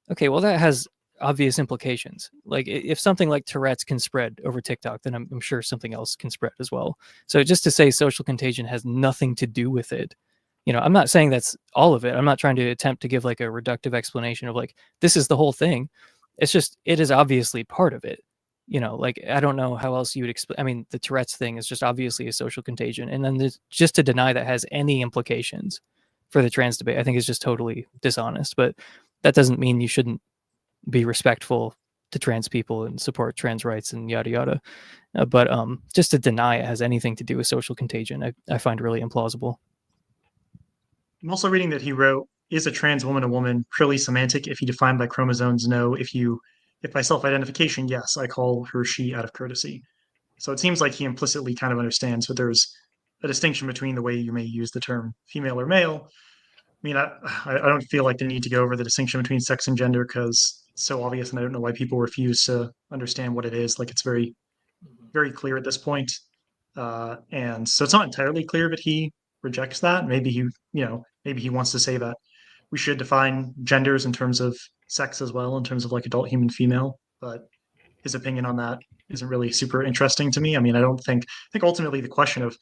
Okay, well, that has obvious implications. Like if something like Tourette's can spread over TikTok, then I'm sure something else can spread as well. So just to say social contagion has nothing to do with it, I'm not saying that's all of it. I'm not trying to attempt to give like a reductive explanation of like, this is the whole thing. It's just, it is obviously part of it. Like, I don't know how else you would explain. I mean, the Tourette's thing is just obviously a social contagion. And then just to deny that has any implications for the trans debate, I think is just totally dishonest. But that doesn't mean you shouldn't be respectful to trans people and support trans rights and yada, yada. But just to deny it has anything to do with social contagion, I find really implausible. I'm also reading that he wrote, is a trans woman a woman? Purely semantic. If you define by chromosomes, no. If by self-identification, yes, I call her she out of courtesy. So it seems like he implicitly kind of understands that there's a distinction between the way you may use the term female or male mean, I don't feel like the need to go over the distinction between sex and gender because it's so obvious, and I don't know why people refuse to understand what it is. Like it's very, very clear at this point. And so it's not entirely clear that he rejects that. Maybe maybe he wants to say that we should define genders in terms of sex as well, in terms of like adult human female. But his opinion on that isn't really super interesting to me. I mean, I think ultimately the question of,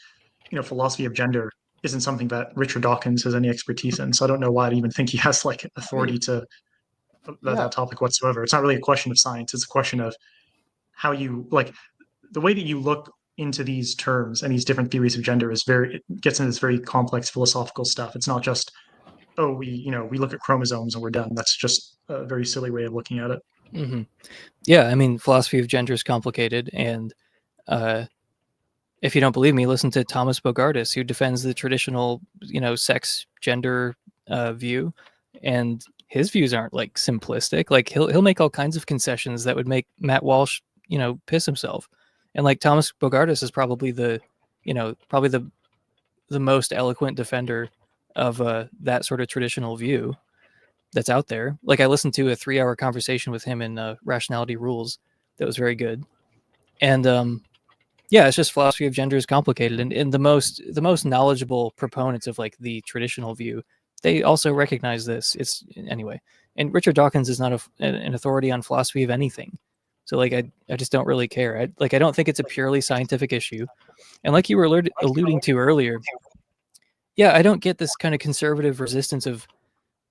philosophy of gender isn't something that Richard Dawkins has any expertise in. So I don't know why I even think he has like authority to that topic whatsoever. It's not really a question of science. It's a question of how you like the way that you look into these terms and these different theories of gender it gets into this very complex philosophical stuff. It's not just, oh, we look at chromosomes and we're done. That's just a very silly way of looking at it. Mm-hmm. Yeah, I mean, philosophy of gender is complicated, and if you don't believe me, listen to Thomas Bogardus, who defends the traditional, sex gender view, and his views aren't like simplistic. Like he'll make all kinds of concessions that would make Matt Walsh, piss himself. And like Thomas Bogardus is probably the most eloquent defender of that sort of traditional view that's out there. Like I listened to a 3-hour conversation with him in Rationality Rules that was very good. And yeah, it's just philosophy of gender is complicated, and the most knowledgeable proponents of like the traditional view, they also recognize this. It's anyway, and Richard Dawkins is not an authority on philosophy of anything, so like I just don't really care. I don't think it's a purely scientific issue, and like you were alluding to earlier, yeah, I don't get this kind of conservative resistance of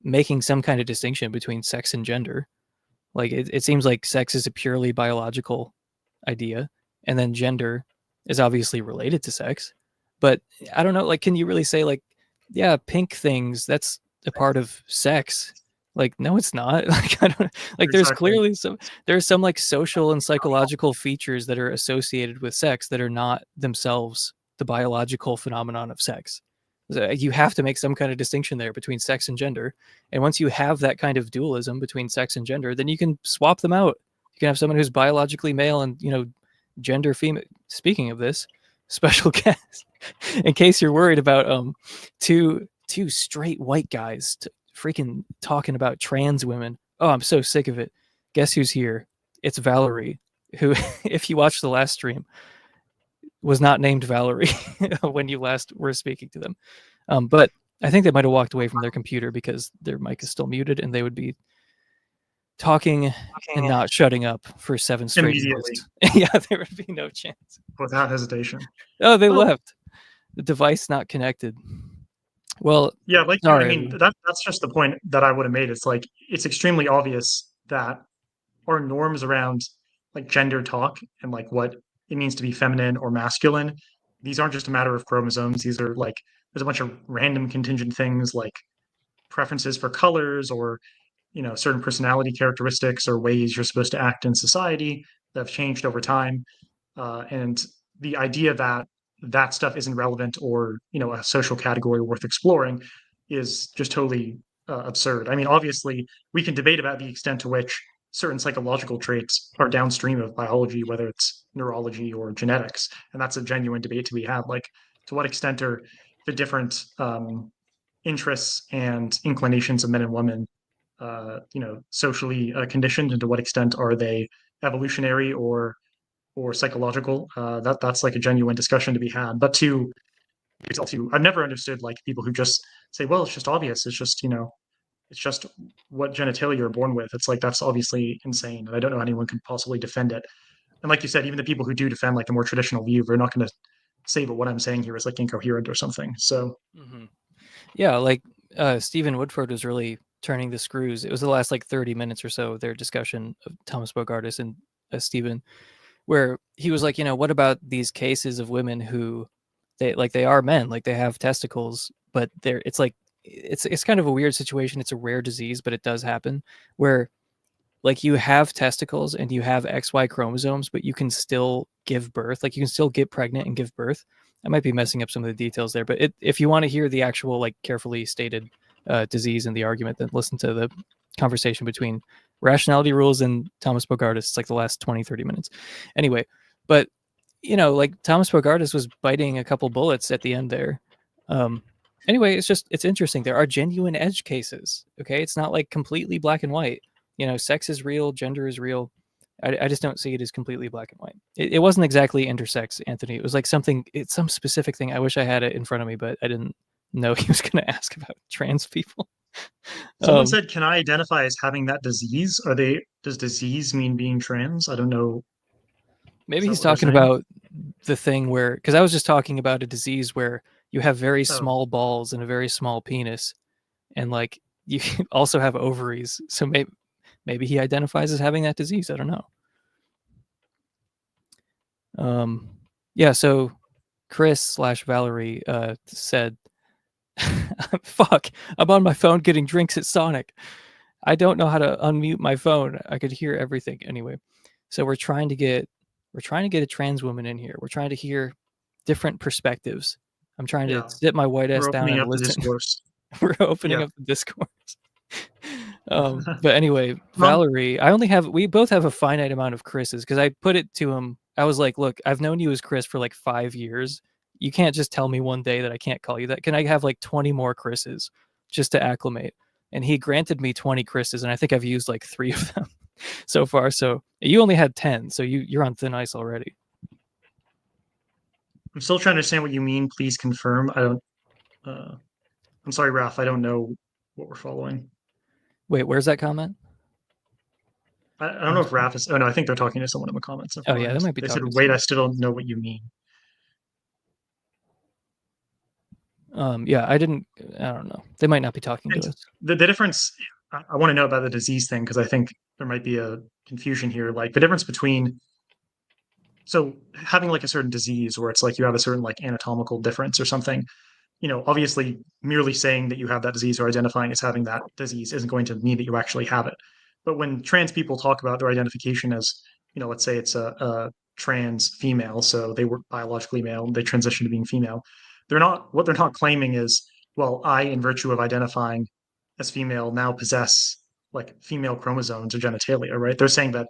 making some kind of distinction between sex and gender. Like it seems like sex is a purely biological idea, and then gender is obviously related to sex. But I don't know, like, can you really say like, yeah, pink things, that's a part of sex? Like, no, it's not. Like, I don't like. There's clearly some like social and psychological features that are associated with sex that are not themselves the biological phenomenon of sex. So you have to make some kind of distinction there between sex and gender. And once you have that kind of dualism between sex and gender, then you can swap them out. You can have someone who's biologically male and gender female. Speaking of this, special guest, in case you're worried about two straight white guys freaking talking about trans women. Oh, I'm so sick of it. Guess who's here? It's Valerie, who, if you watched the last stream, was not named Valerie when you last were speaking to them. But I think they might have walked away from their computer because their mic is still muted and they would be talking and not shutting up for 7 straight minutes. Yeah, there would be no chance. Without hesitation. Oh, they left. The device not connected. Well, yeah, like sorry. I mean, that's just the point that I would have made. It's like it's extremely obvious that our norms around like gender talk and like what it means to be feminine or masculine, these aren't just a matter of chromosomes. These are like there's a bunch of random contingent things like preferences for colors or certain personality characteristics or ways you're supposed to act in society that have changed over time. And the idea that that stuff isn't relevant or a social category worth exploring is just totally absurd. I mean, obviously, we can debate about the extent to which certain psychological traits are downstream of biology, whether it's neurology or genetics, and that's a genuine debate to be had. Like, to what extent are the different interests and inclinations of men and women, socially conditioned, and to what extent are they evolutionary or psychological? That's like a genuine discussion to be had. But I've never understood like people who just say, well, it's just obvious. It's just it's just what genitalia you're born with. It's like that's obviously insane, and I don't know how anyone could possibly defend it. And like you said, even the people who do defend like the more traditional view, they're not going to say, but what I'm saying here is like incoherent or something. So, yeah, like Stephen Woodford was really turning the screws. It was the last like 30 minutes or so, their discussion of Thomas Bogardus and Stephen, where he was like, what about these cases of women who they are men, like they have testicles, but it's like, it's kind of a weird situation. It's a rare disease, but it does happen where like you have testicles and you have XY chromosomes, but you can still give birth. Like you can still get pregnant and give birth. I might be messing up some of the details there, but if you want to hear the actual like carefully stated disease and the argument, then listen to the conversation between Rationality Rules and Thomas Bogardus. It's like the last 20-30 minutes. Anyway, but like Thomas Bogardus was biting a couple bullets at the end there. Anyway, it's interesting. There are genuine edge cases. Okay, it's not like completely black and white. Sex is real, gender is real. I just don't see it as completely black and white. It wasn't exactly intersex, Anthony. It was like it's some specific thing. I wish I had it in front of me, but I didn't know he was going to ask about trans people. Someone said, "Can I identify as having that disease?" Does disease mean being trans? I don't know. Maybe he's talking about the thing where, because I was just talking about a disease where you have very small balls and a very small penis, and like you also have ovaries. So maybe he identifies as having that disease. I don't know. Yeah. So Chris/Valerie said, "Fuck, I'm on my phone getting drinks at Sonic. I don't know how to unmute my phone. I could hear everything anyway." So we're trying to get a trans woman in here. We're trying to hear different perspectives. I'm trying to sit my white ass down and listen. We're opening up the discourse. But anyway, Valerie, we both have a finite amount of Chris's, because I put it to him. I was like, look, I've known you as Chris for like 5 years. You can't just tell me one day that I can't call you that. Can I have like 20 more Chris's just to acclimate? And he granted me 20 Chris's, and I think I've used like 3 of them so far. So you only had 10, so you're on thin ice already. I'm still trying to understand what you mean. Please confirm. I don't. I'm sorry, Ralph. I don't know what we're following. Wait, where's that comment? I don't know if Ralph is. Oh no, I think they're talking to someone in the comments. Oh yeah, they might be. They said, "Wait, I still don't know what you mean." Yeah, I don't know. They might not be talking to us. The difference, I want to know about the disease thing, because I think there might be a confusion here. Like the difference between, so having like a certain disease where it's like you have a certain like anatomical difference or something, obviously merely saying that you have that disease or identifying as having that disease isn't going to mean that you actually have it. But when trans people talk about their identification as, let's say it's a trans female, so they were biologically male, they transition to being female. What they're not claiming is, well, I, in virtue of identifying as female, now possess like female chromosomes or genitalia, right? They're saying that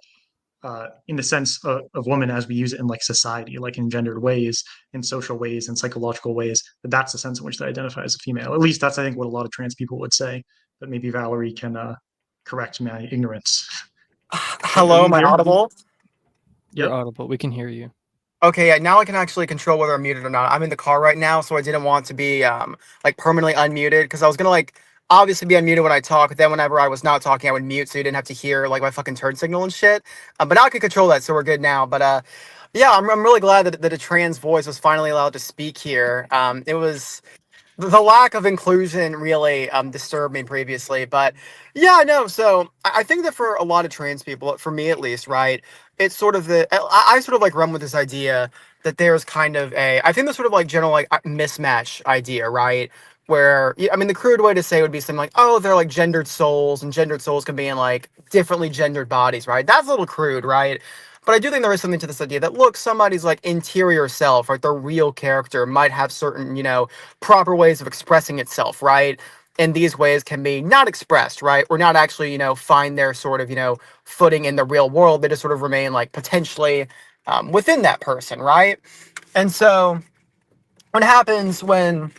in the sense of woman as we use it in like society, like in gendered ways, in social ways, in psychological ways, that's the sense in which they identify as a female. At least that's, I think, what a lot of trans people would say. But maybe Valerie can correct my ignorance. Hello, am I audible? You're audible. We can hear you. Okay, yeah, now I can actually control whether I'm muted or not. I'm in the car right now, so I didn't want to be like permanently unmuted, because I was gonna like obviously be unmuted when I talk, then whenever I was not talking I would mute so you didn't have to hear like my fucking turn signal and shit. But now I can control that, so we're good now. But yeah, I'm really glad that a trans voice was finally allowed to speak here. It was the lack of inclusion really disturbed me previously, but yeah, no. So I think that for a lot of trans people, for me at least, right, it's sort of I sort of like run with this idea that there's kind of I think the sort of like general like mismatch idea, right? Where, I mean, the crude way to say it would be something like, oh, they're like gendered souls, and gendered souls can be in like differently gendered bodies, right? That's a little crude, right? But I do think there is something to this idea that, look, somebody's like interior self, right, their real character might have certain, proper ways of expressing itself, right? And these ways can be not expressed, right? Or not actually, find their sort of, footing in the real world. They just sort of remain like potentially within that person, right? And so what happens when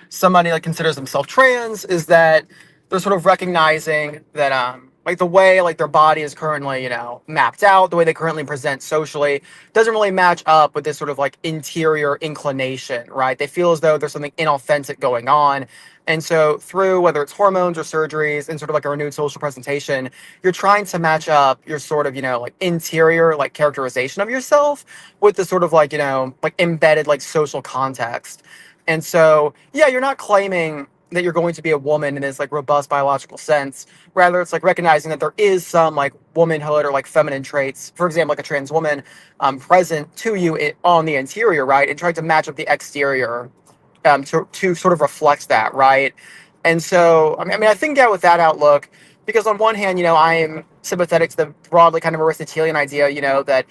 somebody like considers themselves trans is that they're sort of recognizing that like the way like their body is currently mapped out, the way they currently present socially doesn't really match up with this sort of like interior inclination, right? They feel as though there's something inauthentic going on. And so through whether it's hormones or surgeries and sort of like a renewed social presentation, you're trying to match up your sort of like interior like characterization of yourself with the sort of like like embedded like social context. And so, yeah, you're not claiming that you're going to be a woman in this like robust biological sense. Rather, it's like recognizing that there is some like womanhood or like feminine traits, for example, like a trans woman, present to you on the interior, right? And trying to match up the exterior to sort of reflect that, right? And so, I mean, I think, yeah, with that outlook, because on one hand, I am sympathetic to the broadly kind of Aristotelian idea, that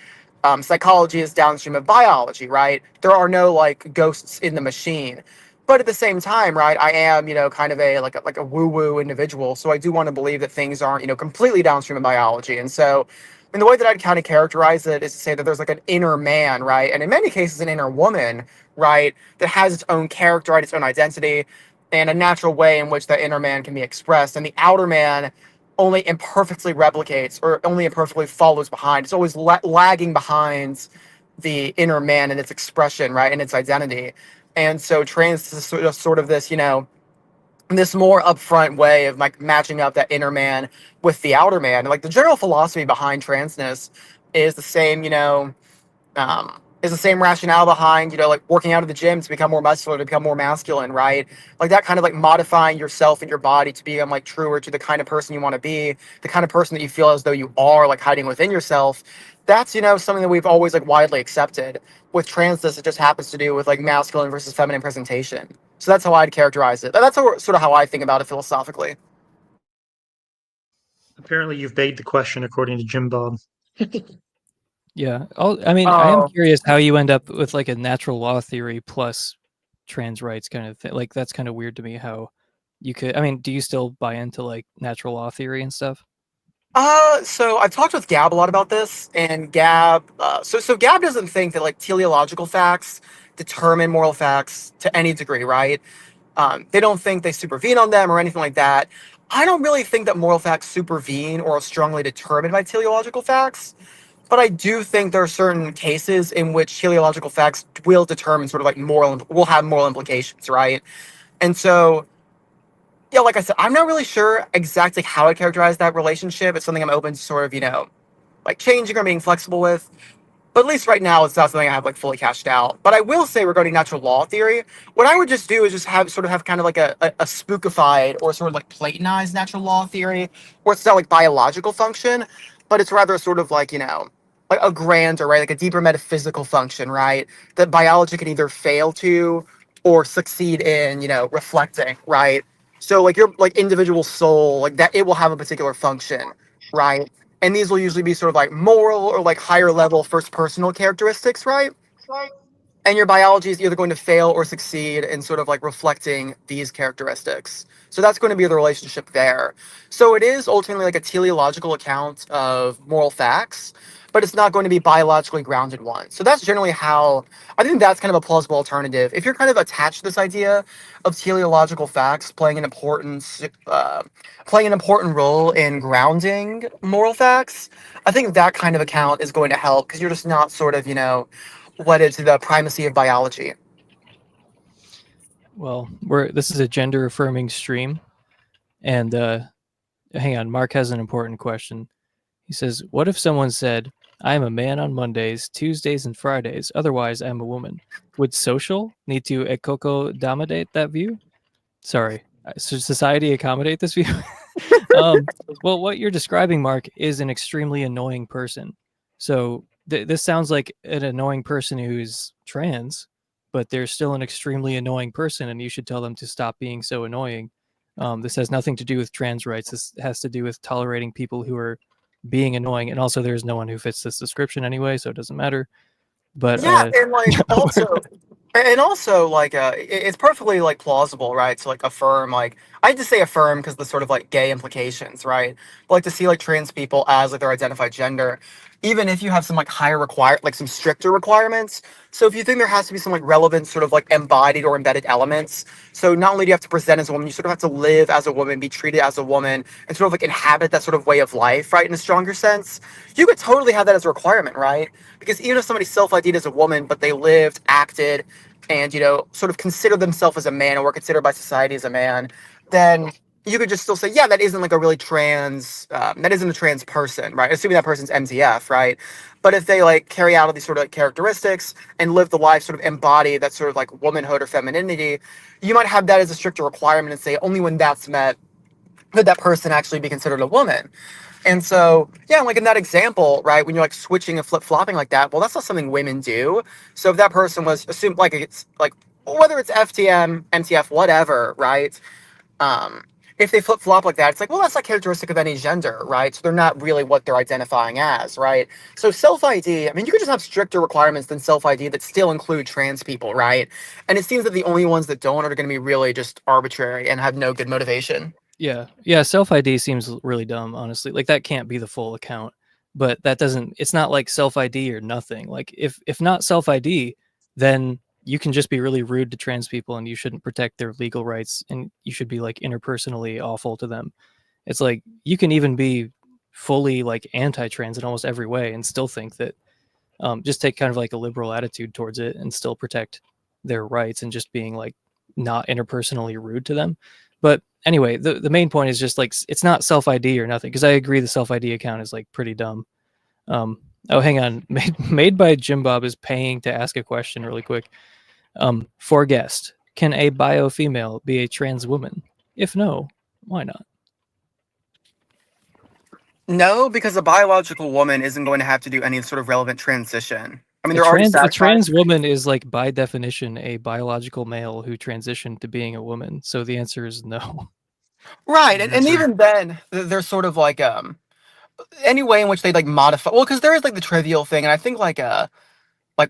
psychology is downstream of biology, right? There are no like ghosts in the machine. But at the same time, right, I am, kind of a like a woo-woo individual. So I do want to believe that things aren't, completely downstream of biology. And so, I mean, the way that I'd kind of characterize it is to say that there's like an inner man, right? And in many cases, an inner woman, right, that has its own character, right, its own identity. and a natural way in which that inner man can be expressed, and the outer man only imperfectly replicates or only imperfectly follows behind. It's always lagging behind the inner man and its expression, right, and its identity. And so trans is sort of this, this more upfront way of like matching up that inner man with the outer man. And like the general philosophy behind transness is the same, is the same rationale behind, like working out at the gym to become more muscular, to become more masculine, right? Like that kind of like modifying yourself and your body to become like truer to the kind of person you want to be, the kind of person that you feel as though you are like hiding within yourself. That's, something that we've always like widely accepted. With transness, it just happens to do with like masculine versus feminine presentation. So that's how I'd characterize it. That's sort of how I think about it philosophically. Apparently, you've begged the question, according to Jim Bob. Yeah. I am curious how you end up with like a natural law theory plus trans rights kind of thing. Like that's kind of weird to me how you could, do you still buy into like natural law theory and stuff? So I've talked with Gab a lot about this, and Gab, so Gab doesn't think that like teleological facts determine moral facts to any degree, right? They don't think they supervene on them or anything like that. I don't really think that moral facts supervene or are strongly determined by teleological facts, but I do think there are certain cases in which teleological facts will determine sort of like will have moral implications, right? And so, yeah, like I said, I'm not really sure exactly how I characterize that relationship. It's something I'm open to sort of, like changing or being flexible with. But at least right now, it's not something I have like fully cashed out. But I will say regarding natural law theory, what I would just do is just have kind of like a spookified or sort of like Platonized natural law theory, where it's not like biological function, but it's rather sort of like, like a grander, right? Like a deeper metaphysical function, right? That biology can either fail to or succeed in, reflecting, right? So like your like individual soul, like that, it will have a particular function, right? And these will usually be sort of like moral or like higher level first personal characteristics, right? And your biology is either going to fail or succeed in sort of like reflecting these characteristics. So that's going to be the relationship there. So it is ultimately like a teleological account of moral facts, but it's not going to be biologically grounded one. So that's generally how I think that's kind of a plausible alternative. If you're kind of attached to this idea of teleological facts playing an important role in grounding moral facts, I think that kind of account is going to help because you're just not sort of, wedded to the primacy of biology. Well, this is a gender affirming stream, and hang on, Mark has an important question. He says, "What if someone said, 'I am a man on Mondays, Tuesdays, and Fridays. Otherwise, I'm a woman.' Would social need to accommodate that view? Sorry, should society accommodate this view?" Well, what you're describing, Mark, is an extremely annoying person. So this sounds like an annoying person who's trans, but they're still an extremely annoying person, and you should tell them to stop being so annoying. This has nothing to do with trans rights. This has to do with tolerating people who are being annoying, and also there's no one who fits this description anyway, so it doesn't matter. But yeah, and like also like it's perfectly like plausible, right? To like affirm, like I hate to say affirm because the sort of like gay implications, right? But like to see like trans people as like their identified gender, even if you have some like some stricter requirements. So if you think there has to be some like relevant sort of like embodied or embedded elements, so not only do you have to present as a woman, you sort of have to live as a woman, be treated as a woman, and sort of like inhabit that sort of way of life, right? In a stronger sense, you could totally have that as a requirement, right? Because even if somebody self-ID'd as a woman, but they lived, acted, and sort of considered themselves as a man or were considered by society as a man, then you could just still say, yeah, that isn't like a really that isn't a trans person, right? Assuming that person's MTF, right? But if they like carry out all these sort of like characteristics and live the life sort of embody that sort of like womanhood or femininity, you might have that as a stricter requirement and say only when that's met could that person actually be considered a woman. And so, yeah, like in that example, right, when you're like switching and flip-flopping like that, well, that's not something women do. So if that person was assumed like it's like whether it's FTM, MTF, whatever, right? If they flip-flop like that, it's like, well, that's not characteristic of any gender, right? So they're not really what they're identifying as, right? So self-ID, I mean, you could just have stricter requirements than self-ID that still include trans people, right? And it seems that the only ones that don't are going to be really just arbitrary and have no good motivation. Yeah, self-ID seems really dumb, honestly. Like that can't be the full account, but that doesn't, it's not like self-ID or nothing. Like if not self-ID, then you can just be really rude to trans people and you shouldn't protect their legal rights and you should be like interpersonally awful to them. It's like you can even be fully like anti-trans in almost every way and still think that just take kind of like a liberal attitude towards it and still protect their rights and just being like not interpersonally rude to them. But anyway, the main point is just like it's not self-ID or nothing, because I agree the self-ID account is like pretty dumb. Oh, hang on. Made by Jim Bob is paying to ask a question really quick. For guest, can a bio female be a trans woman? If no, why not? No, because a biological woman isn't going to have to do any sort of relevant transition. I mean, they're already A satisfied. trans woman is like by definition a biological male who transitioned to being a woman. So the answer is no. Right, and That's even then, they're sort of like any way in which they like modify. Well, because there is like the trivial thing, and I think like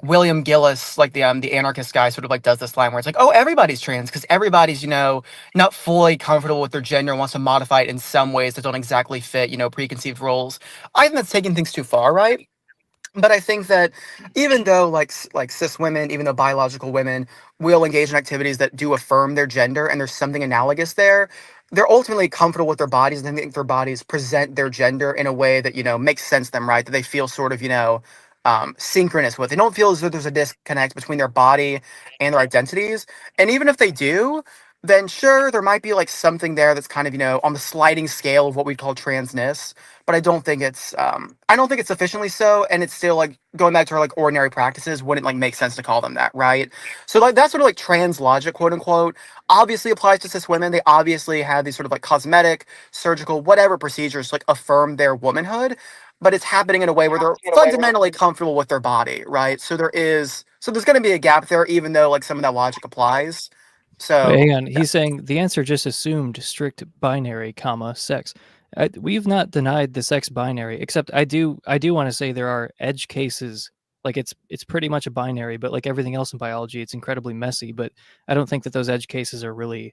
William Gillis, like the anarchist guy, sort of like does this line where it's like, oh, everybody's trans because everybody's not fully comfortable with their gender and wants to modify it in some ways that don't exactly fit preconceived roles. I think that's taking things too far, right? But I think that even though like cis women, even though biological women will engage in activities that do affirm their gender and there's something analogous there, they're ultimately comfortable with their bodies and they think their bodies present their gender in a way that makes sense to them, right? That they feel sort of synchronous with. They don't feel as though there's a disconnect between their body and their identities. And even if they do, then sure, there might be like something there that's kind of on the sliding scale of what we call transness. But I don't think it's sufficiently so, and it's still like going back to our like ordinary practices wouldn't like make sense to call them that, right? So like that sort of like trans logic, quote unquote, obviously applies to cis women. They obviously have these sort of like cosmetic, surgical, whatever procedures to like affirm their womanhood, but it's happening in a way where they're fundamentally comfortable with their body, right? So there's going to be a gap there, even though like some of that logic applies. So Wait, hang on. He's saying the answer just assumed strict binary, sex. We've not denied the sex binary, except I do want to say there are edge cases. Like it's pretty much a binary, but like everything else in biology, it's incredibly messy. But I don't think that those edge cases they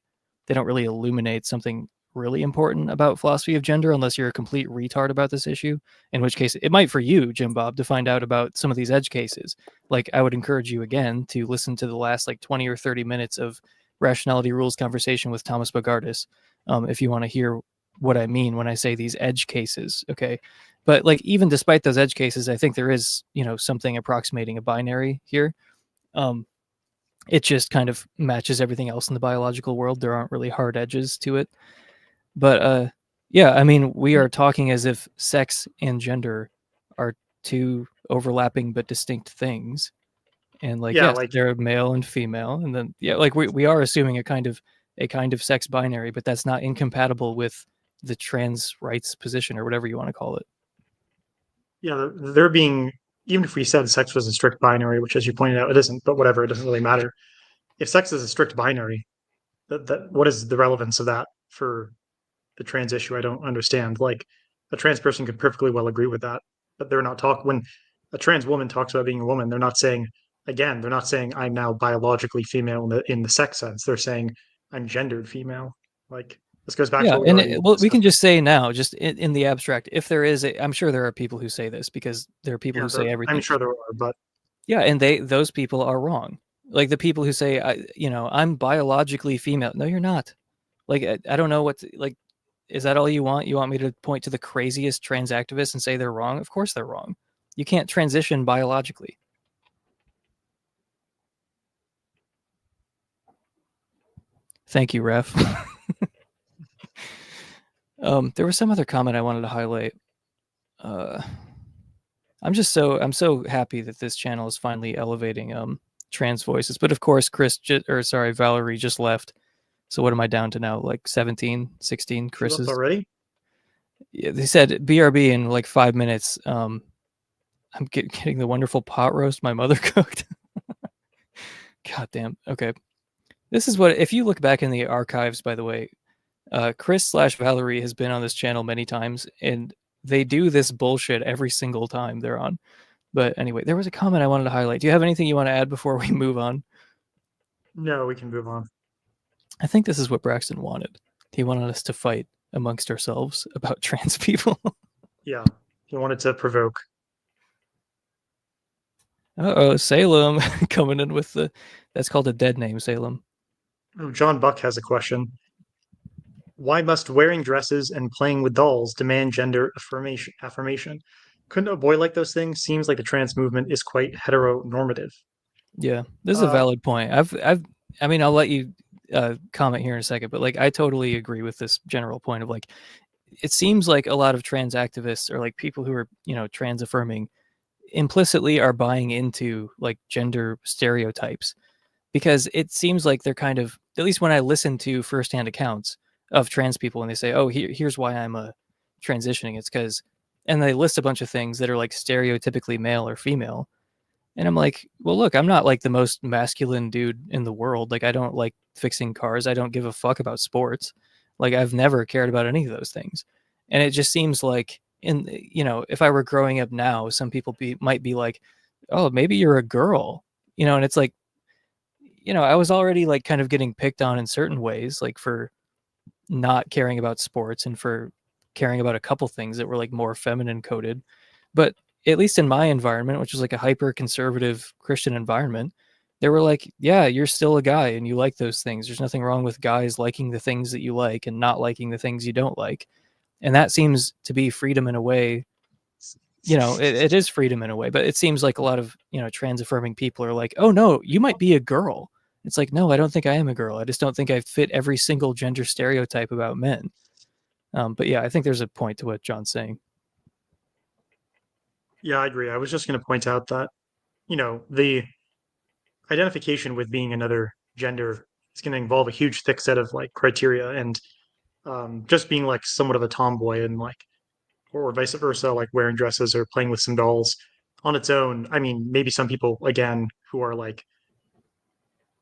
don't really illuminate something really important about philosophy of gender unless you're a complete retard about this issue. In which case, it might for you, Jim Bob, to find out about some of these edge cases. Like I would encourage you again to listen to the last like 20 or 30 minutes of Rationality Rules conversation with Thomas Bogardus, if you want to hear what I mean when I say these edge cases. Okay. But like, even despite those edge cases, I think there is, something approximating a binary here. It just kind of matches everything else in the biological world. There aren't really hard edges to it. But yeah, I mean, we are talking as if sex and gender are two overlapping but distinct things. And like, Yeah, yes, like they're male and female. And then, yeah, like we are assuming a kind of sex binary, but that's not incompatible with the trans rights position or whatever you want to call it. yeah, there being, even if we said sex was a strict binary, which as you pointed out it isn't, but whatever, it doesn't really matter. If sex is a strict binary, that what is the relevance of that for the trans issue? I don't understand. Like a trans person could perfectly well agree with that, but they're not when a trans woman talks about being a woman, they're not saying I'm now biologically female in the sex sense. They're saying I'm gendered female. Like this goes back to Yeah, what we and already we can discussed. just say now, just in the abstract, if there is I'm sure there are people who say this because there are people Yeah, who say I'm everything. sure there are, but Yeah, and those people are wrong. Like the people who say, I'm biologically female. No, you're not. Like I don't know like. Is that all you want? You want me to point to the craziest trans activists and say they're wrong? Of course they're wrong. You can't transition biologically. Thank you, Ref. There was some other comment I wanted to highlight. I'm so happy that this channel is finally elevating trans voices. But of course, Valerie just left. So what am I down to now? Like 17, 16 she left Chris's? already. Yeah, they said BRB in like 5 minutes. I'm getting the wonderful pot roast my mother cooked. God damn. Okay. This is what, if you look back in the archives, by the way, Chris/Valerie has been on this channel many times, and they do this bullshit every single time they're on. But anyway, there was a comment I wanted to highlight. Do you have anything you want to add before we move on? No, we can move on. I think this is what Braxton wanted. He wanted us to fight amongst ourselves about trans people. Yeah, he wanted to provoke. Uh-oh, Salem coming in with that's called a dead name, Salem. Oh, John Buck has a question. Why must wearing dresses and playing with dolls demand gender affirmation? Couldn't a boy like those things? Seems like the trans movement is quite heteronormative. Yeah, this is a Uh, valid point. I mean, I'll let you comment here in a second, but like, I totally agree with this general point of like, it seems like a lot of trans activists or like people who are, trans affirming implicitly are buying into like gender stereotypes, because it seems like they're kind of, at least when I listen to firsthand accounts of trans people and they say, oh, here's why I'm transitioning, it's because, and they list a bunch of things that are like stereotypically male or female. And I'm like, well, look, I'm not like the most masculine dude in the world. Like, I don't like fixing cars. I don't give a fuck about sports. Like, I've never cared about any of those things. And it just seems like, if I were growing up now, some people might be like, oh, maybe you're a girl, and it's like, I was already like kind of getting picked on in certain ways, like for not caring about sports and for caring about a couple things that were like more feminine coded. But at least in my environment, which was like a hyper conservative Christian environment, they were like, yeah, you're still a guy and you like those things. There's nothing wrong with guys liking the things that you like and not liking the things you don't like. And that seems to be freedom in a way. It is freedom in a way, but it seems like a lot of, trans affirming people are like, oh no, you might be a girl. It's like, no, I don't think I am a girl. I just don't think I fit every single gender stereotype about men. But yeah, I think there's a point to what John's saying. Yeah, I agree. I was just going to point out that, the identification with being another gender is going to involve a huge thick set of like criteria, and just being like somewhat of a tomboy and like, or vice versa, like wearing dresses or playing with some dolls on its own. I mean, maybe some people, again, who are like,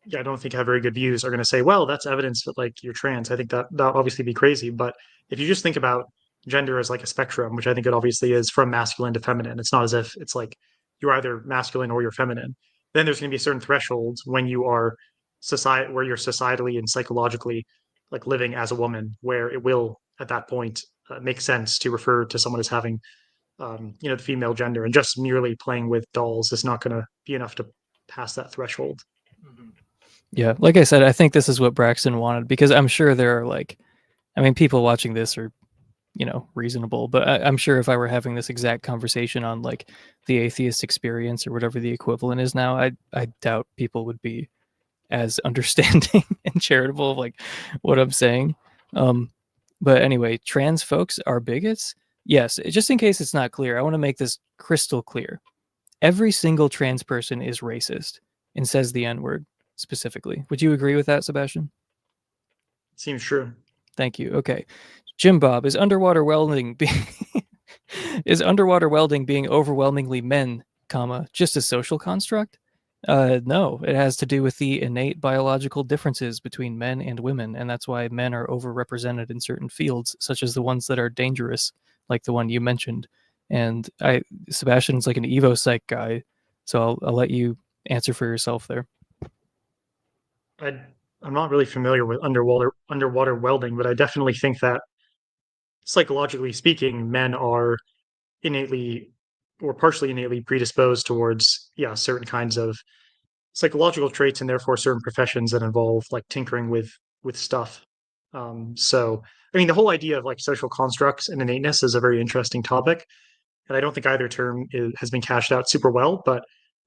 yeah, I don't think have very good views, are going to say, well, that's evidence that like you're trans. I think that obviously be crazy. But if you just think about gender as like a spectrum, which I think it obviously is, from masculine to feminine, it's not as if it's like you're either masculine or you're feminine. Then there's going to be certain thresholds when you are where you're societally and psychologically like living as a woman, where it will at that point make sense to refer to someone as having the female gender, and just merely playing with dolls is not going to be enough to pass that threshold. Yeah, like I said, I think this is what Braxton wanted, because I'm sure there are like, I mean, people watching this are, reasonable, but I'm sure if I were having this exact conversation on like the atheist experience or whatever the equivalent is now, I doubt people would be as understanding and charitable of like what I'm saying. But anyway, trans folks are bigots. Yes, just in case it's not clear, I want to make this crystal clear. Every single trans person is racist and says the N-word specifically. Would you agree with that, Sebastian? Seems true. Thank you. Okay. Jim Bob, is underwater welding being overwhelmingly men, just a social construct? No, it has to do with the innate biological differences between men and women, and that's why men are overrepresented in certain fields, such as the ones that are dangerous, like the one you mentioned. And Sebastian's like an Evo Psych guy, so I'll let you answer for yourself there. I'm not really familiar with underwater welding, but I definitely think that psychologically speaking, men are innately or partially innately predisposed towards certain kinds of psychological traits, and therefore certain professions that involve like tinkering with stuff. So I mean, the whole idea of like social constructs and innateness is a very interesting topic, and I don't think either term has been cashed out super well. But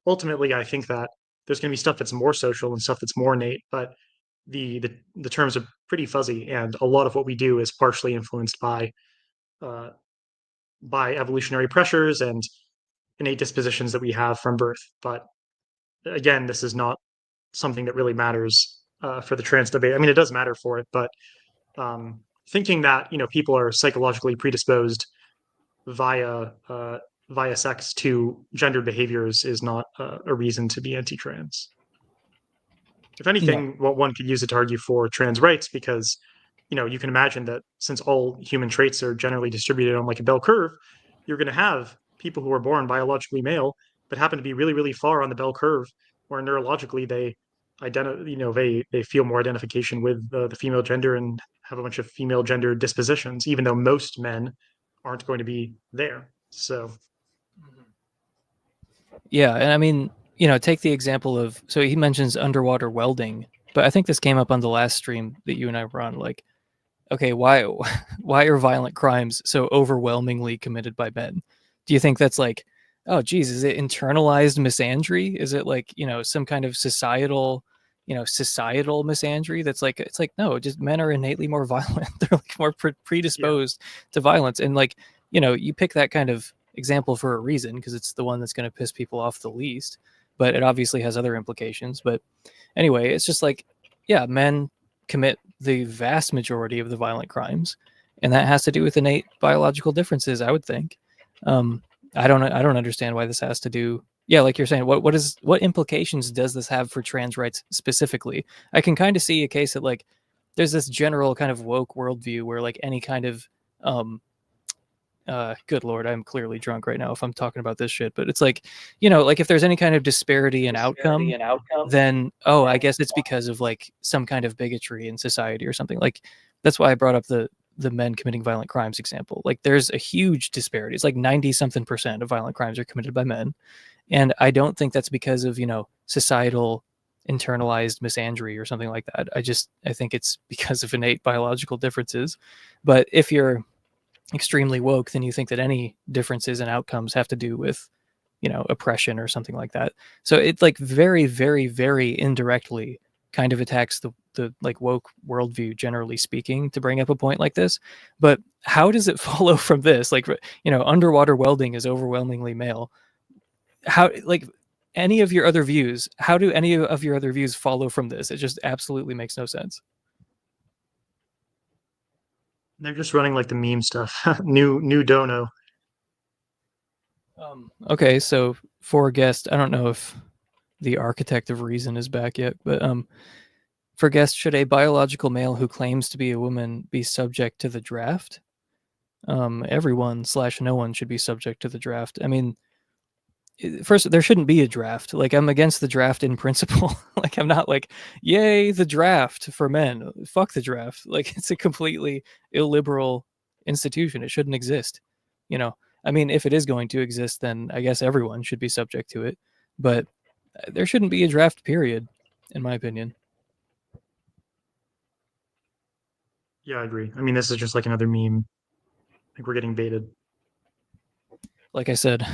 ultimately, I think that there's going to be stuff that's more social and stuff that's more innate, but the terms are pretty fuzzy, and a lot of what we do is partially influenced uh, by evolutionary pressures and innate dispositions that we have from birth. But again, this is not something that really matters for the trans debate. I mean, it does matter for it, but thinking that people are psychologically predisposed via via sex to gendered behaviors is not a reason to be anti-trans. If anything, what one could use it to argue for trans rights, because you can imagine that since all human traits are generally distributed on like a bell curve, you're going to have people who are born biologically male but happen to be really, really far on the bell curve, where neurologically they feel more identification with the female gender and have a bunch of female gender dispositions, even though most men aren't going to be there. So Yeah, and I mean, take the example of, so he mentions underwater welding, but I think this came up on the last stream that you and I were on. Like, okay, why why are violent crimes so overwhelmingly committed by men? Do you think that's like, oh geez, is it internalized misandry? Is it like, some kind of societal misandry that's like, it's like, no, just men are innately more violent. They're like more predisposed to violence. And like, you pick that kind of example for a reason, because it's the one that's going to piss people off the least, but it obviously has other implications. But anyway, it's just like, yeah, men commit the vast majority of the violent crimes, and that has to do with innate biological differences, I would think. I don't understand why this has to do, yeah, like you're saying, what implications does this have for trans rights specifically? I can kind of see a case that like there's this general kind of woke worldview where like any kind of good lord, I'm clearly drunk right now if I'm talking about this shit, but it's like, like if there's any kind of disparity in outcome, then I guess it's because of like some kind of bigotry in society or something. Like that's why I brought up the men committing violent crimes example. Like there's a huge disparity. It's like 90 something percent of violent crimes are committed by men, and I don't think that's because of societal internalized misandry or something like that. I think it's because of innate biological differences. But if you're extremely woke, then you think that any differences in outcomes have to do with, oppression or something like that. So it like very, very, very indirectly kind of attacks the like woke worldview, generally speaking, to bring up a point like this. But how does it follow from this? Like, underwater welding is overwhelmingly male. How, like, any of your other views, how do any of your other views follow from this? It just absolutely makes no sense. They're just running like the meme stuff. new dono. Okay, so for guest, I don't know if the architect of reason is back yet, but for guest, should a biological male who claims to be a woman be subject to the draft? Everyone/no one should be subject to the draft. I mean, first, there shouldn't be a draft. Like, I'm against the draft in principle. Like, I'm not like, yay, the draft for men. Fuck the draft. Like, it's a completely illiberal institution. It shouldn't exist. I mean, if it is going to exist, then I guess everyone should be subject to it. But there shouldn't be a draft, period, in my opinion. Yeah, I agree. I mean, this is just like another meme. I think we're getting baited. Like I said,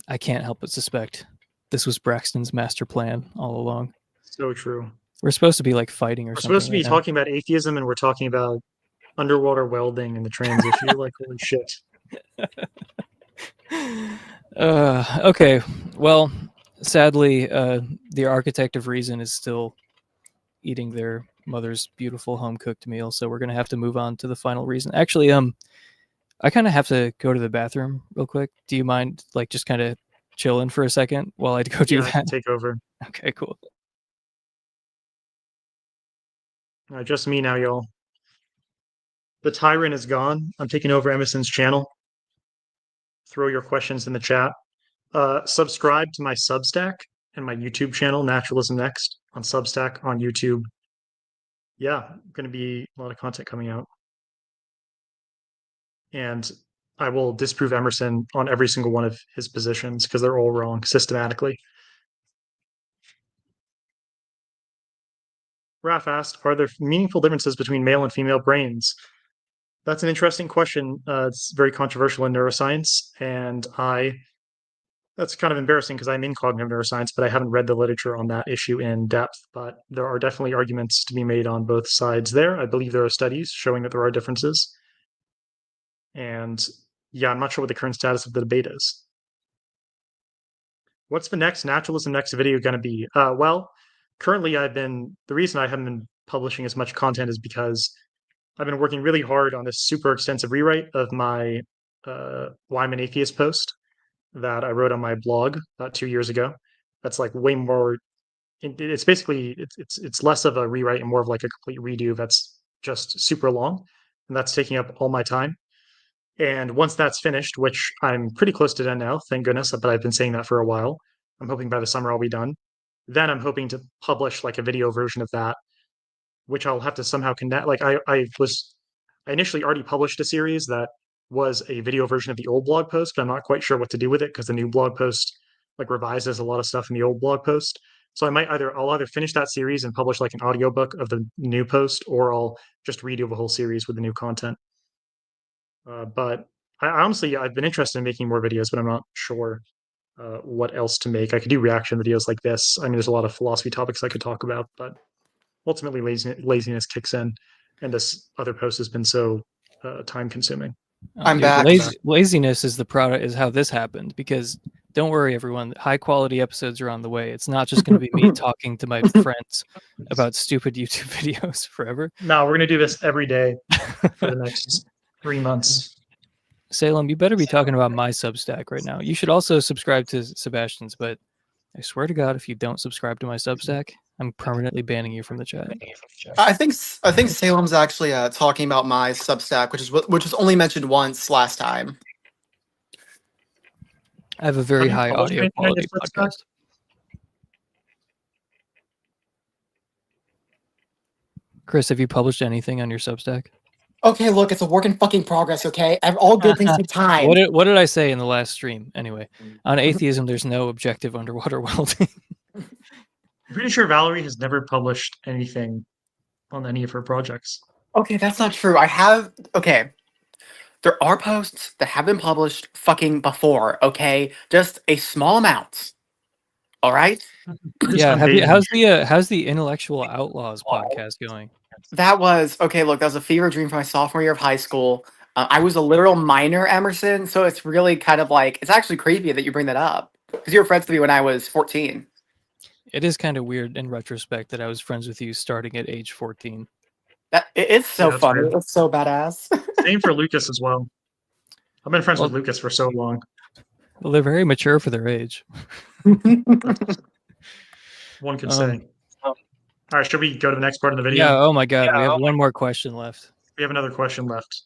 I can't help but suspect this was Braxton's master plan all along. So true. We're supposed to be like fighting or We're something. supposed to be talking about atheism, and we're talking about underwater welding and the trans issue. Like, holy shit. Okay. Well, sadly, the architect of reason is still eating their mother's beautiful home cooked meal, so we're gonna have to move on to the final reason. Actually, I kind of have to go to the bathroom real quick. Do you mind, like, just kind of chilling for a second while I go do I that? can take over. Okay, cool. Just me now, y'all. The tyrant is gone. I'm taking over Emerson's channel. Throw your questions in the chat. Subscribe to my Substack and my YouTube channel, Naturalism Next, on Substack, on YouTube. Yeah, going to be a lot of content coming out. And I will disprove Emerson on every single one of his positions because they're all wrong systematically. Raf asked, are there meaningful differences between male and female brains? That's an interesting question. It's very controversial in neuroscience, and that's kind of embarrassing because I'm in cognitive neuroscience, but I haven't read the literature on that issue in depth. But there are definitely arguments to be made on both sides there. I believe there are studies showing that there are differences. And yeah, I'm not sure what the current status of the debate is. What's the next Naturalism Next video going to be? Well, currently the reason I haven't been publishing as much content is because I've been working really hard on this super extensive rewrite of my Why I'm an Atheist post that I wrote on my blog about 2 years ago. That's like way more. It's basically it's less of a rewrite and more of like a complete redo. That's just super long, and that's taking up all my time. And once that's finished, which I'm pretty close to done now, thank goodness, but I've been saying that for a while. I'm hoping by the summer I'll be done. Then I'm hoping to publish like a video version of that, which I'll have to somehow connect. Like I initially already published a series that was a video version of the old blog post, but I'm not quite sure what to do with it because the new blog post like revises a lot of stuff in the old blog post. So I'll either finish that series and publish like an audiobook of the new post, or I'll just redo the whole series with the new content. But I honestly, I've been interested in making more videos, but I'm not sure what else to make. I could do reaction videos like this. I mean, there's a lot of philosophy topics I could talk about, but ultimately laziness kicks in, and this other post has been so time consuming. I'm back. Laziness is the product, is how this happened, because don't worry, everyone, high quality episodes are on the way. It's not just going to be me talking to my friends about stupid YouTube videos forever. No, we're going to do this every day for the next 3 months. Salem, you better be talking about my Substack right now. You should also subscribe to Sebastian's, but I swear to God, if you don't subscribe to my Substack, I'm permanently banning you from the chat. I think Salem's actually talking about my Substack, which was only mentioned once last time. I have a very high published audio anything on your quality Substack? podcast. Chris, have you published anything on your Substack? Okay, look, it's a work in fucking progress, okay? All good things take time. What did I say in the last stream? Anyway, on atheism, there's no objective underwater welding. I'm pretty sure Valerie has never published anything on any of her projects. Okay, that's not true. Okay. There are posts that have been published fucking before, okay? Just a small amount. All right? Yeah, how's the Intellectual Outlaws podcast going? That was a fever dream for my sophomore year of high school. I was a literal minor, Emerson, so it's really kind of like, it's actually creepy that you bring that up, because you were friends with me when I was 14. It is kind of weird in retrospect that I was friends with you starting at age 14. It's so that's funny. weird. It's so badass. Same for Lucas as well. I've been friends with Lucas for so long. Well, they're very mature for their age. One could say. All right, should we go to the next part of the video? Yeah, oh my God, we have one more question left. We have another question left.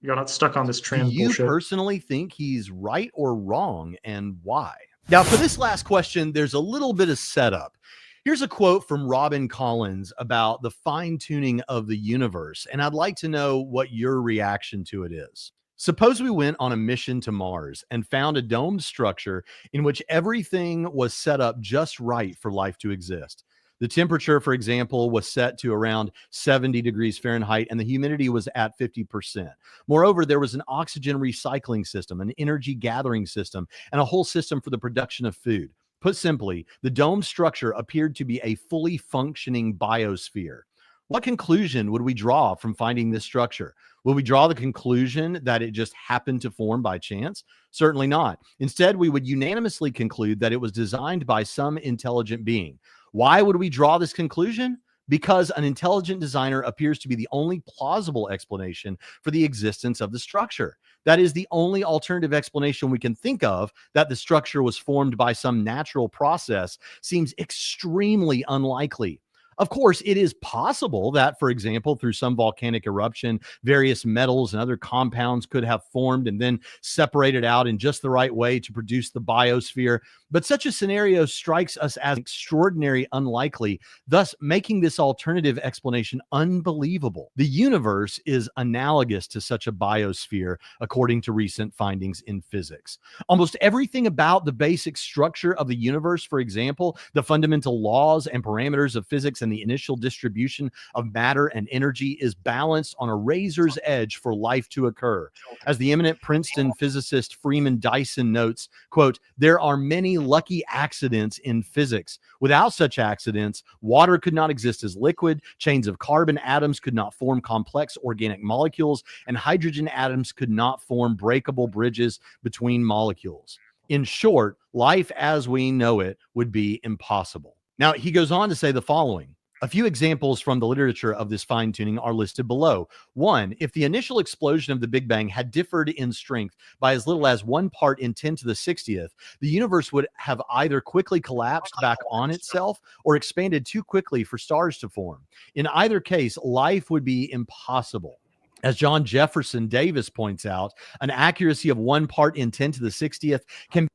We got stuck on this trans Do you bullshit. personally think he's right or wrong, and why? Now, for this last question, there's a little bit of setup. Here's a quote from Robin Collins about the fine-tuning of the universe, and I'd like to know what your reaction to it is. Suppose we went on a mission to Mars and found a domed structure in which everything was set up just right for life to exist. The temperature, for example, was set to around 70 degrees Fahrenheit, and the humidity was at 50%. Moreover, there was an oxygen recycling system, an energy gathering system, and a whole system for the production of food. Put simply, the dome structure appeared to be a fully functioning biosphere. What conclusion would we draw from finding this structure? Will we draw the conclusion that it just happened to form by chance? Certainly not. Instead, we would unanimously conclude that it was designed by some intelligent being. Why would we draw this conclusion? Because an intelligent designer appears to be the only plausible explanation for the existence of the structure. That is the only alternative explanation we can think of, that the structure was formed by some natural process, seems extremely unlikely. Of course, it is possible that, for example, through some volcanic eruption, various metals and other compounds could have formed and then separated out in just the right way to produce the biosphere. But such a scenario strikes us as extraordinarily unlikely, thus making this alternative explanation unbelievable. The universe is analogous to such a biosphere, according to recent findings in physics. Almost everything about the basic structure of the universe, for example, the fundamental laws and parameters of physics and the initial distribution of matter and energy, is balanced on a razor's edge for life to occur. As the eminent Princeton physicist Freeman Dyson notes, quote, "There are many lucky accidents in physics. Without such accidents, water could not exist as liquid, chains of carbon atoms could not form complex organic molecules, and hydrogen atoms could not form breakable bridges between molecules. In short, life as we know it would be impossible." Now, he goes on to say the following. A few examples from the literature of this fine-tuning are listed below. 1, if the initial explosion of the Big Bang had differed in strength by as little as 1 part in 10 to the 60th, the universe would have either quickly collapsed back on itself or expanded too quickly for stars to form. In either case, life would be impossible. As John Jefferson Davis points out, an accuracy of 1 part in 10 to the 60th can...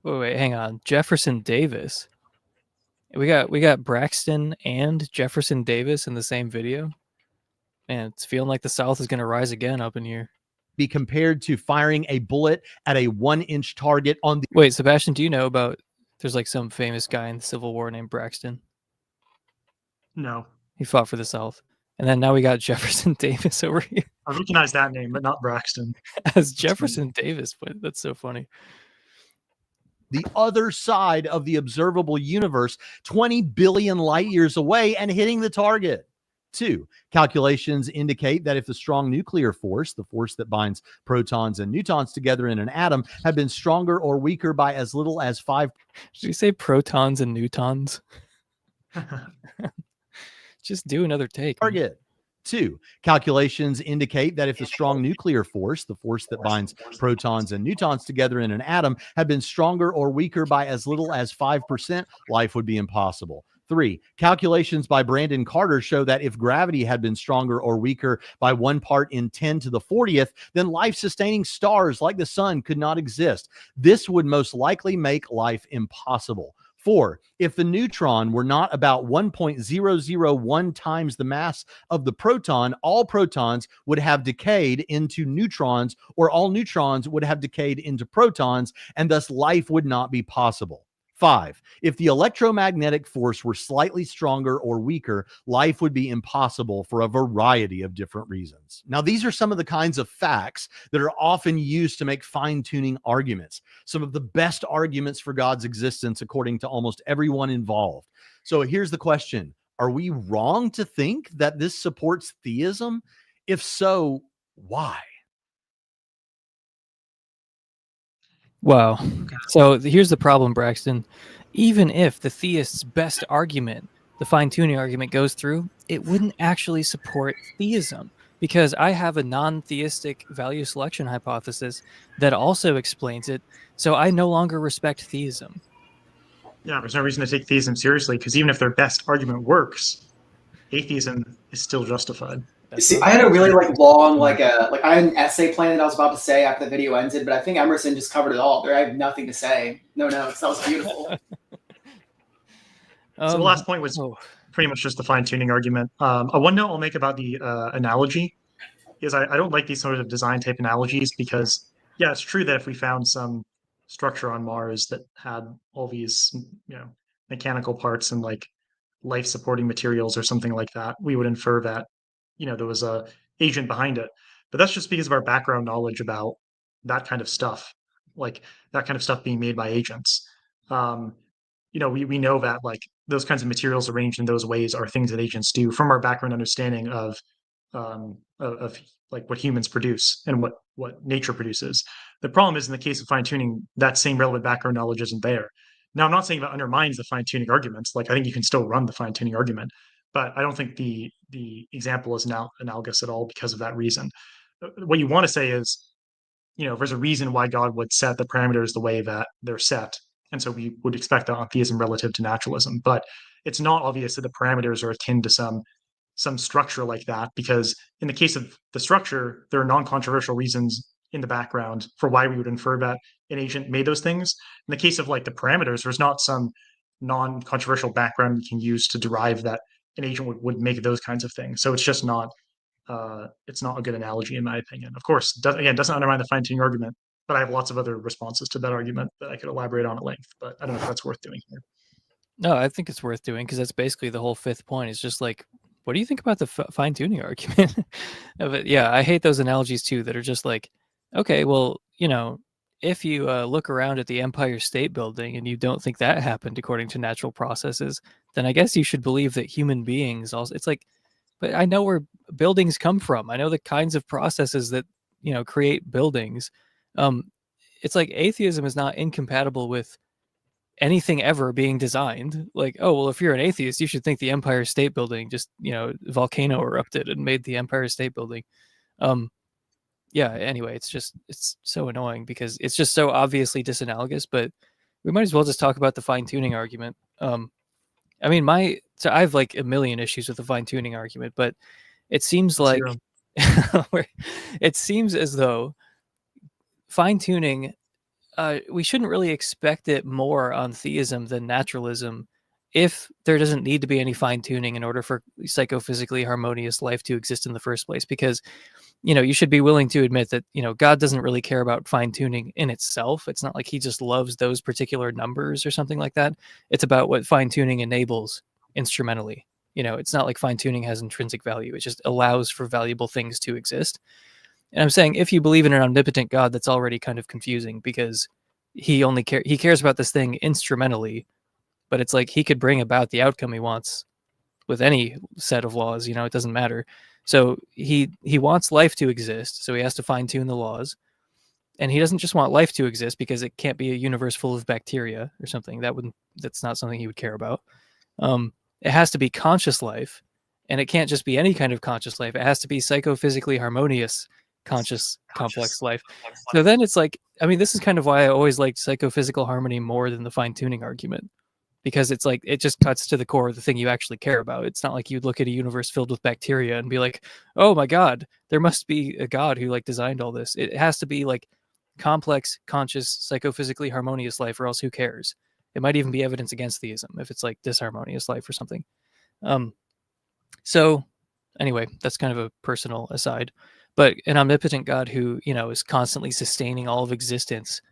Wait, hang on. Jefferson Davis? We got Braxton and Jefferson Davis in the same video. Man, it's feeling like the South is going to rise again up in here. be compared to firing a bullet at a 1-inch target on the... Wait, Sebastian, do you know about There's like some famous guy in the Civil War named Braxton. No, He fought for the South. And then now we got Jefferson Davis over here I recognize that name, but not Braxton. as Jefferson Davis. But that's so funny. The other side of the observable universe, 20 billion light years away and hitting the target. 2, calculations indicate that if the strong nuclear force, the force that binds protons and neutrons together in an atom, had been stronger or weaker by as little as 5. Did you say protons and newtons? Just do another take. Man. Target. 2, calculations indicate that if the strong nuclear force, the force that binds protons and neutrons together in an atom, had been stronger or weaker by as little as 5%, life would be impossible. 3, calculations by Brandon Carter show that if gravity had been stronger or weaker by 1 part in 10 to the 40th, then life-sustaining stars like the sun could not exist. This would most likely make life impossible. 4, if the neutron were not about 1.001 times the mass of the proton, all protons would have decayed into neutrons, or all neutrons would have decayed into protons, and thus life would not be possible. 5, if the electromagnetic force were slightly stronger or weaker, life would be impossible for a variety of different reasons. Now, these are some of the kinds of facts that are often used to make fine-tuning arguments, some of the best arguments for God's existence according to almost everyone involved. So here's the question. Are we wrong to think that this supports theism? If so, why? Wow. So here's the problem, Braxton. Even if the theist's best argument, the fine-tuning argument, goes through, it wouldn't actually support theism, because I have a non-theistic value selection hypothesis that also explains it, so I no longer respect theism. Yeah, there's no reason to take theism seriously, because even if their best argument works, atheism is still justified. See, I had a really long I had an essay plan that I was about to say after the video ended, but I think Emerson just covered it all. I have nothing to say. No notes. That was beautiful. So the last point was pretty much just the fine-tuning argument. One note I'll make about the analogy is I don't like these sort of design type analogies, because yeah, it's true that if we found some structure on Mars that had all these mechanical parts and like life supporting materials or something like that, we would infer that there was a agent behind it. But that's just because of our background knowledge about that kind of stuff, like that kind of stuff being made by agents. We know that like those kinds of materials arranged in those ways are things that agents do from our background understanding of like what humans produce and what nature produces. The problem is, in the case of fine tuning, that same relevant background knowledge isn't there. Now, I'm not saying that undermines the fine tuning arguments. Like, I think you can still run the fine tuning argument, but I don't think the example is now analogous at all because of that reason. What you want to say is, there's a reason why God would set the parameters the way that they're set, and so we would expect that on theism relative to naturalism. But it's not obvious that the parameters are akin to some structure like that, because in the case of the structure, there are non-controversial reasons in the background for why we would infer that an agent made those things. In the case of like the parameters, there's not some non-controversial background you can use to derive that an agent would make those kinds of things. So it's just not it's not a good analogy in my opinion. Of course, doesn't undermine the fine-tuning argument, but I have lots of other responses to that argument that I could elaborate on at length, but I don't know if that's worth doing here. No, I think it's worth doing, because that's basically the whole fifth point. It's just like, what do you think about the fine-tuning argument of it? Yeah, I hate those analogies too that are just like, okay, well, if you look around at the Empire State Building and you don't think that happened according to natural processes, then I guess you should believe that human beings also. It's like, but I know where buildings come from. I know the kinds of processes that create buildings. It's like atheism is not incompatible with anything ever being designed. Like, oh, well, if you're an atheist, you should think the Empire State Building just, volcano erupted and made the Empire State Building. Yeah, anyway, it's so annoying because it's just so obviously disanalogous, but we might as well just talk about the fine-tuning argument. I mean, I have like a million issues with the fine-tuning argument, but it seems like it seems as though fine-tuning, we shouldn't really expect it more on theism than naturalism if there doesn't need to be any fine-tuning in order for psychophysically harmonious life to exist in the first place. Because you should be willing to admit that, God doesn't really care about fine tuning in itself. It's not like he just loves those particular numbers or something like that. It's about what fine tuning enables instrumentally. It's not like fine tuning has intrinsic value. It just allows for valuable things to exist. And I'm saying if you believe in an omnipotent God, that's already kind of confusing because he cares about this thing instrumentally, but it's like he could bring about the outcome he wants with any set of laws. It doesn't matter. So he wants life to exist, so he has to fine tune the laws. And he doesn't just want life to exist because it can't be a universe full of bacteria or something. That's not something he would care about. It has to be conscious life, and it can't just be any kind of conscious life. It has to be psychophysically harmonious, conscious, complex life. So then it's like, this is kind of why I always liked psychophysical harmony more than the fine tuning argument, because it's like it just cuts to the core of the thing you actually care about. It's not like you'd look at a universe filled with bacteria and be like, oh my God, there must be a God who designed all this. It has to be complex, conscious, psychophysically harmonious life, or else who cares? It might even be evidence against theism if it's disharmonious life or something. So anyway, that's kind of a personal aside. But an omnipotent God who, is constantly sustaining all of existence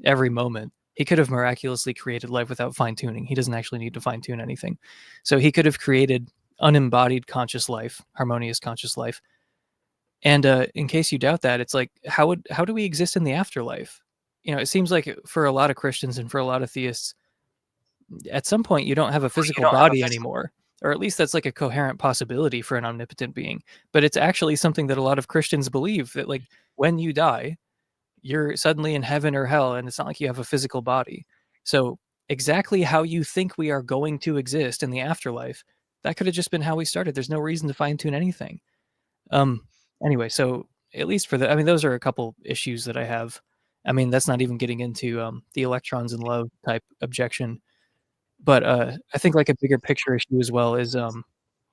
every moment, he could have miraculously created life without fine-tuning. He doesn't actually need to fine-tune anything. So he could have created unembodied conscious life, harmonious conscious life. And in case you doubt that, it's like, how do we exist in the afterlife? It seems like for a lot of Christians and for a lot of theists, at some point you don't have a physical body anymore. Or at least that's a coherent possibility for an omnipotent being. But it's actually something that a lot of Christians believe, that when you die, you're suddenly in heaven or hell, and it's not like you have a physical body. So exactly how you think we are going to exist in the afterlife, that could have just been how we started. There's no reason to fine tune anything. Anyway, so at least for those are a couple issues that I have. That's not even getting into the electrons and love type objection. But I think a bigger picture issue as well is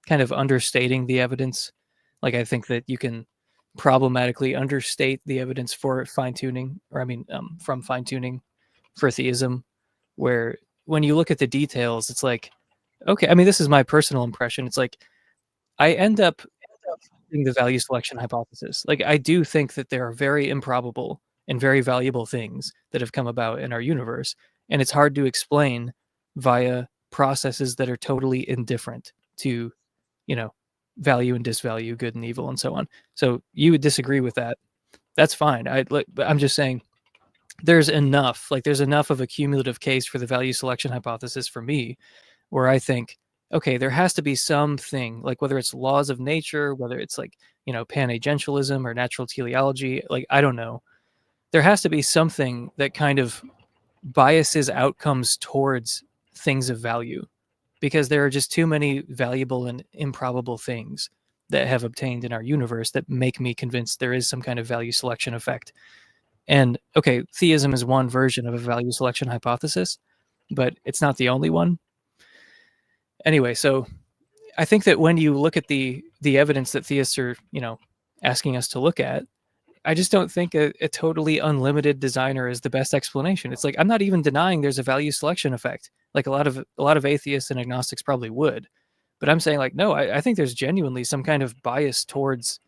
kind of understating the evidence. I think that you can problematically understate the evidence for fine-tuning, or from fine-tuning for theism, where when you look at the details, it's like, okay, this is my personal impression. It's like I end up using the value selection hypothesis. I do think that there are very improbable and very valuable things that have come about in our universe, and it's hard to explain via processes that are totally indifferent to, value and disvalue, good and evil, and so on. So you would disagree with that. That's fine. I'm just saying there's enough of a cumulative case for the value selection hypothesis for me, where I think, okay, there has to be something, whether it's laws of nature, whether it's panagentialism or natural teleology, I don't know. There has to be something that kind of biases outcomes towards things of value, because there are just too many valuable and improbable things that have obtained in our universe that make me convinced there is some kind of value selection effect. And okay, theism is one version of a value selection hypothesis, but it's not the only one. Anyway, so I think that when you look at the evidence that theists are, asking us to look at, I just don't think a totally unlimited designer is the best explanation. It's I'm not even denying there's a value selection effect. A lot of atheists and agnostics probably would, but I'm saying no, I think there's genuinely some kind of bias towards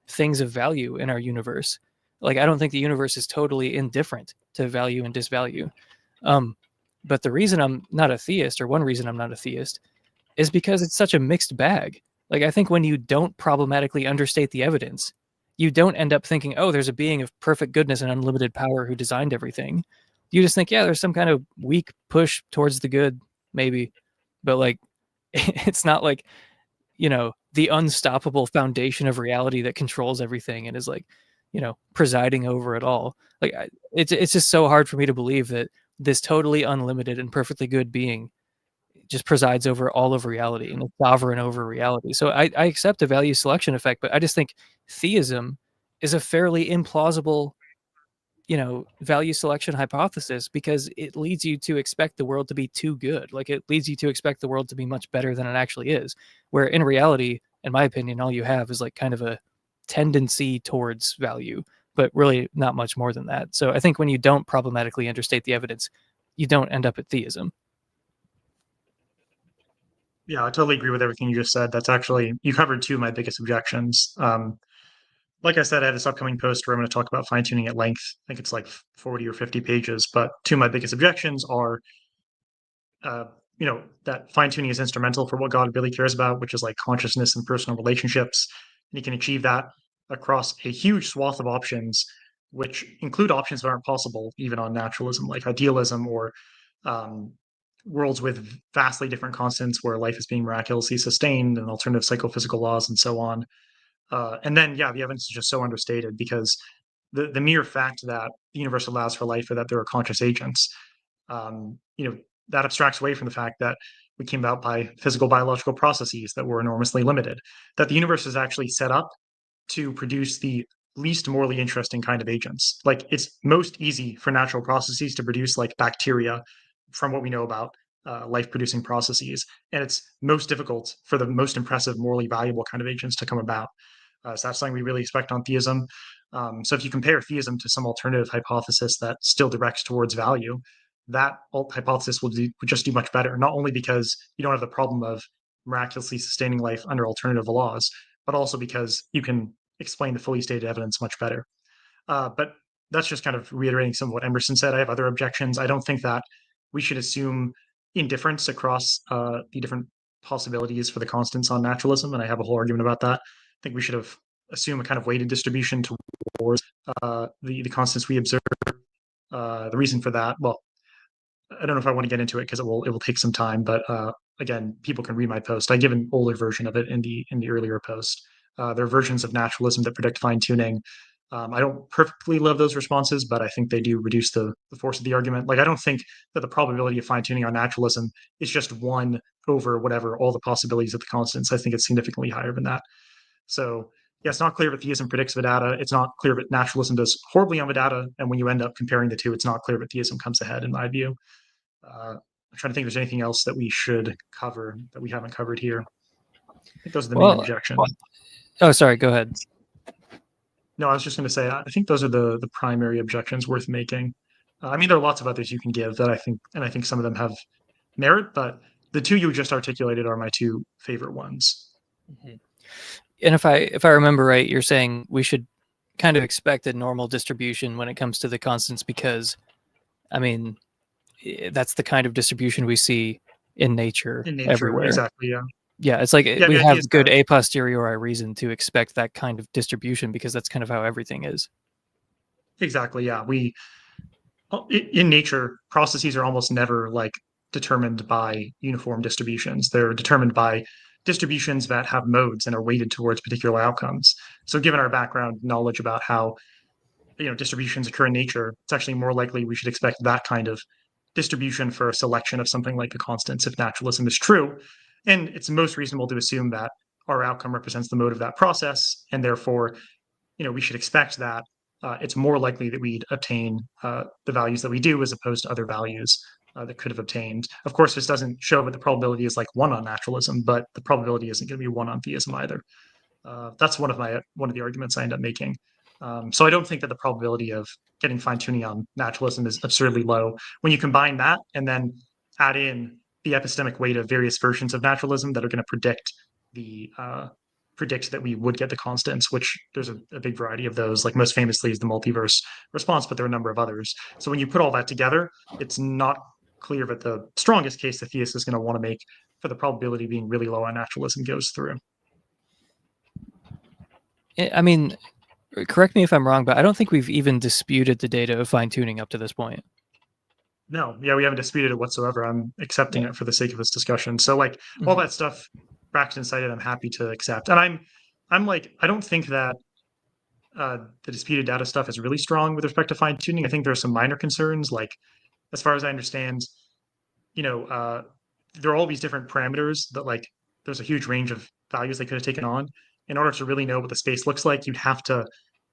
things of value in our universe. I don't think the universe is totally indifferent to value and disvalue. But the reason I'm not a theist, or one reason I'm not a theist, is because it's such a mixed bag. I think when you don't problematically understate the evidence, you don't end up thinking, oh, there's a being of perfect goodness and unlimited power who designed everything. You just think, yeah, there's some kind of weak push towards the good, maybe. But it's not the unstoppable foundation of reality that controls everything and is presiding over it all. It's just so hard for me to believe that this totally unlimited and perfectly good being just presides over all of reality and is sovereign over reality. So I accept a value selection effect, but I just think theism is a fairly implausible, value selection hypothesis, because it leads you to expect the world to be too good. It leads you to expect the world to be much better than it actually is, where in reality, in my opinion, all you have is kind of a tendency towards value, but really not much more than that. So I think when you don't problematically understate the evidence, you don't end up at theism. Yeah, I totally agree with everything you just said. That's actually, you covered two of my biggest objections. like I said, I have this upcoming post where I'm going to talk about fine tuning at length. I think it's like 40 or 50 pages. But two of my biggest objections are, that fine tuning is instrumental for what God really cares about, which is like consciousness and personal relationships. And you can achieve that across a huge swath of options, which include options that aren't possible even on naturalism, like idealism or worlds with vastly different constants where life is being miraculously sustained and alternative psychophysical laws and so on. And then, the evidence is just so understated because the mere fact that the universe allows for life or that there are conscious agents, that abstracts away from the fact that we came about by physical biological processes that were enormously limited, that the universe is actually set up to produce the least morally interesting kind of agents. Like it's most easy for natural processes to produce like bacteria from what we know about life producing processes. And it's most difficult for the most impressive, morally valuable kind of agents to come about. So that's something we really expect on theism. So if you compare theism to some alternative hypothesis that still directs towards value, that hypothesis would just do much better, not only because you don't have the problem of miraculously sustaining life under alternative laws, but also because you can explain the fully stated evidence much better. But that's just kind of reiterating some of what Emerson said. I have other objections. I don't think that we should assume indifference across the different possibilities for the constants on naturalism, and I have a whole argument about that. I think we should have assume a kind of weighted distribution towards the constants we observe. The reason for that, well, I don't know if I want to get into it because it will take some time, but again, people can read my post. I give an older version of it in the earlier post. There are versions of naturalism that predict fine tuning. I don't perfectly love those responses, but I think they do reduce the force of the argument. Like I don't think that the probability of fine tuning on naturalism is just one over whatever all the possibilities of the constants. I think it's significantly higher than that. So yeah, it's not clear that theism predicts Vedanta. It's not clear that naturalism does horribly on Vedanta. And when you end up comparing the two, it's not clear that theism comes ahead in my view. I'm trying to think if there's anything else that we should cover that we haven't covered here. I think those are the main objections. Oh, sorry. Go ahead. No, I was just going to say, I think those are the primary objections worth making. I mean, there are lots of others you can give that I think some of them have merit, but the two you just articulated are my two favorite ones. Mm-hmm. And if I remember right, you're saying we should kind of expect a normal distribution when it comes to the constants because, I mean, that's the kind of distribution we see in nature everywhere. Exactly, yeah. Yeah, it's like we have good a posteriori reason to expect that kind of distribution because that's kind of how everything is. Exactly, yeah. In nature, processes are almost never like determined by uniform distributions. They're determined by distributions that have modes and are weighted towards particular outcomes. So given our background knowledge about how distributions occur in nature, it's actually more likely we should expect that kind of distribution for a selection of something like the constants if naturalism is true. And it's most reasonable to assume that our outcome represents the mode of that process, and therefore, we should expect that it's more likely that we'd obtain the values that we do as opposed to other values that could have obtained. Of course, this doesn't show that the probability is like 1 on naturalism, but the probability isn't going to be 1 on theism either. That's one of the arguments I end up making. So I don't think that the probability of getting fine tuning on naturalism is absurdly low. When you combine that and then add in the epistemic weight of various versions of naturalism that are going to predict that we would get the constants, which there's a big variety of those. Like most famously is the multiverse response, but there are a number of others. So when you put all that together, it's not clear that the strongest case the theist is going to want to make for the probability being really low on naturalism goes through. I mean, correct me if I'm wrong, but I don't think we've even disputed the data of fine tuning up to this point. No, yeah, we haven't disputed it whatsoever. I'm accepting it for the sake of this discussion. So like all that stuff Braxton cited, I'm happy to accept. And I'm like, I don't think that the disputed data stuff is really strong with respect to fine tuning. I think there are some minor concerns. Like, as far as I understand, there are all these different parameters that like there's a huge range of values they could have taken on. In order to really know what the space looks like, you'd have to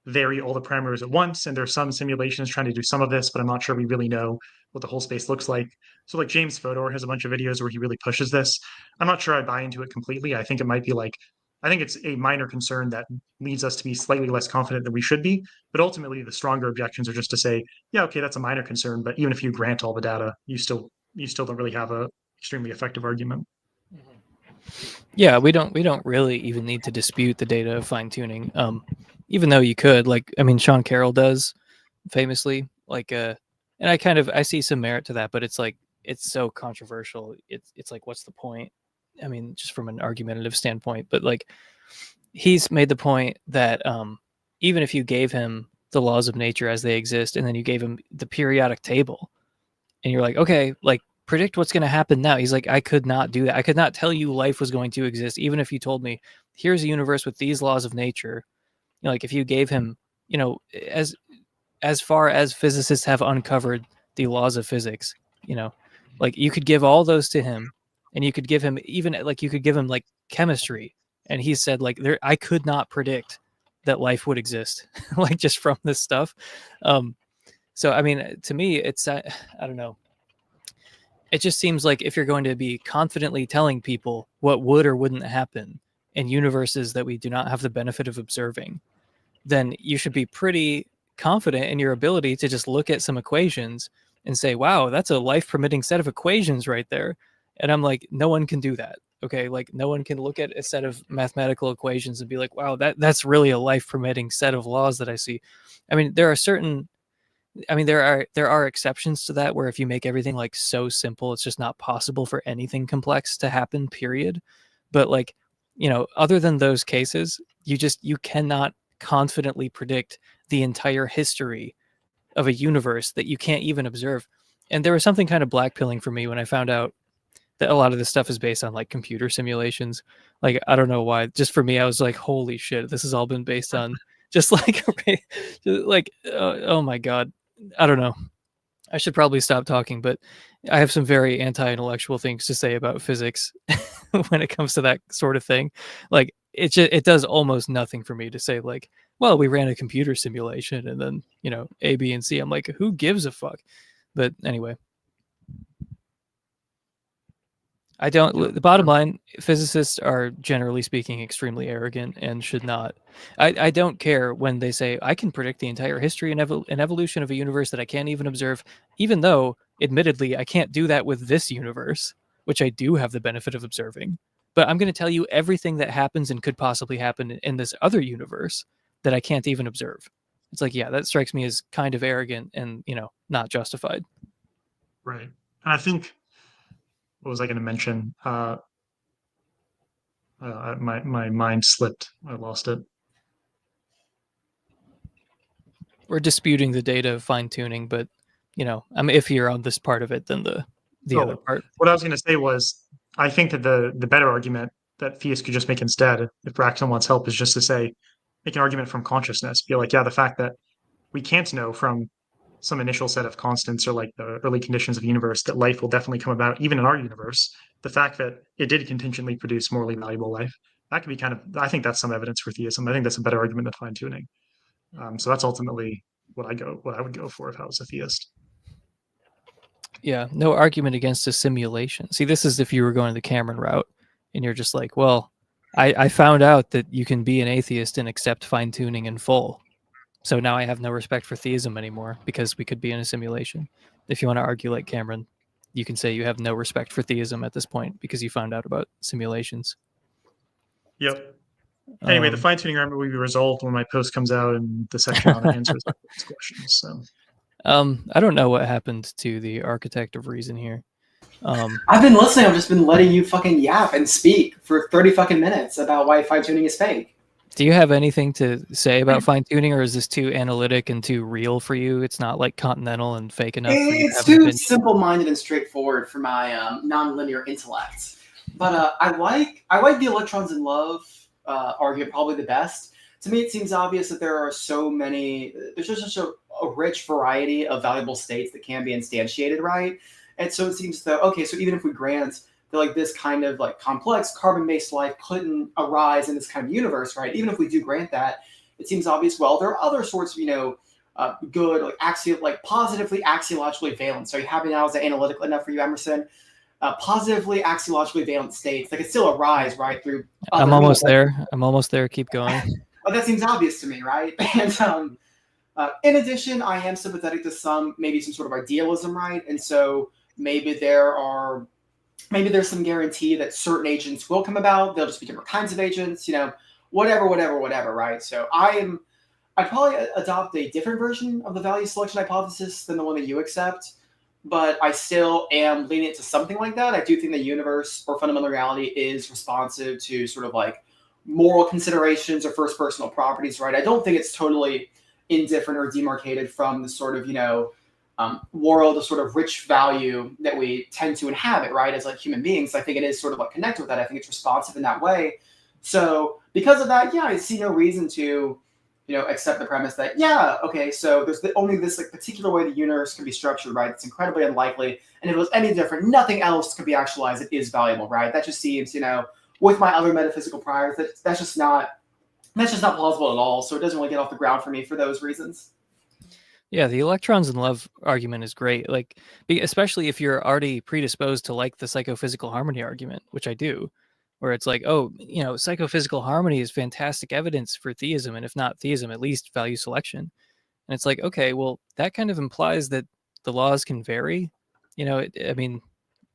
vary all the parameters at once. And there's some simulations trying to do some of this, but I'm not sure we really know what the whole space looks like. So like James Fodor has a bunch of videos where he really pushes this. I'm not sure I buy into it completely. I think it might be like, I think it's a minor concern that leads us to be slightly less confident than we should be. But ultimately, the stronger objections are just to say, yeah, okay, that's a minor concern. But even if you grant all the data, you still don't really have a extremely effective argument. Yeah, we don't really even need to dispute the data of fine tuning. even though you could, like, I mean, Sean Carroll does famously, like, and I see some merit to that, but it's like, it's so controversial. It's like, what's the point? I mean, just from an argumentative standpoint, but like, he's made the point that even if you gave him the laws of nature as they exist, and then you gave him the periodic table, and you're like, okay, like, predict what's going to happen now. He's like, I could not do that. I could not tell you life was going to exist, even if you told me, here's a universe with these laws of nature. You know, like, if you gave him, you know, as far as physicists have uncovered the laws of physics, you know, like, you could give all those to him, and you could give him even, like, you could give him like chemistry, and he said, like, I could not predict that life would exist, like, just from this stuff. So I mean, to me, it's I don't know. It just seems like if you're going to be confidently telling people what would or wouldn't happen in universes that we do not have the benefit of observing, then you should be pretty confident in your ability to just look at some equations and say, wow, that's a life permitting set of equations right there. And I'm like, no one can do that. Okay. Like, no one can look at a set of mathematical equations and be like, wow, that's really a life permitting set of laws that I see. I mean, there are exceptions to that, where if you make everything like so simple, it's just not possible for anything complex to happen, period. But like, you know, other than those cases, you cannot confidently predict the entire history of a universe that you can't even observe. And there was something kind of blackpilling for me when I found out that a lot of this stuff is based on like computer simulations. Like, I don't know why, just for me, I was like, holy shit, this has all been based on just like, oh my God. I don't know. I should probably stop talking, but I have some very anti-intellectual things to say about physics when it comes to that sort of thing. Like, it does almost nothing for me to say, like, well, we ran a computer simulation and then, you know, A, B, and C. I'm like, who gives a fuck? But anyway, the bottom line, physicists are generally speaking extremely arrogant and should not. I don't care when they say, I can predict the entire history and evolution of a universe that I can't even observe, even though, admittedly, I can't do that with this universe, which I do have the benefit of observing. But I'm going to tell you everything that happens and could possibly happen in this other universe that I can't even observe. It's like, yeah, that strikes me as kind of arrogant and, you know, not justified. Right. And I think, what was I going to mention? My mind slipped. I lost it. We're disputing the data of fine tuning, but, you know, I'm iffier on this part of it than the other part. What I was going to say was, I think that the better argument that theists could just make instead, if Braxton wants help, is just to say, make an argument from consciousness. Be like, yeah, the fact that we can't know from some initial set of constants or like the early conditions of the universe that life will definitely come about, even in our universe. The fact that it did contingently produce morally valuable life, that could be kind of, I think that's some evidence for theism. I think that's a better argument than fine tuning. So that's ultimately what I would go for if I was a theist. Yeah, no argument against a simulation. See, this is if you were going the Cameron route and you're just like, well, I found out that you can be an atheist and accept fine tuning in full. So now I have no respect for theism anymore because we could be in a simulation. If you want to argue like Cameron, you can say you have no respect for theism at this point because you found out about simulations. Yep. Anyway, the fine tuning argument will be resolved when my post comes out and the section on it answers these questions. So, I don't know what happened to the architect of reason here. I've been listening. I've just been letting you fucking yap and speak for 30 fucking minutes about why fine tuning is fake. Do you have anything to say about fine tuning, or is this too analytic and too real for you? It's not like continental and fake enough. It's too simple-minded and straightforward for my non-linear intellect. But I like the electrons in love argument probably the best. To me, it seems obvious that there are so many. There's just such a rich variety of valuable states that can be instantiated, right? And so it seems that okay, so even if we grant that like this kind of like complex carbon-based life couldn't arise in this kind of universe, right? Even if we do grant that, it seems obvious. Well, there are other sorts of good like positively axiologically valent. So are you happy now? Is that analytical enough for you, Emerson? Positively axiologically valent states that could still arise right through. I'm almost there. I'm almost there. Keep going. Well, that seems obvious to me, right? And in addition, I am sympathetic to maybe some sort of idealism, right? And so maybe there's some guarantee that certain agents will come about. They'll just be different kinds of agents, whatever, right? So I am I'd probably adopt a different version of the value selection hypothesis than the one that you accept, but I still am lenient to something like that. I do think the universe or fundamental reality is responsive to sort of like moral considerations or first personal properties, right? I don't think it's totally indifferent or demarcated from the sort of, world of sort of rich value that we tend to inhabit, right? As like human beings, I think it is sort of like connected with that. I think it's responsive in that way. So because of that, yeah, I see no reason to, accept the premise that, yeah, okay, so there's only this like particular way the universe can be structured, right? It's incredibly unlikely. And if it was any different, nothing else could be actualized that is valuable, right? That just seems, with my other metaphysical priors, that's just not plausible at all. So it doesn't really get off the ground for me for those reasons. Yeah, the electrons in love argument is great. Like, especially if you're already predisposed to like the psychophysical harmony argument, which I do, where it's like, oh, psychophysical harmony is fantastic evidence for theism, and if not theism, at least value selection. And it's like, okay, well, that kind of implies that the laws can vary.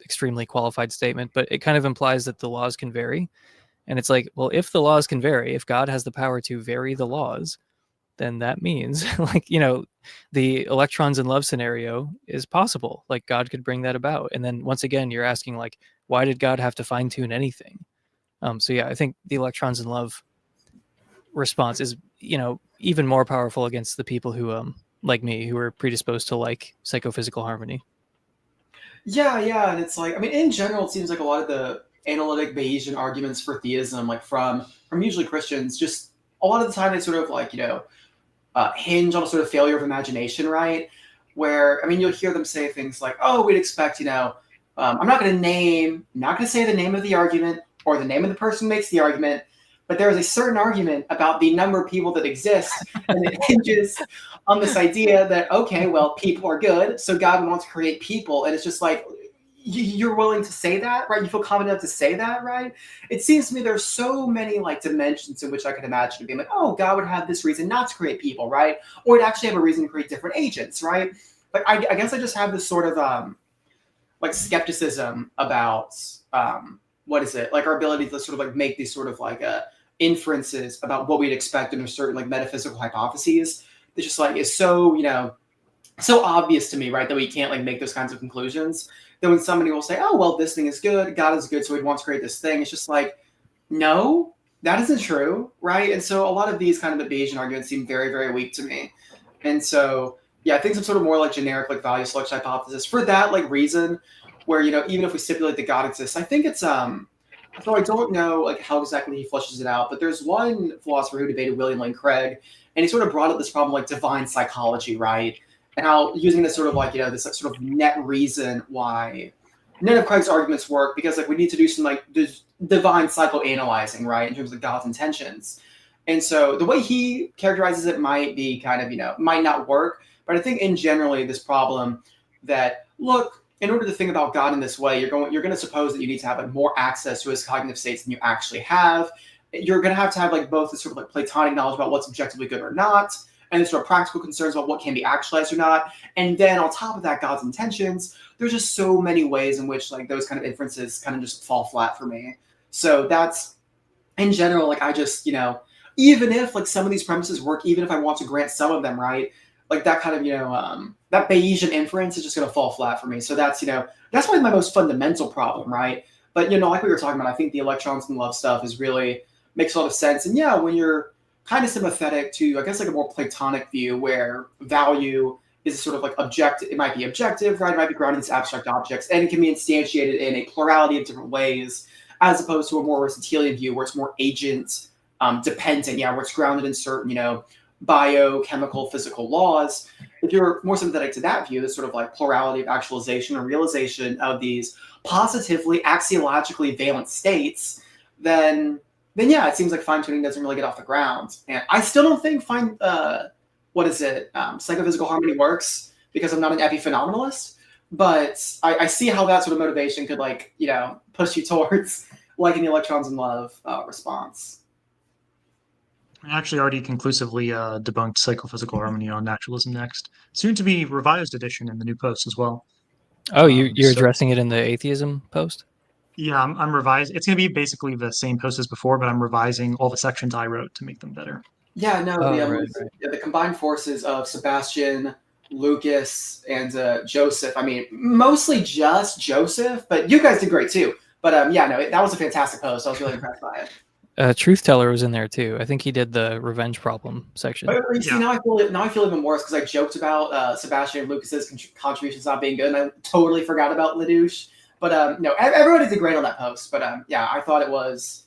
Extremely qualified statement, but it kind of implies that the laws can vary. And it's like, well, if the laws can vary, if God has the power to vary the laws, then that means the electrons in love scenario is possible. Like God could bring that about. And then once again, you're asking like, why did God have to fine tune anything? So yeah, I think the electrons in love response is, even more powerful against the people who, like me, who are predisposed to like psychophysical harmony. Yeah. And it's like, in general, it seems like a lot of the analytic Bayesian arguments for theism, like from usually Christians, just a lot of the time they sort of like, hinge on a sort of failure of imagination, right? Where, you'll hear them say things like, oh, we'd expect, I'm not going to say the name of the argument or the name of the person who makes the argument, but there is a certain argument about the number of people that exist, and it hinges on this idea that, okay, well, people are good, so God wants to create people, and it's just like, you're willing to say that, right? You feel confident enough to say that, right? It seems to me there's so many like dimensions in which I could imagine it being like, oh, God would have this reason not to create people, right? Or it'd actually have a reason to create different agents, right? But I guess I just have this sort of like skepticism about like our ability to sort of like make these sort of like inferences about what we'd expect in a certain like metaphysical hypotheses. That just like is so so obvious to me, right? That we can't like make those kinds of conclusions. That when somebody will say, oh, well, this thing is good, God is good, so we'd want to create this thing. It's just like, no, that isn't true, right? And so a lot of these kind of Bayesian arguments seem very, very weak to me. And so, yeah, I think some sort of more like generic like value selection hypothesis for that like reason where, even if we stipulate that God exists, I think it's, so I don't know like how exactly he fleshes it out, but there's one philosopher who debated William Lane Craig, and he sort of brought up this problem like divine psychology, right? And how using this sort of like, this sort of net reason why none of Craig's arguments work, because like we need to do some like divine psychoanalyzing, right? In terms of God's intentions. And so the way he characterizes it might be kind of, might not work. But I think in generally this problem that, look, in order to think about God in this way, you're going to suppose that you need to have like more access to his cognitive states than you actually have. You're going to have like both the sort of like Platonic knowledge about what's objectively good or not, and the sort of practical concerns about what can be actualized or not. And then on top of that, God's intentions. There's just so many ways in which like those kind of inferences kind of just fall flat for me. So that's in general, like I just, even if like some of these premises work, even if I want to grant some of them, right? Like that kind of, that Bayesian inference is just going to fall flat for me. So that's, that's probably my most fundamental problem, right? But, like we were talking about, I think the electrons and love stuff is really makes a lot of sense. And yeah, when you're kind of sympathetic to, I guess, like a more Platonic view where value is sort of like objective, it might be objective, right? It might be grounded in abstract objects, and it can be instantiated in a plurality of different ways, as opposed to a more Aristotelian view where it's more agent dependent, where it's grounded in certain, biochemical, physical laws. If you're more sympathetic to that view, this sort of like plurality of actualization or realization of these positively axiologically valent states, then yeah, it seems like fine-tuning doesn't really get off the ground. And I still don't think psychophysical harmony works, because I'm not an epiphenomenalist, but I see how that sort of motivation could like, push you towards liking the electrons and love response. I actually already conclusively debunked psychophysical harmony on Naturalism Next, soon to be revised edition in the new post as well. Oh, you're addressing it in the atheism post? Yeah, I'm revising. It's going to be basically the same post as before, but I'm revising all the sections I wrote to make them better. Yeah, no, Oh, the right, right. yeah, the combined forces of Sebastian, Lucas, and Joseph. I mean, mostly just Joseph, but you guys did great too. But yeah, no, that was a fantastic post. I was really impressed by it. Truth Teller was in there too. I think he did the revenge problem section. But you see, Yeah. now I feel even worse because I joked about Sebastian and Lucas's contributions not being good, and I totally forgot about Ledouche. But no, everybody did great on that post. But yeah, I thought it was,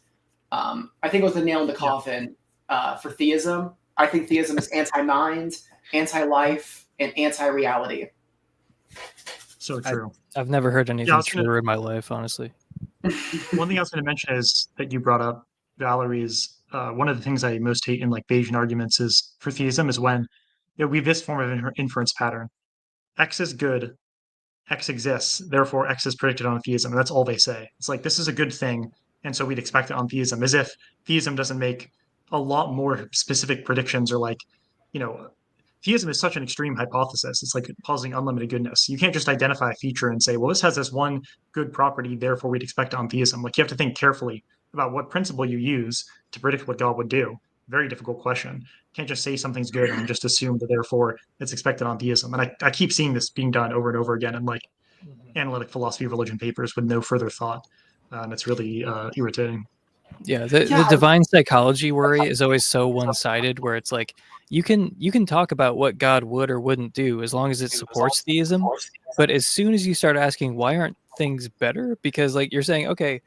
I think it was the nail in the coffin for theism. I think theism is anti-mind, anti-life, and anti-reality. So true. I've never heard anything was gonna- truer in my life, honestly. One thing I was going to mention is that you brought up, Valerie, is one of the things I most hate in like Bayesian arguments is for theism is when we have this form of inference pattern. X is good, X exists, therefore X is predicted on theism. And that's all they say. It's like this is a good thing, and so we'd expect it on theism, as if theism doesn't make a lot more specific predictions or like, you know, theism is such an extreme hypothesis. It's like positing unlimited goodness. You can't just identify a feature and say, well, this has this one good property, therefore we'd expect it on theism. Like you have to think carefully about what principle you use to predict what God would do. Very difficult question. You can't just say something's good and just assume that therefore it's expected on theism. And I keep seeing this being done over and over again in like analytic philosophy of religion papers with no further thought. And it's really irritating. Yeah, the divine psychology worry is always so one-sided, where it's like you can talk about what God would or wouldn't do as long as it supports theism, but as soon as you start asking why aren't things better, because like you're saying, okay,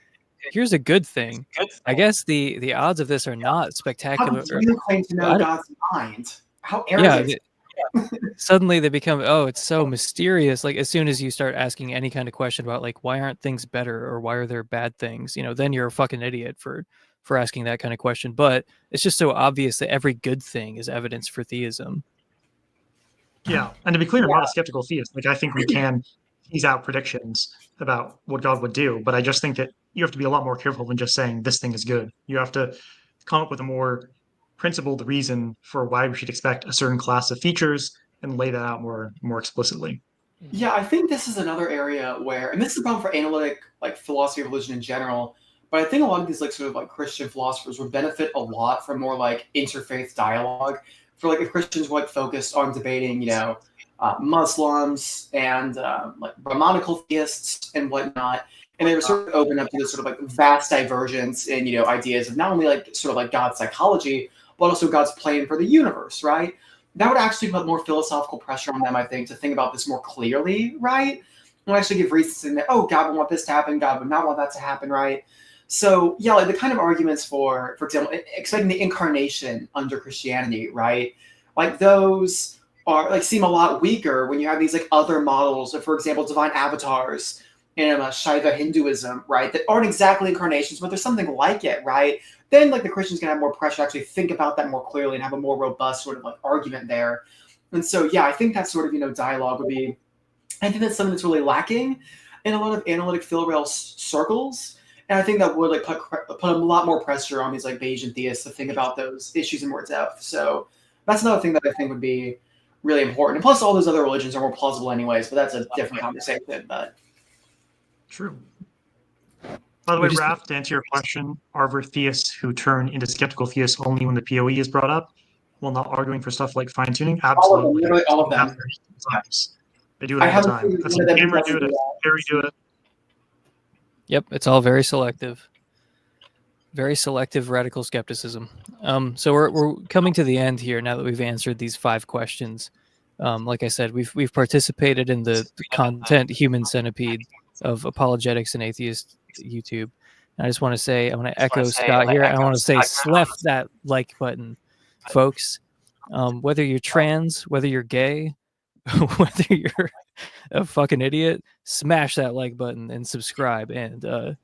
here's a good thing. I guess the odds of this are not How spectacular. do you claim to know God's mind? How Yeah, arrogant! suddenly they become, oh, it's so mysterious. Like as soon as you start asking any kind of question about like why aren't things better or why are there bad things, then you're a fucking idiot for asking that kind of question. But it's just so obvious that every good thing is evidence for theism. Yeah, and to be clear, I'm not a skeptical theist. Like I think we can tease out predictions about what God would do, but I just think that you have to be a lot more careful than just saying this thing is good. You have to come up with a more principled reason for why we should expect a certain class of features and lay that out more explicitly. Yeah, I think this is another area where, and this is a problem for analytic like philosophy of religion in general, but I think a lot of these like sort of like Christian philosophers would benefit a lot from more like interfaith dialogue. For like if Christians were like focused on debating, Muslims and like Brahmanical theists and whatnot, and they were sort of open up to this sort of like vast divergence in ideas of not only like sort of like God's psychology, but also God's plan for the universe, right? That would actually put more philosophical pressure on them, I think, to think about this more clearly, right? And actually give reasons in that, oh, God would want this to happen, God would not want that to happen, right? So yeah, like the kind of arguments for example, expecting the incarnation under Christianity, right? Like those are like seem a lot weaker when you have these like other models of, for example, divine avatars in Shaiva Hinduism, right? That aren't exactly incarnations, but there's something like it, right? Then like the Christians can have more pressure to actually think about that more clearly and have a more robust sort of like argument there. And so yeah, I think that sort of dialogue would be, I think that's something that's really lacking in a lot of analytic phil-rel circles. And I think that would like put a lot more pressure on these like Bayesian theists to think about those issues in more depth. So that's another thing that I think would be really important. And plus all those other religions are more plausible anyways, but that's a different conversation. But true. By the way, Raph, to answer your question, are there theists who turn into skeptical theists only when the PoE is brought up, while not arguing for stuff like fine tuning? Absolutely. Literally all of them. Sometimes. They do it all the time. I've seen Cameron do it, Harry do it. Yep, it's all very selective. Very selective radical skepticism. So we're coming to the end here now that we've answered these 5 questions. Like I said, we've participated in the content human centipede of apologetics and atheist YouTube. And I just want to say, I want to echo Scott here. I want to say, slap that like button, folks. Whether you're trans, whether you're gay, whether you're a fucking idiot, smash that like button and subscribe. And I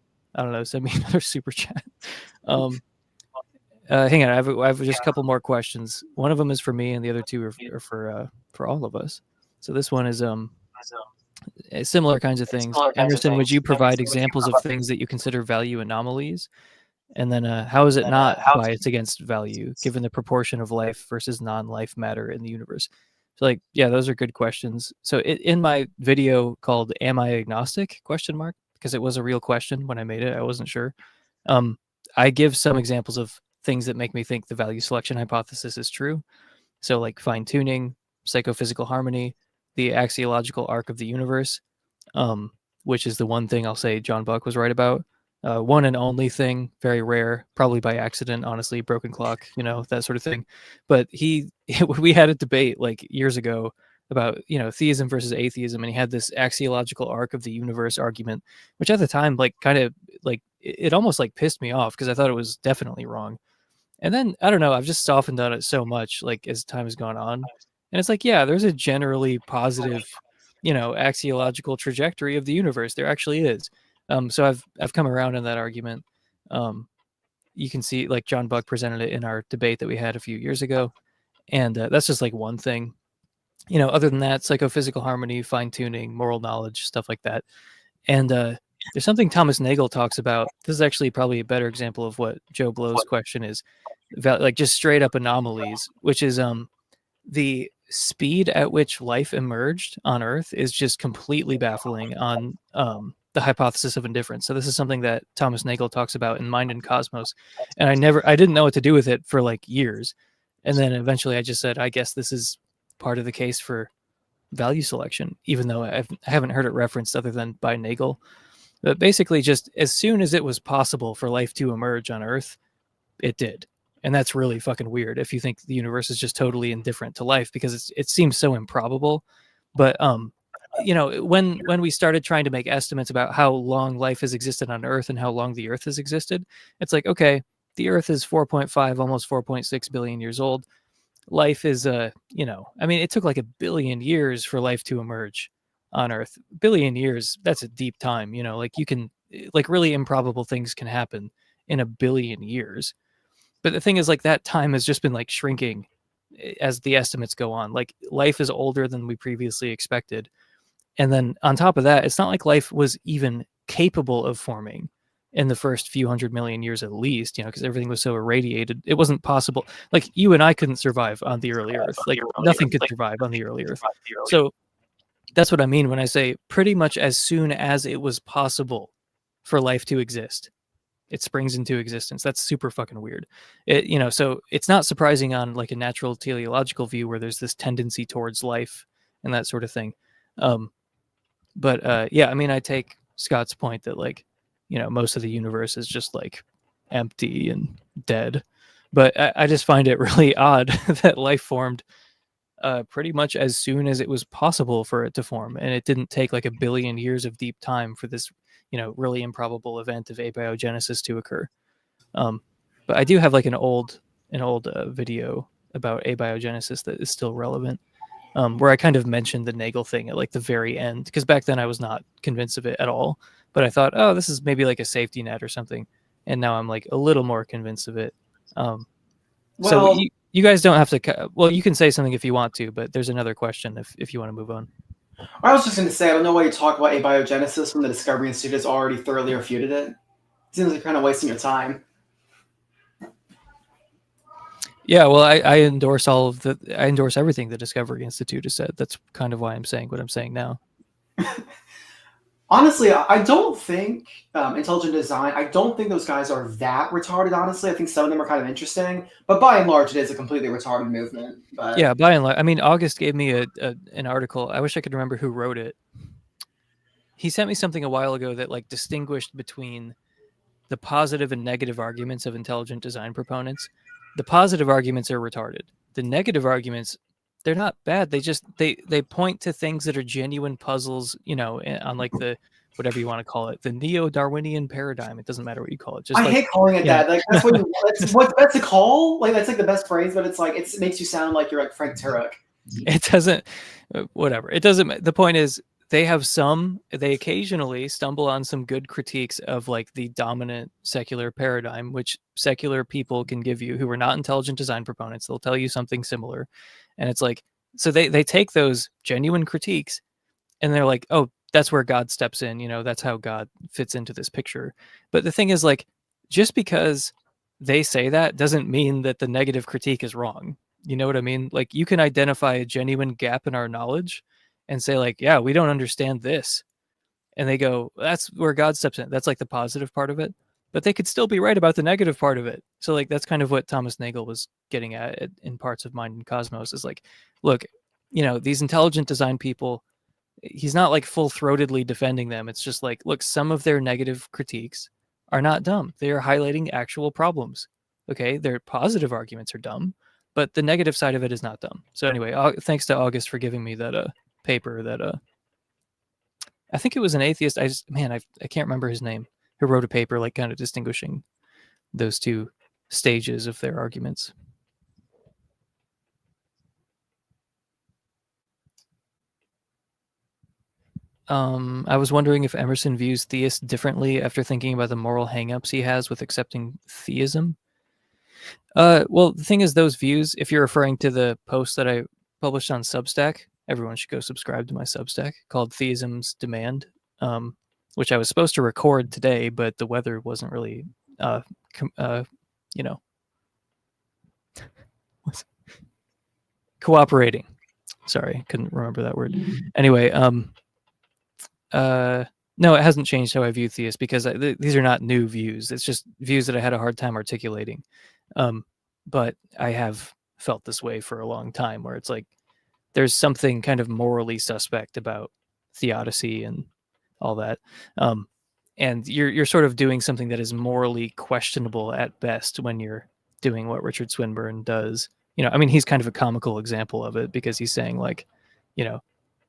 don't know, send me another super chat. Hang on, I have just a couple more questions. One of them is for me, and the other 2 are for all of us. So this one is similar kinds of things. Emerson, would you provide examples of things that you consider value anomalies? And then how is it not biased against value, given the proportion of life versus non-life matter in the universe? So like, yeah, those are good questions. So in my video called "Am I Agnostic?" ? Because it was a real question when I made it, I wasn't sure. I give some examples of things that make me think the value selection hypothesis is true. So like fine tuning, psychophysical harmony, the axiological arc of the universe, which is the one thing I'll say John Buck was right about. One and only thing, very rare, probably by accident, honestly, broken clock, that sort of thing. But we had a debate like years ago about, theism versus atheism, and he had this axiological arc of the universe argument, which at the time, like, kind of like it almost like pissed me off because I thought it was definitely wrong. And then I don't know, I've just softened on it so much, like as time has gone on, and it's like, yeah, there's a generally positive, axiological trajectory of the universe. There actually is. So I've come around in that argument. You can see like John Buck presented it in our debate that we had a few years ago, and that's just like one thing. Other than that, psychophysical harmony, fine tuning, moral knowledge, stuff like that. And there's something Thomas Nagel talks about. This is actually probably a better example of what Joe Blow's question is, like just straight up anomalies, which is the speed at which life emerged on Earth is just completely baffling on the hypothesis of indifference. So this is something that Thomas Nagel talks about in Mind and Cosmos, and I didn't know what to do with it for like years, and then eventually I just said, I guess this is part of the case for value selection, even though I haven't heard it referenced other than by Nagel. But basically, just as soon as it was possible for life to emerge on Earth, it did. And that's really fucking weird if you think the universe is just totally indifferent to life, because it seems so improbable. But when we started trying to make estimates about how long life has existed on Earth and how long the Earth has existed, it's like, okay, the Earth is 4.5, almost 4.6 billion years old. Life is it took like 1 billion years for life to emerge on Earth. 1 billion years, that's a deep time. Like you can, like, really improbable things can happen in 1 billion years. But the thing is, like, that time has just been like shrinking as the estimates go on. Like, life is older than we previously expected. And then on top of that, it's not like life was even capable of forming in the first few 100 million years at least, because everything was so irradiated. It wasn't possible. Like, you and I couldn't survive on the early Earth. Like, nothing could survive on the early Earth. So that's what I mean when I say pretty much as soon as it was possible for life to exist, it springs into existence. That's super fucking weird. So it's not surprising on like a natural teleological view where there's this tendency towards life and that sort of thing. I take Scott's point that, like, most of the universe is just like empty and dead. But I just find it really odd that life formed pretty much as soon as it was possible for it to form. And it didn't take like 1 billion years of deep time for this, really improbable event of abiogenesis to occur. But I do have like an old video about abiogenesis that is still relevant, where I kind of mentioned the Nagel thing at like the very end, because back then I was not convinced of it at all. But I thought, oh, this is maybe like a safety net or something. And now I'm like a little more convinced of it. So you guys don't have to, well, you can say something if you want to, but there's another question if you want to move on. I was just going to say, I don't know why you talk about abiogenesis when the Discovery Institute has already thoroughly refuted it. It seems like you're kind of wasting your time. Yeah, well, I endorse I endorse everything the Discovery Institute has said. That's kind of why I'm saying what I'm saying now. Honestly, I don't think intelligent design, I don't think those guys are that retarded, honestly. I think some of them are kind of interesting, but by and large, it is a completely retarded movement. But yeah, by and large. I mean, August gave me an article. I wish I could remember who wrote it. He sent me something a while ago that like distinguished between the positive and negative arguments of intelligent design proponents. The positive arguments are retarded. The negative arguments, they're not bad. They just they point to things that are genuine puzzles, on like the whatever you want to call it, the neo-Darwinian paradigm. It doesn't matter what you call it. Just I hate calling it that. Like that's that's a call. Like that's like the best phrase, but it's like it makes you sound like you're like Frank Turek. It doesn't. Whatever. It doesn't. The point is, they occasionally stumble on some good critiques of like the dominant secular paradigm, which secular people can give you who are not intelligent design proponents. They'll tell you something similar. And it's like, so they take those genuine critiques and they're like, oh, that's where God steps in. That's how God fits into this picture. But the thing is, like, just because they say that doesn't mean that the negative critique is wrong. You know what I mean? Like, you can identify a genuine gap in our knowledge and say like, yeah, we don't understand this. And they go, that's where God steps in. That's like the positive part of it. but they could still be right about the negative part of it. So like that's kind of what Thomas Nagel was getting at in Parts of Mind and Cosmos, is like, look, these intelligent design people, he's not like full-throatedly defending them. It's just like, look, some of their negative critiques are not dumb. They are highlighting actual problems. Okay, their positive arguments are dumb, but the negative side of it is not dumb. So anyway, thanks to August for giving me that paper that I think it was an atheist. I can't remember his name, who wrote a paper like kind of distinguishing those two stages of their arguments. I was wondering if Emerson views theists differently after thinking about the moral hangups he has with accepting theism. Well, the thing is, those views, if you're referring to the post that I published on Substack, everyone should go subscribe to my Substack, called Theism's Demand, which I was supposed to record today, but the weather wasn't really, cooperating. Sorry, couldn't remember that word. Anyway, no, it hasn't changed how I view theists, because these are not new views. It's just views that I had a hard time articulating. But I have felt this way for a long time, where it's like there's something kind of morally suspect about theodicy and all that. And you're sort of doing something that is morally questionable at best when you're doing what Richard Swinburne does. I mean, he's kind of a comical example of it, because he's saying like,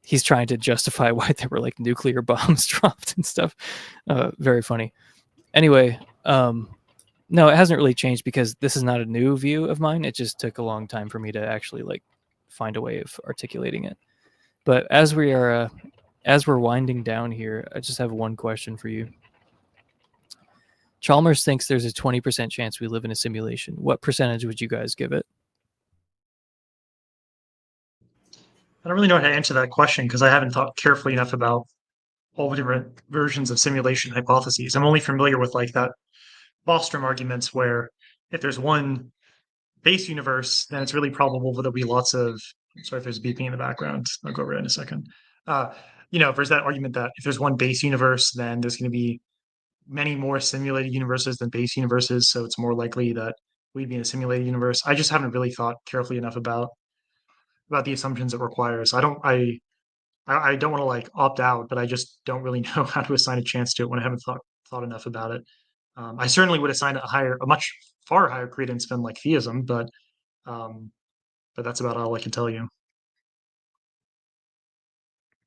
he's trying to justify why there were like nuclear bombs dropped and stuff. Very funny. Anyway, no, it hasn't really changed, because this is not a new view of mine. It just took a long time for me to actually like find a way of articulating it. But as we're winding down here, I just have one question for you. Chalmers thinks there's a 20% chance we live in a simulation. What percentage would you guys give it? I don't really know how to answer that question, because I haven't thought carefully enough about all the different versions of simulation hypotheses. I'm only familiar with like that Bostrom arguments, where if there's one base universe, then it's really probable that there'll be lots of, sorry if there's beeping in the background, I'll go over it in a second. There's that argument that if there's one base universe, then there's going to be many more simulated universes than base universes, so it's more likely that we'd be in a simulated universe. I just haven't really thought carefully enough about the assumptions it requires. I don't want to like opt out, but I just don't really know how to assign a chance to it when I haven't thought enough about it. I certainly would assign a much far higher credence than like theism, but that's about all I can tell you.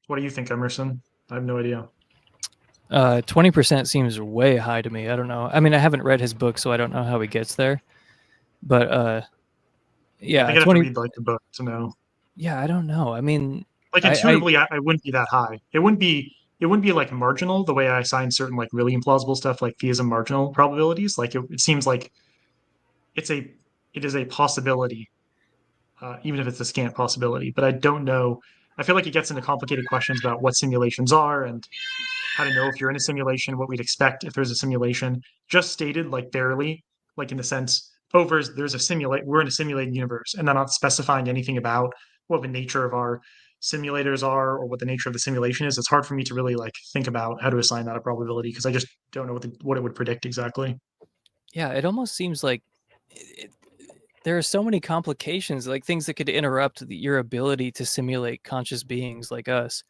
What do you think, Emerson? I have no idea. 20% seems way high to me. I don't know. I mean, I haven't read his book, so I don't know how he gets there. But yeah, I think I'd have to read like the book to know. Yeah, I don't know. I mean, like intuitively, I wouldn't be that high. It wouldn't be like marginal the way I assign certain like really implausible stuff like theism marginal probabilities. Like it seems like it is a possibility, even if it's a scant possibility. But I don't know. I feel like it gets into complicated questions about what simulations are and how to know if you're in a simulation, what we'd expect if there's a simulation. Just stated like barely, like in the sense, we're in a simulated universe, and they're not specifying anything about what the nature of our simulators are or what the nature of the simulation is. It's hard for me to really like think about how to assign that a probability, because I just don't know what it would predict exactly. Yeah, it almost seems like there are so many complications, like things that could interrupt your ability to simulate conscious beings like us.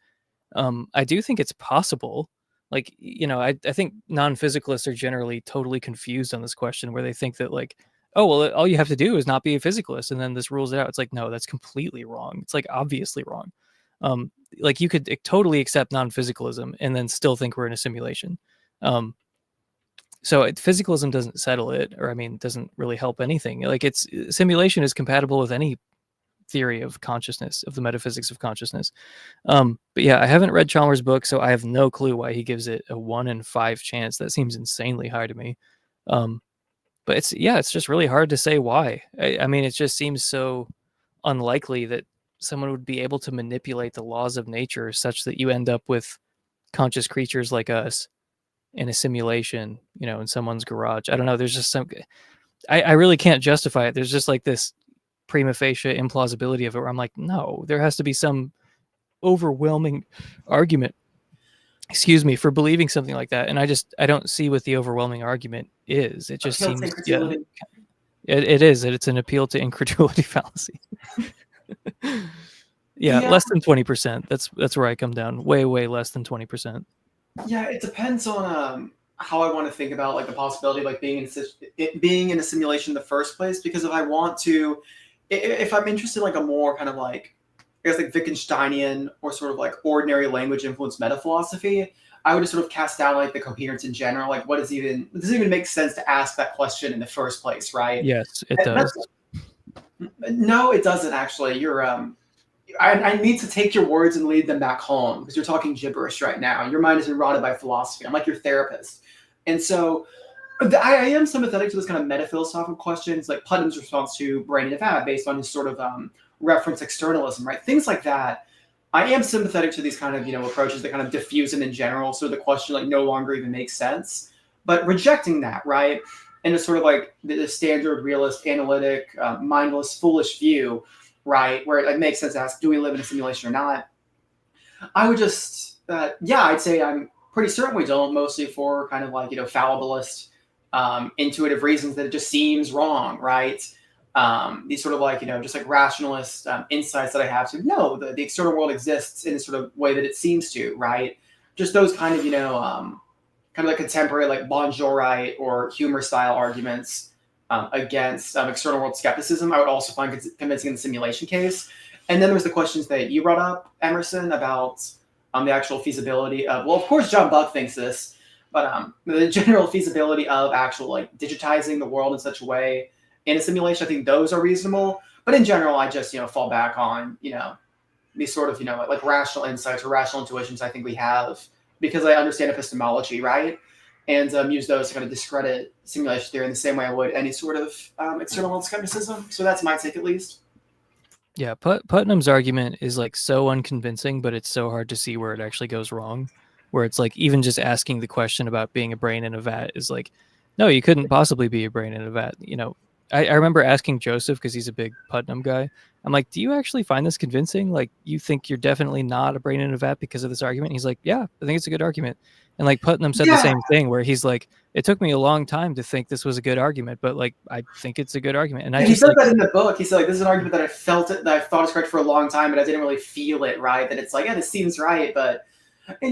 I do think it's possible. Like, I think non-physicalists are generally totally confused on this question, where they think that like, oh, well, all you have to do is not be a physicalist, and then this rules it out. It's like, no, that's completely wrong. It's like obviously wrong. Like you could totally accept non-physicalism and then still think we're in a simulation. So physicalism doesn't settle it, or I mean, doesn't really help anything. Like simulation is compatible with any theory of consciousness, of the metaphysics of consciousness. But yeah, I haven't read Chalmers' book, so I have no clue why he gives it a 1 in 5 chance. That seems insanely high to me. But it's just really hard to say why. I mean, it just seems so unlikely that someone would be able to manipulate the laws of nature such that you end up with conscious creatures like us in a simulation, in someone's garage. I don't know. There's just I really can't justify it. There's just like this prima facie implausibility of it, where I'm like, no, there has to be some overwhelming argument, for believing something like that. And I don't see what the overwhelming argument is. It just Appeal to seems, yeah, incredulity. it is. It's an appeal to incredulity fallacy. Yeah, Yeah. less than 20%. That's where I come down. Way, way less than 20%. Yeah, it depends on how I want to think about like the possibility of like being in a simulation in the first place. Because if I want to, if I'm interested in like a more kind of like, I guess like Wittgensteinian or sort of like ordinary language influenced meta philosophy, I would just sort of cast down like the coherence in general. Like, does it even make sense to ask that question in the first place, right? Yes, it And does. no, it doesn't actually. I need to take your words and lead them back home because you're talking gibberish right now. Your mind has been rotted by philosophy. I'm like your therapist. And so I am sympathetic to this kind of meta-philosophical questions, like Putnam's response to Brain in a Vat based on his sort of reference externalism, right? Things like that. I am sympathetic to these kind of, approaches that kind of diffuse them in general. So the question like no longer even makes sense. But rejecting that, right? And it's sort of like the standard realist, analytic, mindless, foolish view, right? Where it makes sense to ask, do we live in a simulation or not? I would just, I'd say I'm pretty certain we don't, mostly for kind of like, fallibilist, intuitive reasons that it just seems wrong, right? These sort of like, just like rationalist insights that I have to know the external world exists in the sort of way that it seems to, right? Just those kind of, kind of like contemporary, like Bonjourite or humor style arguments against external world skepticism, I would also find convincing in the simulation case. And then there's the questions that you brought up, Emerson, about the actual feasibility of, well, of course, John Buck thinks this, but the general feasibility of actual like digitizing the world in such a way in a simulation, I think those are reasonable. But in general, I just, fall back on, these sort of, like rational insights or rational intuitions I think we have because I understand epistemology, right? And use those to kind of discredit simulation theory in the same way I would any sort of external world skepticism. So that's my take, at least. Yeah, Putnam's argument is like so unconvincing, but it's so hard to see where it actually goes wrong. Where it's like even just asking the question about being a brain in a vat is like, no, you couldn't possibly be a brain in a vat. I remember asking Joseph, because he's a big Putnam guy. I'm like, do you actually find this convincing? Like, you think you're definitely not a brain in a vat because of this argument? And he's like, yeah, I think it's a good argument. And like Putnam said the same thing, where he's like, it took me a long time to think this was a good argument, but like, I think it's a good argument. And he said that in the book. He said like, this is an argument that I thought was correct for a long time, but I didn't really feel it, right? That it's like, yeah, this seems right, but I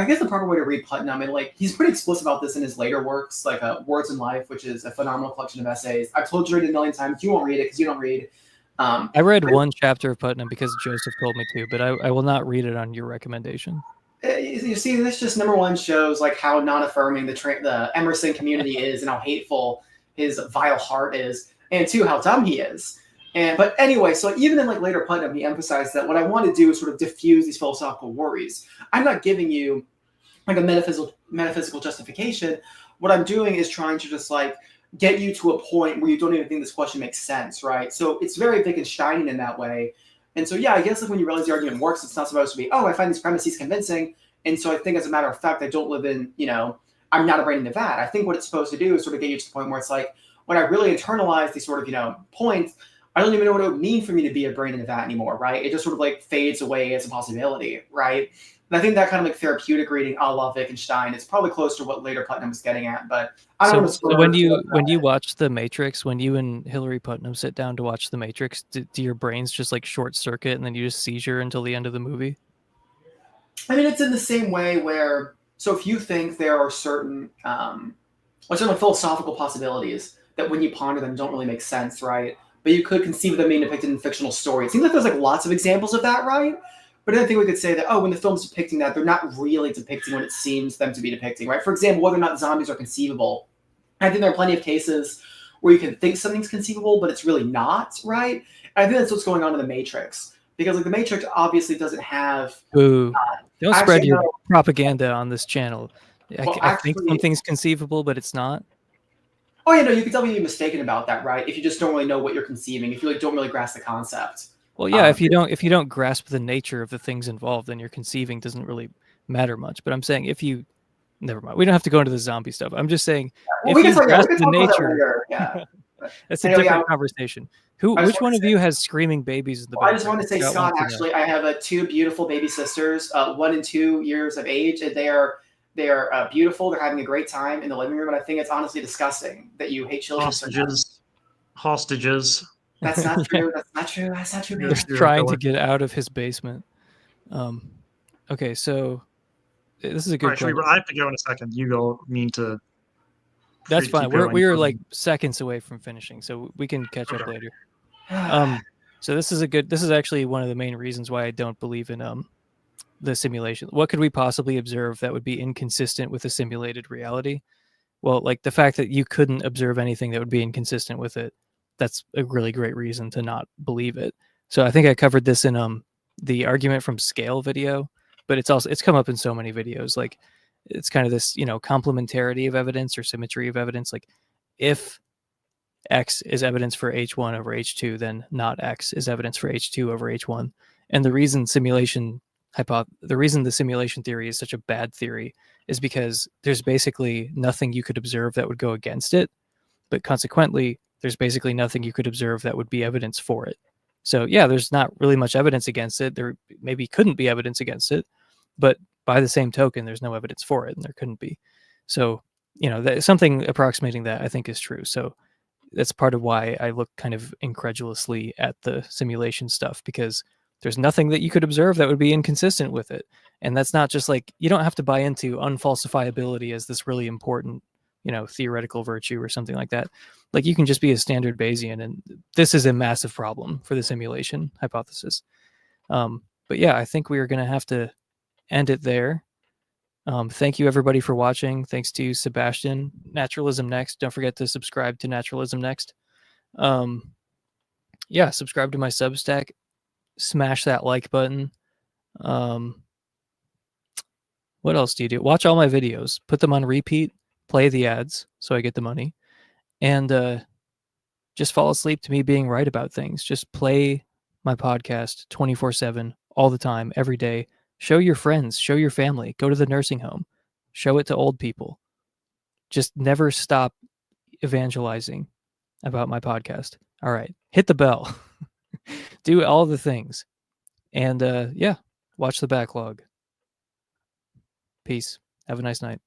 guess the proper way to read Putnam, and like he's pretty explicit about this in his later works, like Words in Life, which is a phenomenal collection of essays. I've told you to read it a million times. You won't read it because you don't read. I read one chapter of Putnam because Joseph told me to, but I will not read it on your recommendation. You see, this just number one shows like how non-affirming the Emerson community is, and how hateful his vile heart is, and two, how dumb he is. But anyway, so even in like later Putnam, he emphasized that what I want to do is sort of diffuse these philosophical worries. I'm not giving you like a metaphysical justification. What I'm doing is trying to just like get you to a point where you don't even think this question makes sense, right? So it's very Wittgensteinian in that way. And so, I guess like when you realize the argument works, it's not supposed to be, oh, I find these premises convincing. And so I think as a matter of fact, I don't live in, I'm not a brain in the vat. I think what it's supposed to do is sort of get you to the point where it's like, when I really internalize these sort of, points, I don't even know what it would mean for me to be a brain in the vat anymore, right? It just sort of like fades away as a possibility, right? And I think that kind of like therapeutic reading a la Wittgenstein is probably close to what later Putnam was getting at. But I don't know. So when you watch The Matrix, when you and Hillary Putnam sit down to watch The Matrix, do your brains just like short circuit and then you just seizure until the end of the movie? I mean, it's in the same way where, so if you think there are certain philosophical possibilities that when you ponder them don't really make sense, right? But you could conceive of them being depicted in fictional stories. It seems like there's like lots of examples of that, right? But I think we could say that, when the film's depicting that, they're not really depicting what it seems them to be depicting, right? For example, whether or not zombies are conceivable. I think there are plenty of cases where you can think something's conceivable, but it's really not, right? And I think that's what's going on in The Matrix. Because like The Matrix obviously doesn't have... Ooh, don't spread your propaganda on this channel. I think something's conceivable, but it's not. Oh, yeah, no, you can tell me you're mistaken about that, right? If you just don't really know what you're conceiving, if you like don't really grasp the concept. Well, yeah, if you don't grasp the nature of the things involved, then your conceiving doesn't really matter much. But I'm saying never mind. We don't have to go into the zombie stuff. I'm just saying if you grasp the nature, that's a different conversation. Which one of you has screaming babies in the background? I just want to say, Scott, actually, I have two beautiful baby sisters, 1 and 2 years of age, and they are They're beautiful. They're having a great time in the living room. And I think it's honestly disgusting that you hate children so much. Hostages. That's not true. That's not true. That's not true, man. Yes. He's trying to get out of his basement. Okay, so this is a All good right, question. I have to go in a second. You go mean to. That's keep fine. going. We are like seconds away from finishing, so we can catch up Okay. later. So this is actually one of the main reasons why I don't believe in the simulation. What could we possibly observe that would be inconsistent with a simulated reality? Well, like the fact that you couldn't observe anything that would be inconsistent with it, that's a really great reason to not believe it. So I think I covered this in the argument from scale video, but it's come up in so many videos. Like it's kind of this, complementarity of evidence or symmetry of evidence. Like if X is evidence for H1 over H2, then not X is evidence for H2 over H1. And the reason the reason the simulation theory is such a bad theory is because there's basically nothing you could observe that would go against it, but consequently, there's basically nothing you could observe that would be evidence for it. So yeah, there's not really much evidence against it. There maybe couldn't be evidence against it, but by the same token, there's no evidence for it, and there couldn't be. So, something approximating that I think is true. So that's part of why I look kind of incredulously at the simulation stuff, because there's nothing that you could observe that would be inconsistent with it. And that's not just like, you don't have to buy into unfalsifiability as this really important, theoretical virtue or something like that. Like you can just be a standard Bayesian, and this is a massive problem for the simulation hypothesis. But yeah, I think we are going to have to end it there. Thank you everybody for watching. Thanks to Sebastian. Naturalism Next. Don't forget to subscribe to Naturalism Next. Yeah, subscribe to my Substack. Smash that like button. What else do you do? Watch all my videos. Put them on repeat. Play the ads so I get the money. And just fall asleep to me being right about things. Just play my podcast 24/7 all the time, every day. Show your friends, show your family, go to the nursing home, show it to old people. Just never stop evangelizing about my podcast. All right, hit the bell. Do all the things. And yeah, watch the backlog. Peace. Have a nice night.